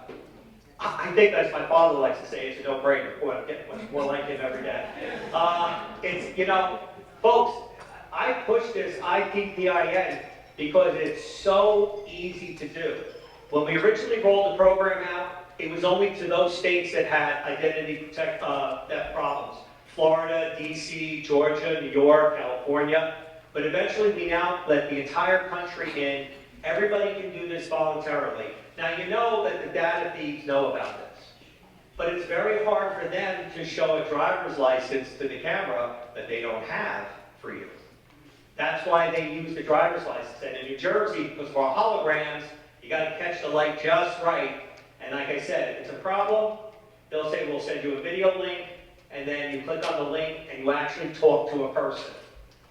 I think, as my father likes to say, it's a no-brainer. Boy, I'm getting much more like him every day. It's, you know, folks, I push this IPPIN because it's so easy to do. When we originally rolled the program out, it was only to those states that had identity theft problems. Florida, D.C., Georgia, New York, California. But eventually we now let the entire country in. Everybody can do this voluntarily. Now you know that the data thieves know about this. But it's very hard for them to show a driver's license to the camera that they don't have for you. That's why they use the driver's license. And in New Jersey, because of our holograms, you got to catch the light just right. And like I said, if it's a problem, they'll say, we'll send you a video link, and then you click on the link and you actually talk to a person.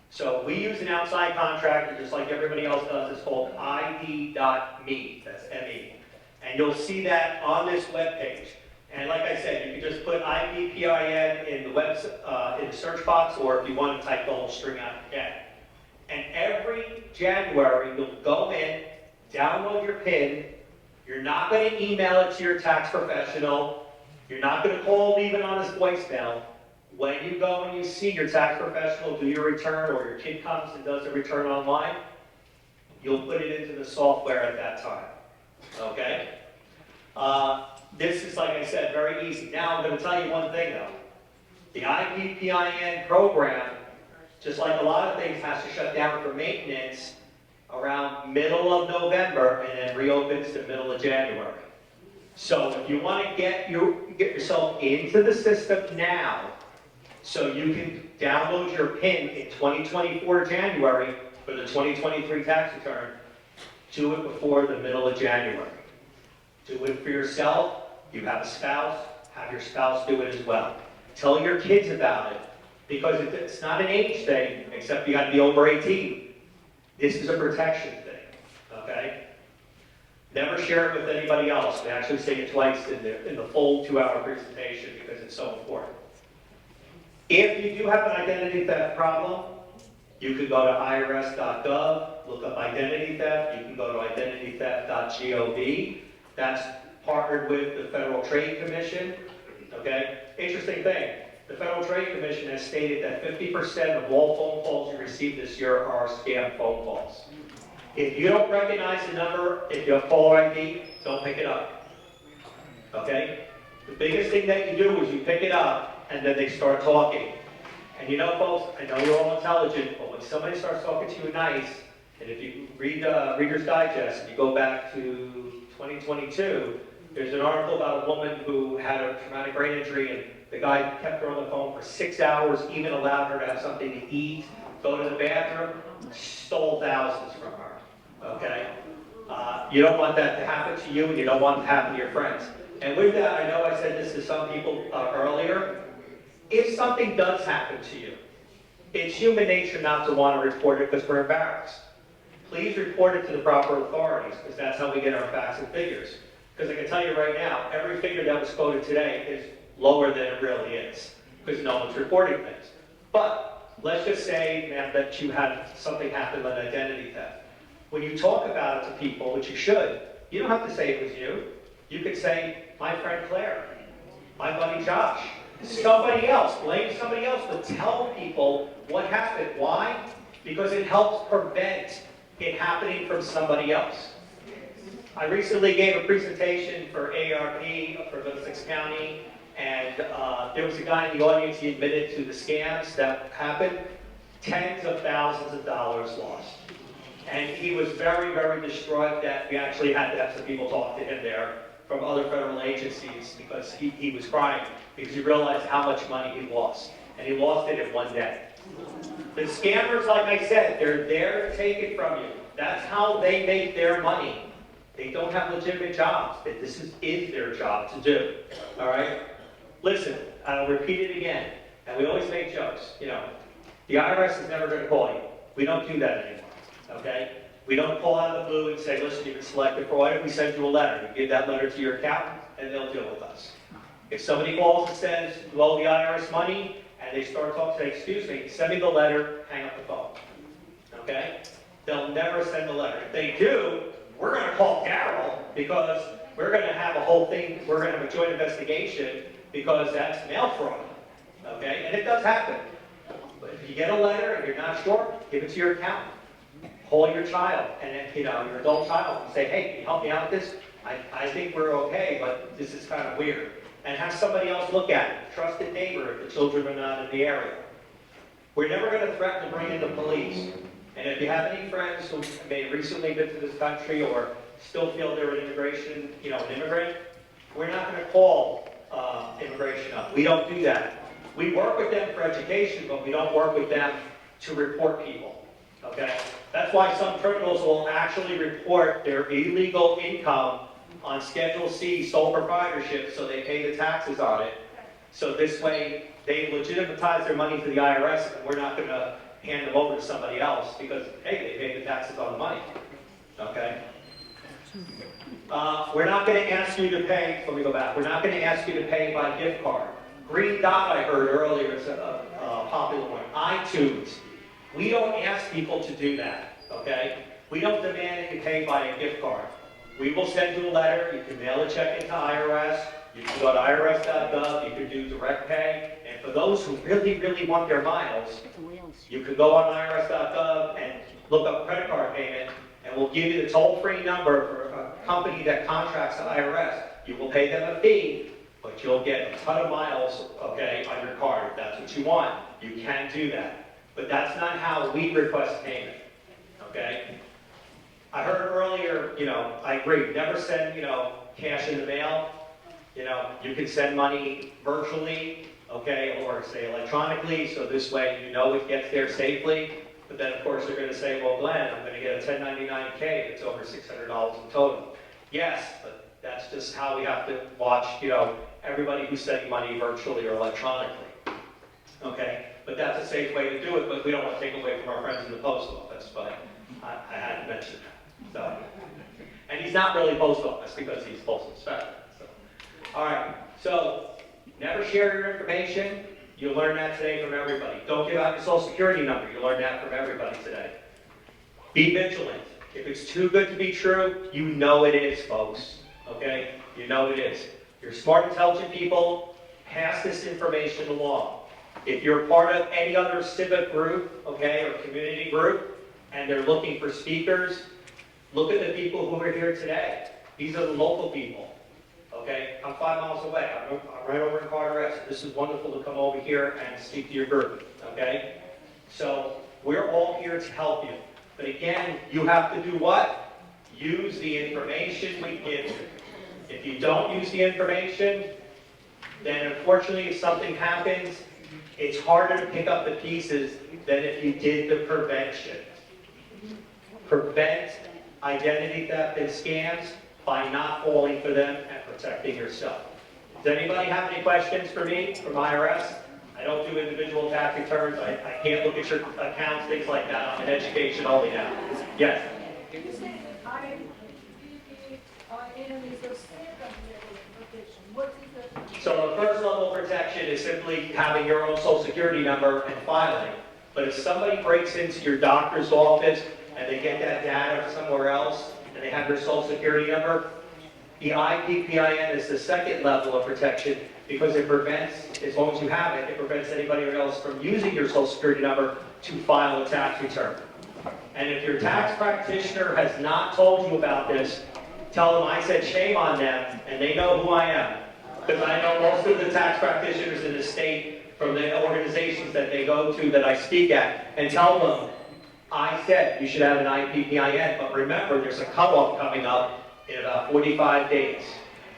So we use an outside contractor, just like everybody else does. It's called ID.me, that's M-E. And you'll see that on this webpage. And like I said, you can just put IDPIN in the search box, or if you want to type the whole string out, you can. And every January, you'll go in, download your PIN. You're not going to email it to your tax professional. You're not going to call him even on his voicemail. When you go and you see your tax professional do your return, or your kid comes and does a return online, you'll put it into the software at that time. Okay? This is, like I said, very easy. Now I'm going to tell you one thing though. The IPPIN program, just like a lot of things, has to shut down for maintenance around middle of November and then reopens the middle of January. So if you want to get yourself into the system now, so you can download your PIN in 2024 January for the 2023 tax return, do it before the middle of January. Do it for yourself. You have a spouse, have your spouse do it as well. Tell your kids about it, because it's not an age thing, except you got to be over 18. This is a protection thing, okay? Never share it with anybody else. We actually say it twice in the full 2-hour presentation because it's so important. If you do have an identity theft problem, you can go to irs.gov, look up identity theft. You can go to identitytheft.gov. That's partnered with the Federal Trade Commission, okay? Interesting thing, the Federal Trade Commission has stated that 50% of all phone calls you receive this year are scam phone calls. If you don't recognize the number, if you have caller ID, don't pick it up, okay? The biggest thing that you do is you pick it up, and then they start talking. And you know, folks, I know you're all intelligent, but when somebody starts talking to you nice, and if you read Reader's Digest, and you go back to 2022, there's an article about a woman who had a traumatic brain injury, and the guy kept her on the phone for 6 hours, even allowed her to have something to eat, go to the bathroom, stole thousands from her, okay? You don't want that to happen to you, and you don't want it to happen to your friends. And with that, I know I said this to some people earlier. If something does happen to you, it's human nature not to want to report it because we're embarrassed. Please report it to the proper authorities, because that's how we get our facts and figures. Because I can tell you right now, every figure that was quoted today is lower than it really is, because no one's reporting things. But let's just say, ma'am, that you had something happen with identity theft. When you talk about it to people, which you should, you don't have to say it was you. You could say, my friend Claire, my buddy Josh, somebody else, blame somebody else, but tell people what happened. Why? Because it helps prevent it happening from somebody else. I recently gave a presentation for ARP for Middlesex County, and there was a guy in the audience, he admitted to the scams that happened, tens of thousands of dollars lost. And he was very, very distraught that we actually had to have some people talk to him there from other federal agencies, because he was crying, because he realized how much money he lost. And he lost it in one day. The scammers, like I said, they're there to take it from you. That's how they make their money. They don't have legitimate jobs. This is their job to do. All right? Listen, I'll repeat it again. And we always make jokes. You know, the IRS is never going to call you. We don't do that anymore. Okay? We don't call out of the blue and say, listen, you've been selected for audit. We send you a letter. You give that letter to your accountant, and they'll deal with us. If somebody calls and says, you owe the IRS money, and they start talking, say, excuse me, send me the letter, hang up the phone. Okay? They'll never send the letter. If they do, we're going to call Carol, because we're going to have a whole thing, we're going to have a joint investigation, because that's mail fraud. Okay? And it does happen. But if you get a letter and you're not sure, give it to your accountant. Call your child, and then, you know, your adult child, and say, hey, can you help me out with this? I think we're okay, but this is kind of weird. And have somebody else look at it. Trusted neighbor if the children are not in the area. We're never going to threaten to bring in the police. And if you have any friends who may have recently been to this country or still feel they're an immigration, you know, an immigrant, we're not going to call immigration up. We don't do that. We work with them for education, but we don't work with them to report people. Okay? That's why some criminals will actually report their illegal income on Schedule C, sole proprietorship, so they pay the taxes on it. So this way, they legitimize their money to the IRS, and we're not going to hand them over to somebody else because, hey, they paid the taxes on the money, okay? We're not going to ask you to pay, let me go back, we're not going to ask you to pay by gift card. Green Dot, I heard earlier, is a popular one. iTunes. We don't ask people to do that, okay? We don't demand that you pay by a gift card. We will send you a letter, you can mail a check into IRS, you can go to irs.gov, you can do direct pay, and for those who really, really want their miles, you can go on irs.gov and look up credit card payment, and we'll give you the toll-free number for a company that contracts the IRS. You will pay them a fee, but you'll get a ton of miles, okay, on your card. If that's what you want, you can do that. But that's not how we request payment, okay? I heard earlier, I agree, never send, cash in the mail. You can send money virtually, okay, or say electronically, so this way it gets there safely. But then, of course, they're going to say, well, Glenn, I'm going to get a 1099K that's over $600 in total. Yes, but that's just how we have to watch, everybody who's sending money virtually or electronically. Okay? But that's a safe way to do it, but we don't want to take away from our friends in the post office, but I had to mention that. So, and he's not really post office because he's postal inspector. So. All right, so never share your information. You'll learn that today from everybody. Don't give out your social security number. You'll learn that from everybody today. Be vigilant. If it's too good to be true, you know it is, folks. Okay? You know it is. You're smart, intelligent people. Pass this information along. If you're part of any other civic group, okay, or community group, and they're looking for speakers, look at the people who are here today. These are the local people. Okay, I'm 5 miles away. I'm right over in Carteret. This is wonderful to come over here and speak to your group. Okay, so we're all here to help you. But again, you have to do what? Use the information we give you. If you don't use the information, then unfortunately, if something happens, it's harder to pick up the pieces than if you did the prevention. Prevent identity theft and scams by not falling for them and protecting yourself. Does anybody have any questions for me from IRS? I don't do individual tax returns. I can't look at your accounts, things like that. I'm in education only now. Yes? So the first level of protection is simply having your own social security number and filing. But if somebody breaks into your doctor's office and they get that data somewhere else, and they have your social security number, the IPPIN is the second level of protection because it prevents, as long as you have it, it prevents anybody else from using your social security number to file a tax return. And if your tax practitioner has not told you about this, tell them I said shame on them, and they know who I am. Because I know most of the tax practitioners in the state from the organizations that they go to that I speak at, and tell them, I said you should have an IPPIN, but remember there's a cutoff coming up in about 45 days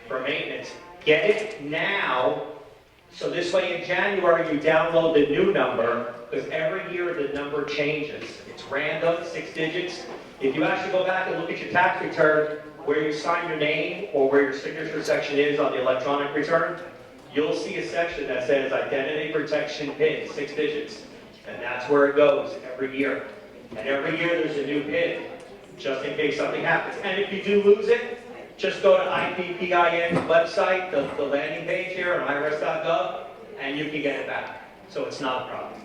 for maintenance. Get it now, so this way in January you download the new number, because every year the number changes. It's random, 6 digits. If you actually go back and look at your tax return, where you sign your name or where your signature section is on the electronic return, you'll see a section that says Identity Protection PIN, 6 digits. And that's where it goes every year. And every year there's a new PIN, just in case something happens. And if you do lose it, just go to IPPIN's website, the landing page here on irs.gov, and you can get it back. So it's not a problem.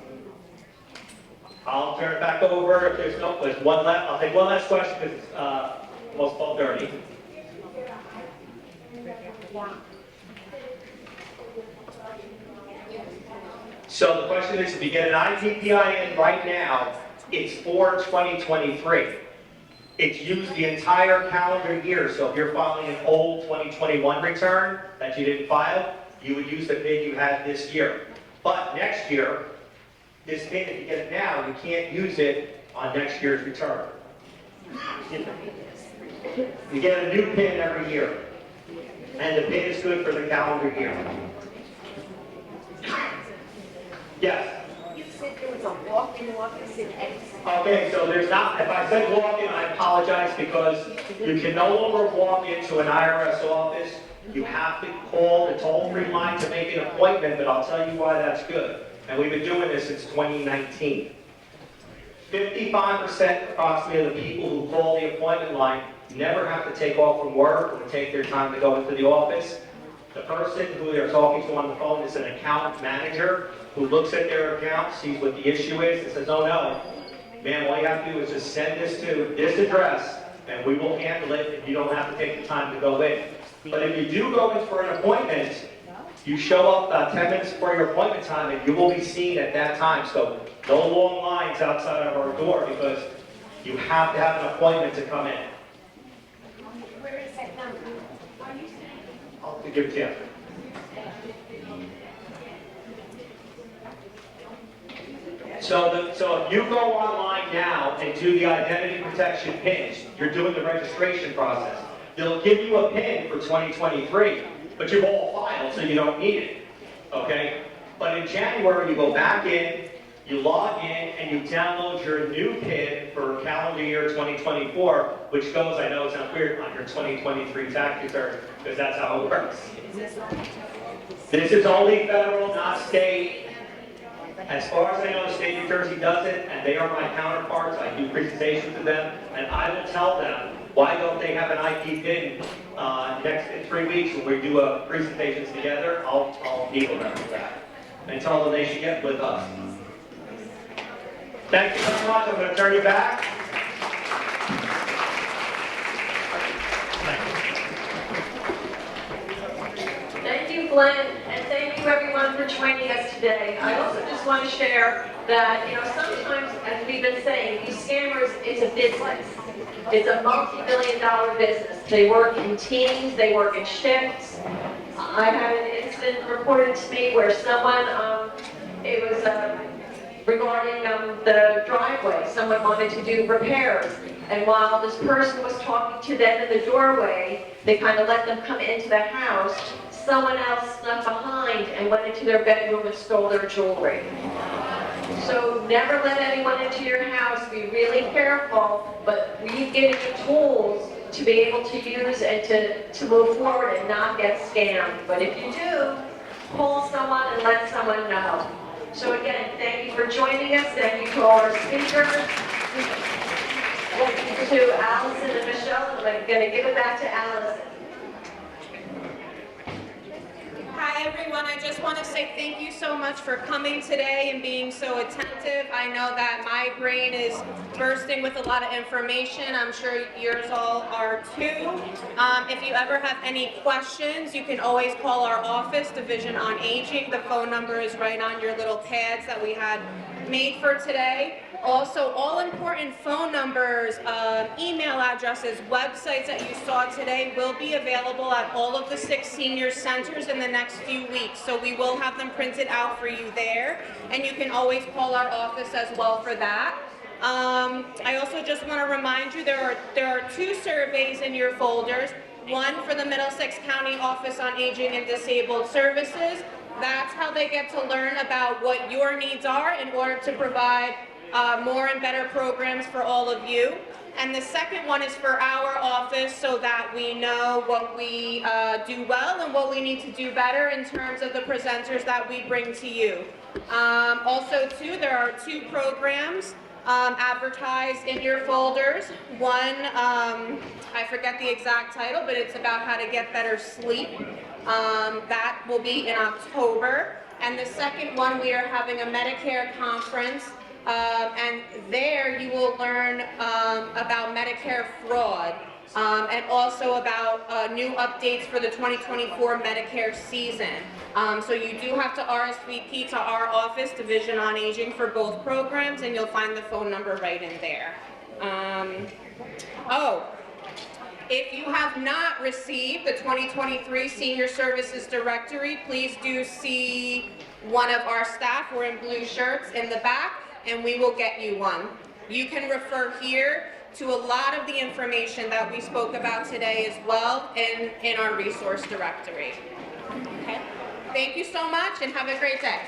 I'll turn it back over. If there's one last, I'll take one last question because it's almost 12:30. So the question is, if you get an IPPIN right now, it's for 2023. It's used the entire calendar year. So if you're filing an old 2021 return that you didn't file, you would use the PIN you had this year. But next year, this PIN, if you get it now, you can't use it on next year's return. You get a new PIN every year. And the PIN is good for the calendar year. Yes? You said there was a walk-in office in X. Okay, so there's not, if I said walk-in, I apologize because you can no longer walk into an IRS office. You have to call the toll-free line to make an appointment, but I'll tell you why that's good. And we've been doing this since 2019. 55% approximately of the people who call the appointment line never have to take off from work or take their time to go into the office. The person who they're talking to on the phone is an account manager who looks at their account, sees what the issue is, and says, oh no, man, all you have to do is just send this to this address, and we will handle it, and you don't have to take the time to go in. But if you do go in for an appointment, you show up about 10 minutes before your appointment time, and you will be seen at that time. So no long lines outside of our door, because you have to have an appointment to come in. Where is that number? I'll give it to you. So if you go online now and do the identity protection pins, you're doing the registration process. They'll give you a pin for 2023, but you've all filed, so you don't need it, okay? But in January, you go back in, you log in, and you download your new pin for calendar year 2024, which goes, I know it sounds weird, on your 2023 tax return, because that's how it works. This is only federal, not state. As far as I know, the state of New Jersey does it, and they are my counterparts. I do presentations to them, and I will tell them, why don't they have an IP pin in 3 weeks when we do presentations together? I'll needle them with that and tell them they should get with us. Thank you very much. I'm going to turn you back. Thank you, Glenn, and thank you everyone for joining us today. I also just want to share that, sometimes, as we've been saying, these scammers, it's a business. It's a multi-billion-dollar business. They work in teams, they work in shifts. I had an incident reported to me where someone, it was regarding the driveway. Someone wanted to do repairs, and while this person was talking to them in the doorway, they kind of let them come into the house. Someone else snuck behind and went into their bedroom and stole their jewelry. So never let anyone into your house. Be really careful, but we've given you tools to be able to use and to move forward and not get scammed. But if you do, call someone and let someone know. So again, thank you for joining us. Thank you to all our speakers. Thank you to Allison and Michelle. I'm going to give it back to Allison. Hi everyone, I just want to say thank you so much for coming today and being so attentive. I know that my brain is bursting with a lot of information. I'm sure yours all are too. If you ever have any questions, you can always call our office, Division on Aging. The phone number is right on your little pads that we had made for today. Also, all important phone numbers, email addresses, websites that you saw today will be available at all of the 6 senior centers in the next few weeks. So we will have them printed out for you there, and you can always call our office as well for that. I also just want to remind you there are 2 surveys in your folders. One for the Middlesex County Office on Aging and Disabled Services. That's how they get to learn about what your needs are in order to provide more and better programs for all of you. And the second one is for our office so that we know what we do well and what we need to do better in terms of the presenters that we bring to you. Also, too, there are 2 programs advertised in your folders. One, I forget the exact title, but it's about how to get better sleep. That will be in October. And the second one, we are having a Medicare conference. And there you will learn about Medicare fraud and also about new updates for the 2024 Medicare season. So you do have to RSVP to our office, Division on Aging, for both programs, and you'll find the phone number right in there. If you have not received the 2023 Senior Services Directory, please do see one of our staff. We're in blue shirts in the back, and we will get you one. You can refer here to a lot of the information that we spoke about today as well in our resource directory. Okay? Thank you so much, and have a great day.